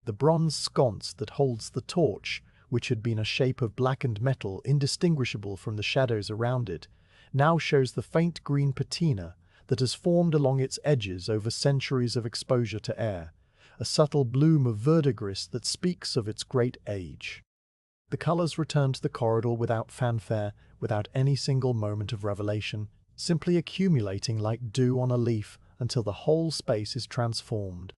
The bronze sconce that holds the torch, which had been a shape of blackened metal indistinguishable from the shadows around it, now shows the faint green patina that has formed along its edges over centuries of exposure to air, a subtle bloom of verdigris that speaks of its great age. The colors return to the corridor without fanfare, without any single moment of revelation, simply accumulating like dew on a leaf until the whole space is transformed.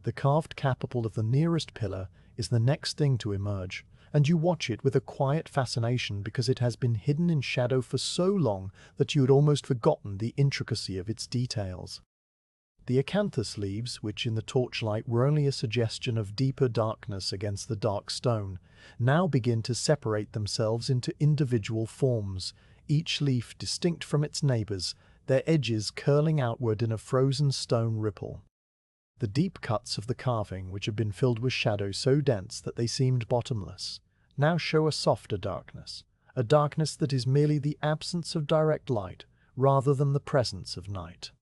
The carved capital of the nearest pillar is the next thing to emerge, and you watch it with a quiet fascination because it has been hidden in shadow for so long that you had almost forgotten the intricacy of its details. The acanthus leaves, which in the torchlight were only a suggestion of deeper darkness against the dark stone, now begin to separate themselves into individual forms, each leaf distinct from its neighbors, their edges curling outward in a frozen stone ripple. The deep cuts of the carving, which had been filled with shadow so dense that they seemed bottomless, now show a softer darkness, a darkness that is merely the absence of direct light rather than the presence of night.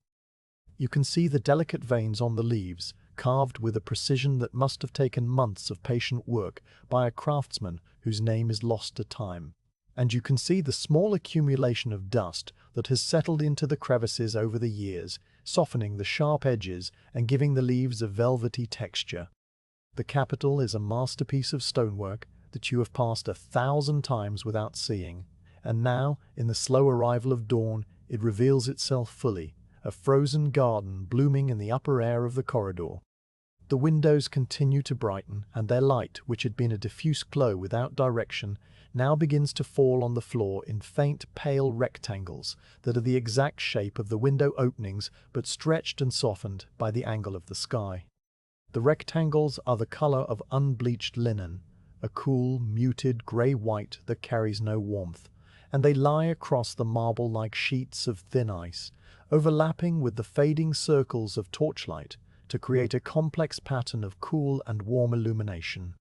You can see the delicate veins on the leaves, carved with a precision that must have taken months of patient work by a craftsman whose name is lost to time. And you can see the small accumulation of dust that has settled into the crevices over the years, softening the sharp edges and giving the leaves a velvety texture. The capital is a masterpiece of stonework that you have passed 1,000 times without seeing, and now, in the slow arrival of dawn, it reveals itself fully, a frozen garden blooming in the upper air of the corridor. The windows continue to brighten, and their light, which had been a diffuse glow without direction, now begins to fall on the floor in faint, pale rectangles that are the exact shape of the window openings but stretched and softened by the angle of the sky. The rectangles are the color of unbleached linen, a cool, muted grey-white that carries no warmth, and they lie across the marble like sheets of thin ice, overlapping with the fading circles of torchlight to create a complex pattern of cool and warm illumination.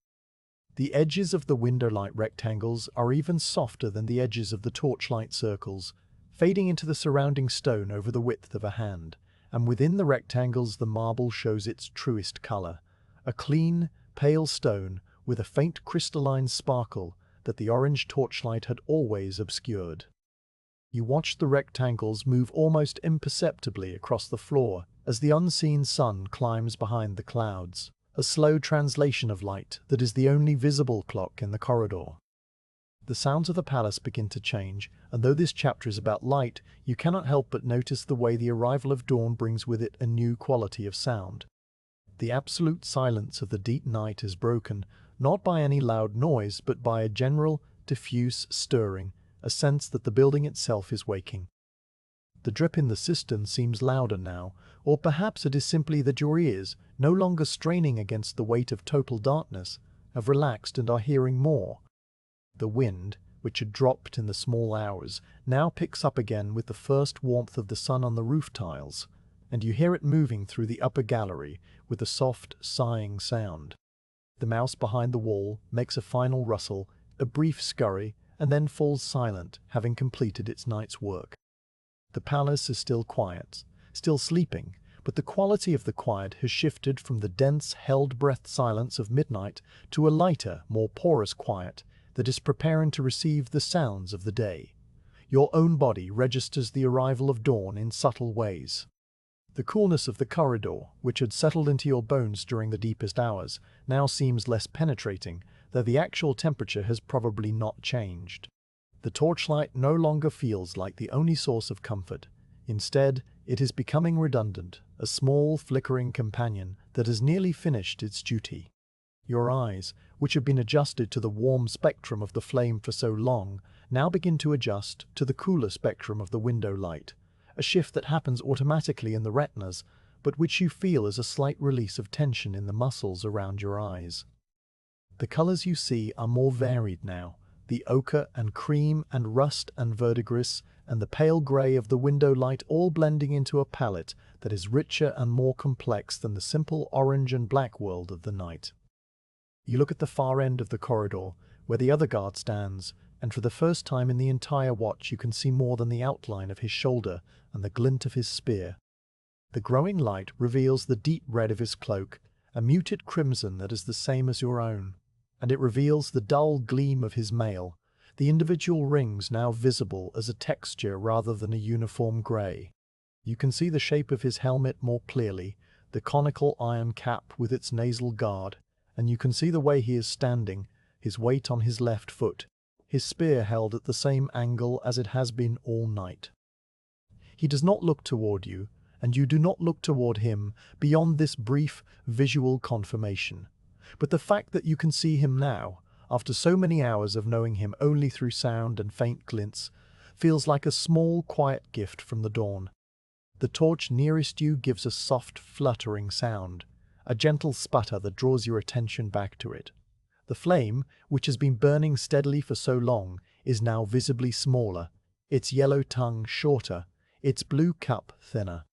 The edges of the window-light rectangles are even softer than the edges of the torchlight circles, fading into the surrounding stone over the width of a hand, and within the rectangles the marble shows its truest color, a clean, pale stone with a faint crystalline sparkle that the orange torchlight had always obscured. You watch the rectangles move almost imperceptibly across the floor as the unseen sun climbs behind the clouds, a slow translation of light that is the only visible clock in the corridor. The sounds of the palace begin to change, and though this chapter is about light, you cannot help but notice the way the arrival of dawn brings with it a new quality of sound. The absolute silence of the deep night is broken, not by any loud noise, but by a general, diffuse stirring, a sense that the building itself is waking. The drip in the cistern seems louder now, or perhaps it is simply that your ears, no longer straining against the weight of total darkness, have relaxed and are hearing more. The wind, which had dropped in the small hours, now picks up again with the first warmth of the sun on the roof tiles, and you hear it moving through the upper gallery with a soft, sighing sound. The mouse behind the wall makes a final rustle, a brief scurry, and then falls silent, having completed its night's work. The palace is still quiet, still sleeping, but the quality of the quiet has shifted from the dense, held-breath silence of midnight to a lighter, more porous quiet that is preparing to receive the sounds of the day. Your own body registers the arrival of dawn in subtle ways. The coolness of the corridor, which had settled into your bones during the deepest hours, now seems less penetrating, though the actual temperature has probably not changed. The torchlight no longer feels like the only source of comfort. Instead, it is becoming redundant, a small, flickering companion that has nearly finished its duty. Your eyes, which have been adjusted to the warm spectrum of the flame for so long, now begin to adjust to the cooler spectrum of the window light, a shift that happens automatically in the retinas, but which you feel as a slight release of tension in the muscles around your eyes. The colors you see are more varied now, the ochre and cream and rust and verdigris and the pale grey of the window light all blending into a palette that is richer and more complex than the simple orange and black world of the night. You look at the far end of the corridor, where the other guard stands, and for the first time in the entire watch you can see more than the outline of his shoulder and the glint of his spear. The growing light reveals the deep red of his cloak, a muted crimson that is the same as your own, and it reveals the dull gleam of his mail, the individual rings now visible as a texture rather than a uniform grey. You can see the shape of his helmet more clearly, the conical iron cap with its nasal guard, and you can see the way he is standing, his weight on his left foot, his spear held at the same angle as it has been all night. He does not look toward you, and you do not look toward him beyond this brief visual confirmation. But the fact that you can see him now, after so many hours of knowing him only through sound and faint glints, feels like a small, quiet gift from the dawn. The torch nearest you gives a soft, fluttering sound, a gentle sputter that draws your attention back to it. The flame, which has been burning steadily for so long, is now visibly smaller, its yellow tongue shorter, its blue cup thinner.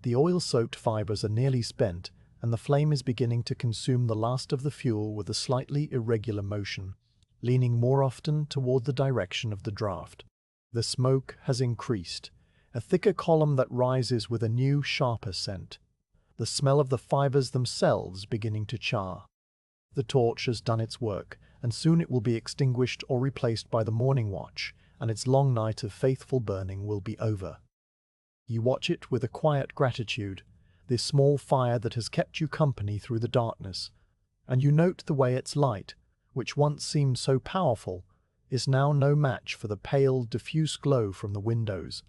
The oil-soaked fibers are nearly spent, and the flame is beginning to consume the last of the fuel with a slightly irregular motion, leaning more often toward the direction of the draft. The smoke has increased, a thicker column that rises with a new, sharper scent, the smell of the fibers themselves beginning to char. The torch has done its work, and soon it will be extinguished or replaced by the morning watch, and its long night of faithful burning will be over. You watch it with a quiet gratitude, this small fire that has kept you company through the darkness, and you note the way its light, which once seemed so powerful, is now no match for the pale, diffuse glow from the windows,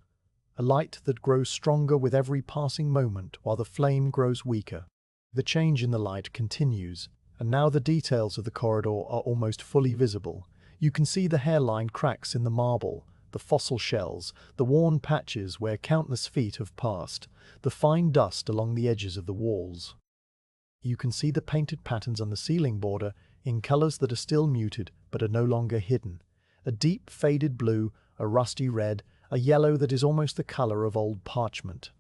a light that grows stronger with every passing moment while the flame grows weaker. The change in the light continues, and now the details of the corridor are almost fully visible. You can see the hairline cracks in the marble, the fossil shells, the worn patches where countless feet have passed, the fine dust along the edges of the walls. You can see the painted patterns on the ceiling border in colors that are still muted but are no longer hidden. A deep faded blue, a rusty red, a yellow that is almost the color of old parchment.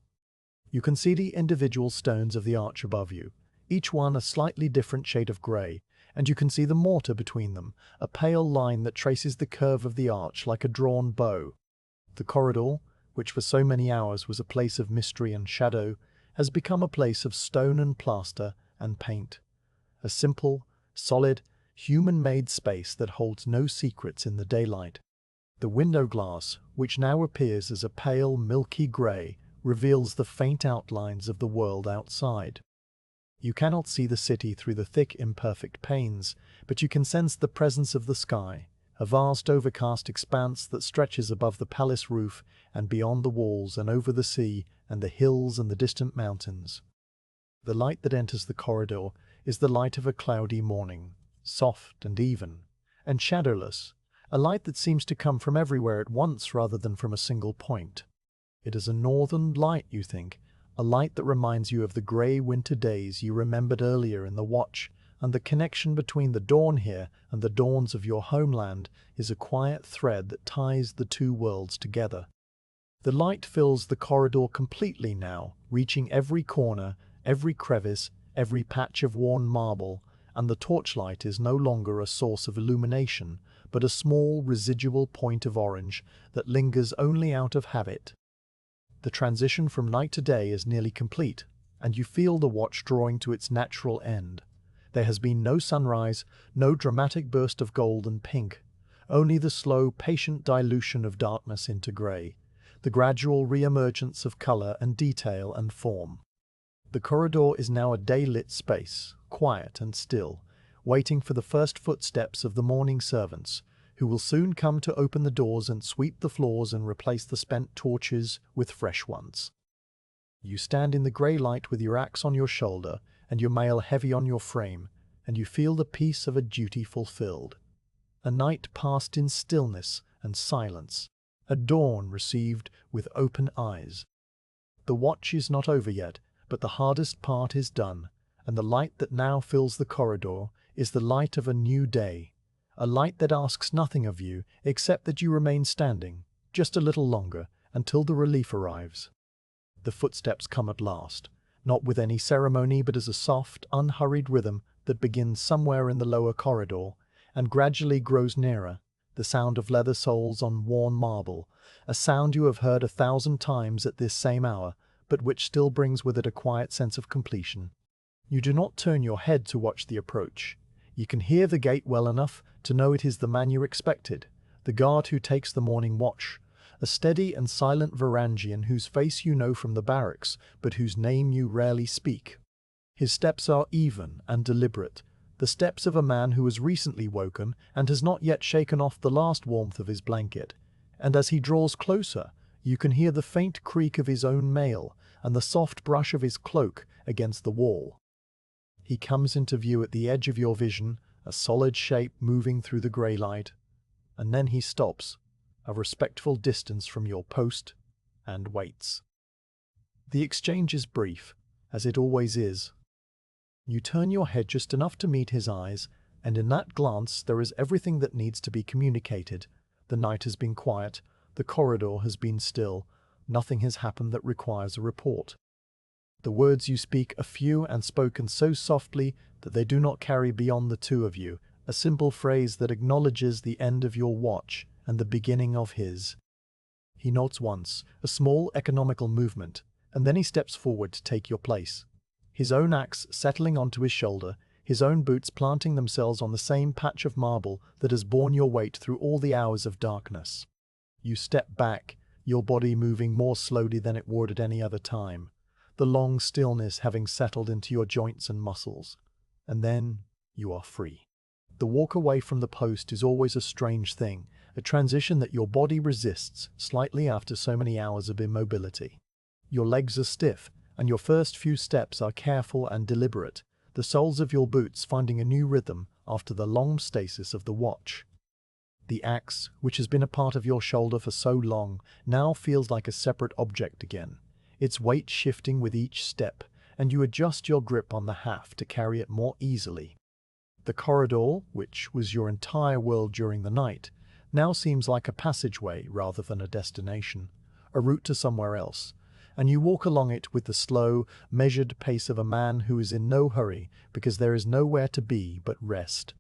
You can see the individual stones of the arch above you, each one a slightly different shade of grey, and you can see the mortar between them, a pale line that traces the curve of the arch like a drawn bow. The corridor, which for so many hours was a place of mystery and shadow, has become a place of stone and plaster and paint. A simple, solid, human-made space that holds no secrets in the daylight. The window glass, which now appears as a pale, milky grey, reveals the faint outlines of the world outside. You cannot see the city through the thick, imperfect panes, but you can sense the presence of the sky, a vast overcast expanse that stretches above the palace roof and beyond the walls and over the sea and the hills and the distant mountains. The light that enters the corridor is the light of a cloudy morning, soft and even, and shadowless, a light that seems to come from everywhere at once rather than from a single point. It is a northern light, you think, a light that reminds you of the grey winter days you remembered earlier in the watch, and the connection between the dawn here and the dawns of your homeland is a quiet thread that ties the two worlds together. The light fills the corridor completely now, reaching every corner, every crevice, every patch of worn marble, and the torchlight is no longer a source of illumination, but a small residual point of orange that lingers only out of habit. The transition from night to day is nearly complete, and you feel the watch drawing to its natural end. There has been no sunrise, no dramatic burst of gold and pink, only the slow, patient dilution of darkness into grey, the gradual re-emergence of colour and detail and form. The corridor is now a day-lit space, quiet and still, waiting for the first footsteps of the morning servants, who will soon come to open the doors and sweep the floors and replace the spent torches with fresh ones. You stand in the grey light with your axe on your shoulder and your mail heavy on your frame, and you feel the peace of a duty fulfilled. A night passed in stillness and silence, At dawn received with open eyes. The watch is not over yet, but the hardest part is done, and the light that now fills the corridor is the light of a new day, a light that asks nothing of you except that you remain standing, just a little longer, until the relief arrives. The footsteps come at last, not with any ceremony but as a soft, unhurried rhythm that begins somewhere in the lower corridor and gradually grows nearer, the sound of leather soles on worn marble, a sound you have heard 1,000 times at this same hour, but which still brings with it a quiet sense of completion. You do not turn your head to watch the approach. You can hear the gate well enough to know it is the man you expected, the guard who takes the morning watch, a steady and silent Varangian whose face you know from the barracks, but whose name you rarely speak. His steps are even and deliberate, the steps of a man who has recently woken and has not yet shaken off the last warmth of his blanket, and as he draws closer, you can hear the faint creak of his own mail and the soft brush of his cloak against the wall. He comes into view at the edge of your vision, a solid shape moving through the grey light, and then he stops, a respectful distance from your post, and waits. The exchange is brief, as it always is. You turn your head just enough to meet his eyes, and in that glance there is everything that needs to be communicated. The night has been quiet, the corridor has been still, nothing has happened that requires a report. The words you speak are few and spoken so softly that they do not carry beyond the two of you, a simple phrase that acknowledges the end of your watch and the beginning of his. He nods once, a small economical movement, and then he steps forward to take your place. His own axe settling onto his shoulder, his own boots planting themselves on the same patch of marble that has borne your weight through all the hours of darkness. You step back, your body moving more slowly than it would at any other time, the long stillness having settled into your joints and muscles. And then you are free. The walk away from the post is always a strange thing, a transition that your body resists slightly after so many hours of immobility. Your legs are stiff, and your first few steps are careful and deliberate, the soles of your boots finding a new rhythm after the long stasis of the watch. The axe, which has been a part of your shoulder for so long, now feels like a separate object again, its weight shifting with each step, and you adjust your grip on the haft to carry it more easily. The corridor, which was your entire world during the night, now seems like a passageway rather than a destination, a route to somewhere else, and you walk along it with the slow, measured pace of a man who is in no hurry because there is nowhere to be but rest.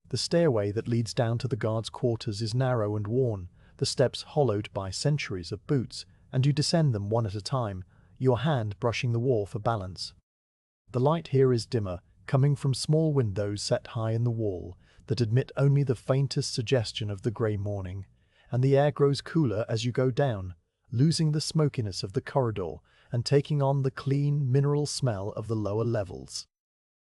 The stairway that leads down to the guards' quarters is narrow and worn, the steps hollowed by centuries of boots, and you descend them one at a time, your hand brushing the wall for balance. The light here is dimmer, coming from small windows set high in the wall that admit only the faintest suggestion of the grey morning, and the air grows cooler as you go down, losing the smokiness of the corridor and taking on the clean, mineral smell of the lower levels.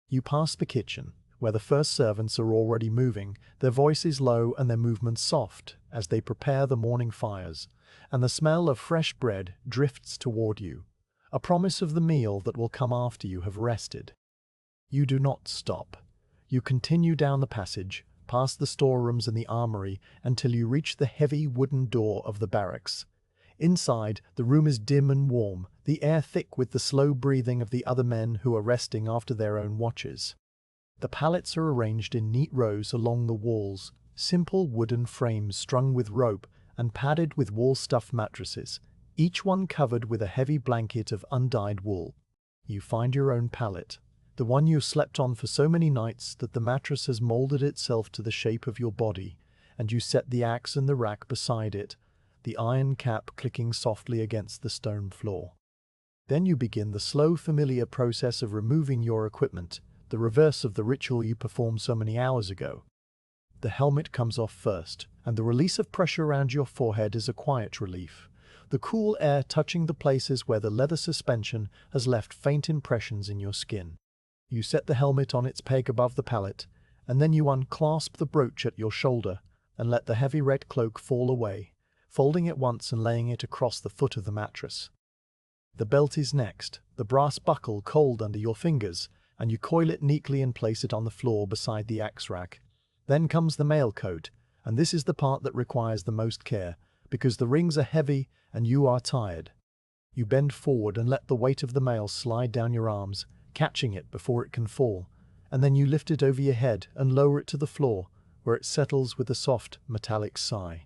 You pass the kitchen, where the first servants are already moving, their voices low and their movements soft as they prepare the morning fires, and the smell of fresh bread drifts toward you, a promise of the meal that will come after you have rested. You do not stop. You continue down the passage, past the storerooms and the armory, until you reach the heavy wooden door of the barracks. Inside, the room is dim and warm, the air thick with the slow breathing of the other men who are resting after their own watches. The pallets are arranged in neat rows along the walls, simple wooden frames strung with rope and padded with wool-stuffed mattresses, each one covered with a heavy blanket of undyed wool. You find your own pallet, the one you slept on for so many nights that the mattress has molded itself to the shape of your body, and you set the axe in the rack beside it, the iron cap clicking softly against the stone floor. Then you begin the slow, familiar process of removing your equipment, the reverse of the ritual you performed so many hours ago. The helmet comes off first, and the release of pressure around your forehead is a quiet relief, the cool air touching the places where the leather suspension has left faint impressions in your skin. You set the helmet on its peg above the pallet, and then you unclasp the brooch at your shoulder and let the heavy red cloak fall away, folding it once and laying it across the foot of the mattress. The belt is next, the brass buckle cold under your fingers, and you coil it neatly and place it on the floor beside the axe rack. Then comes the mail coat, and this is the part that requires the most care, because the rings are heavy and you are tired. You bend forward and let the weight of the mail slide down your arms, catching it before it can fall, and then you lift it over your head and lower it to the floor, where it settles with a soft, metallic sigh.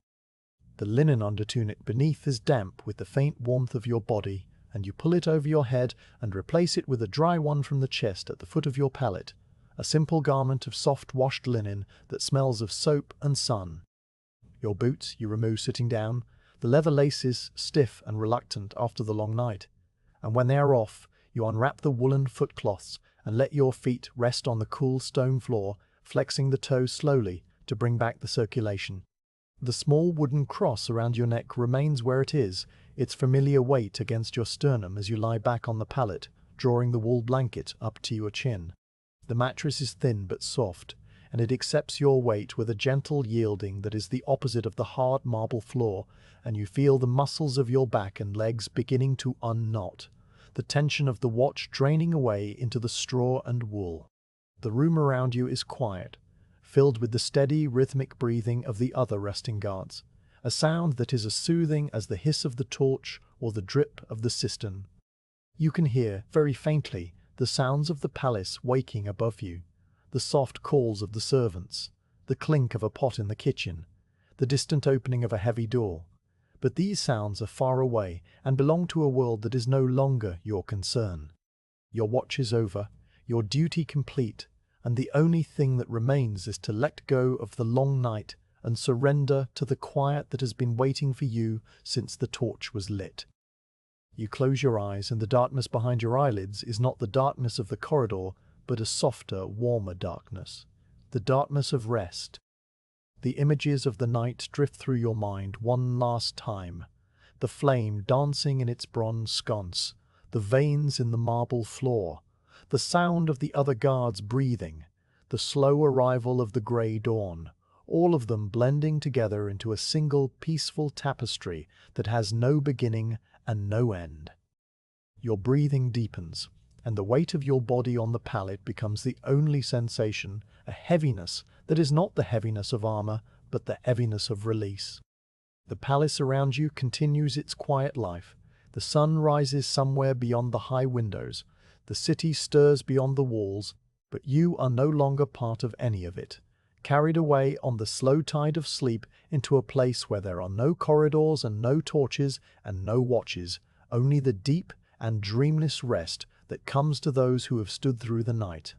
The linen undertunic beneath is damp with the faint warmth of your body, and you pull it over your head and replace it with a dry one from the chest at the foot of your pallet, a simple garment of soft washed linen that smells of soap and sun. Your boots you remove sitting down, the leather laces stiff and reluctant after the long night, and when they are off, you unwrap the woolen footcloths and let your feet rest on the cool stone floor, flexing the toes slowly to bring back the circulation. The small wooden cross around your neck remains where it is, its familiar weight against your sternum as you lie back on the pallet, drawing the wool blanket up to your chin. The mattress is thin but soft, and it accepts your weight with a gentle yielding that is the opposite of the hard marble floor, and you feel the muscles of your back and legs beginning to unknot, the tension of the watch draining away into the straw and wool. The room around you is quiet, filled with the steady, rhythmic breathing of the other resting guards, a sound that is as soothing as the hiss of the torch or the drip of the cistern. You can hear, very faintly, the sounds of the palace waking above you, the soft calls of the servants, the clink of a pot in the kitchen, the distant opening of a heavy door. But these sounds are far away and belong to a world that is no longer your concern. Your watch is over, your duty complete, and the only thing that remains is to let go of the long night and surrender to the quiet that has been waiting for you since the torch was lit. You close your eyes, and the darkness behind your eyelids is not the darkness of the corridor, but a softer, warmer darkness, the darkness of rest. The images of the night drift through your mind one last time, the flame dancing in its bronze sconce, the veins in the marble floor, the sound of the other guards breathing, the slow arrival of the grey dawn, all of them blending together into a single peaceful tapestry that has no beginning and no end. Your breathing deepens, and the weight of your body on the pallet becomes the only sensation, a heaviness that is not the heaviness of armour, but the heaviness of release. The palace around you continues its quiet life. The sun rises somewhere beyond the high windows. The city stirs beyond the walls, but you are no longer part of any of it, carried away on the slow tide of sleep into a place where there are no corridors and no torches and no watches, only the deep and dreamless rest that comes to those who have stood through the night.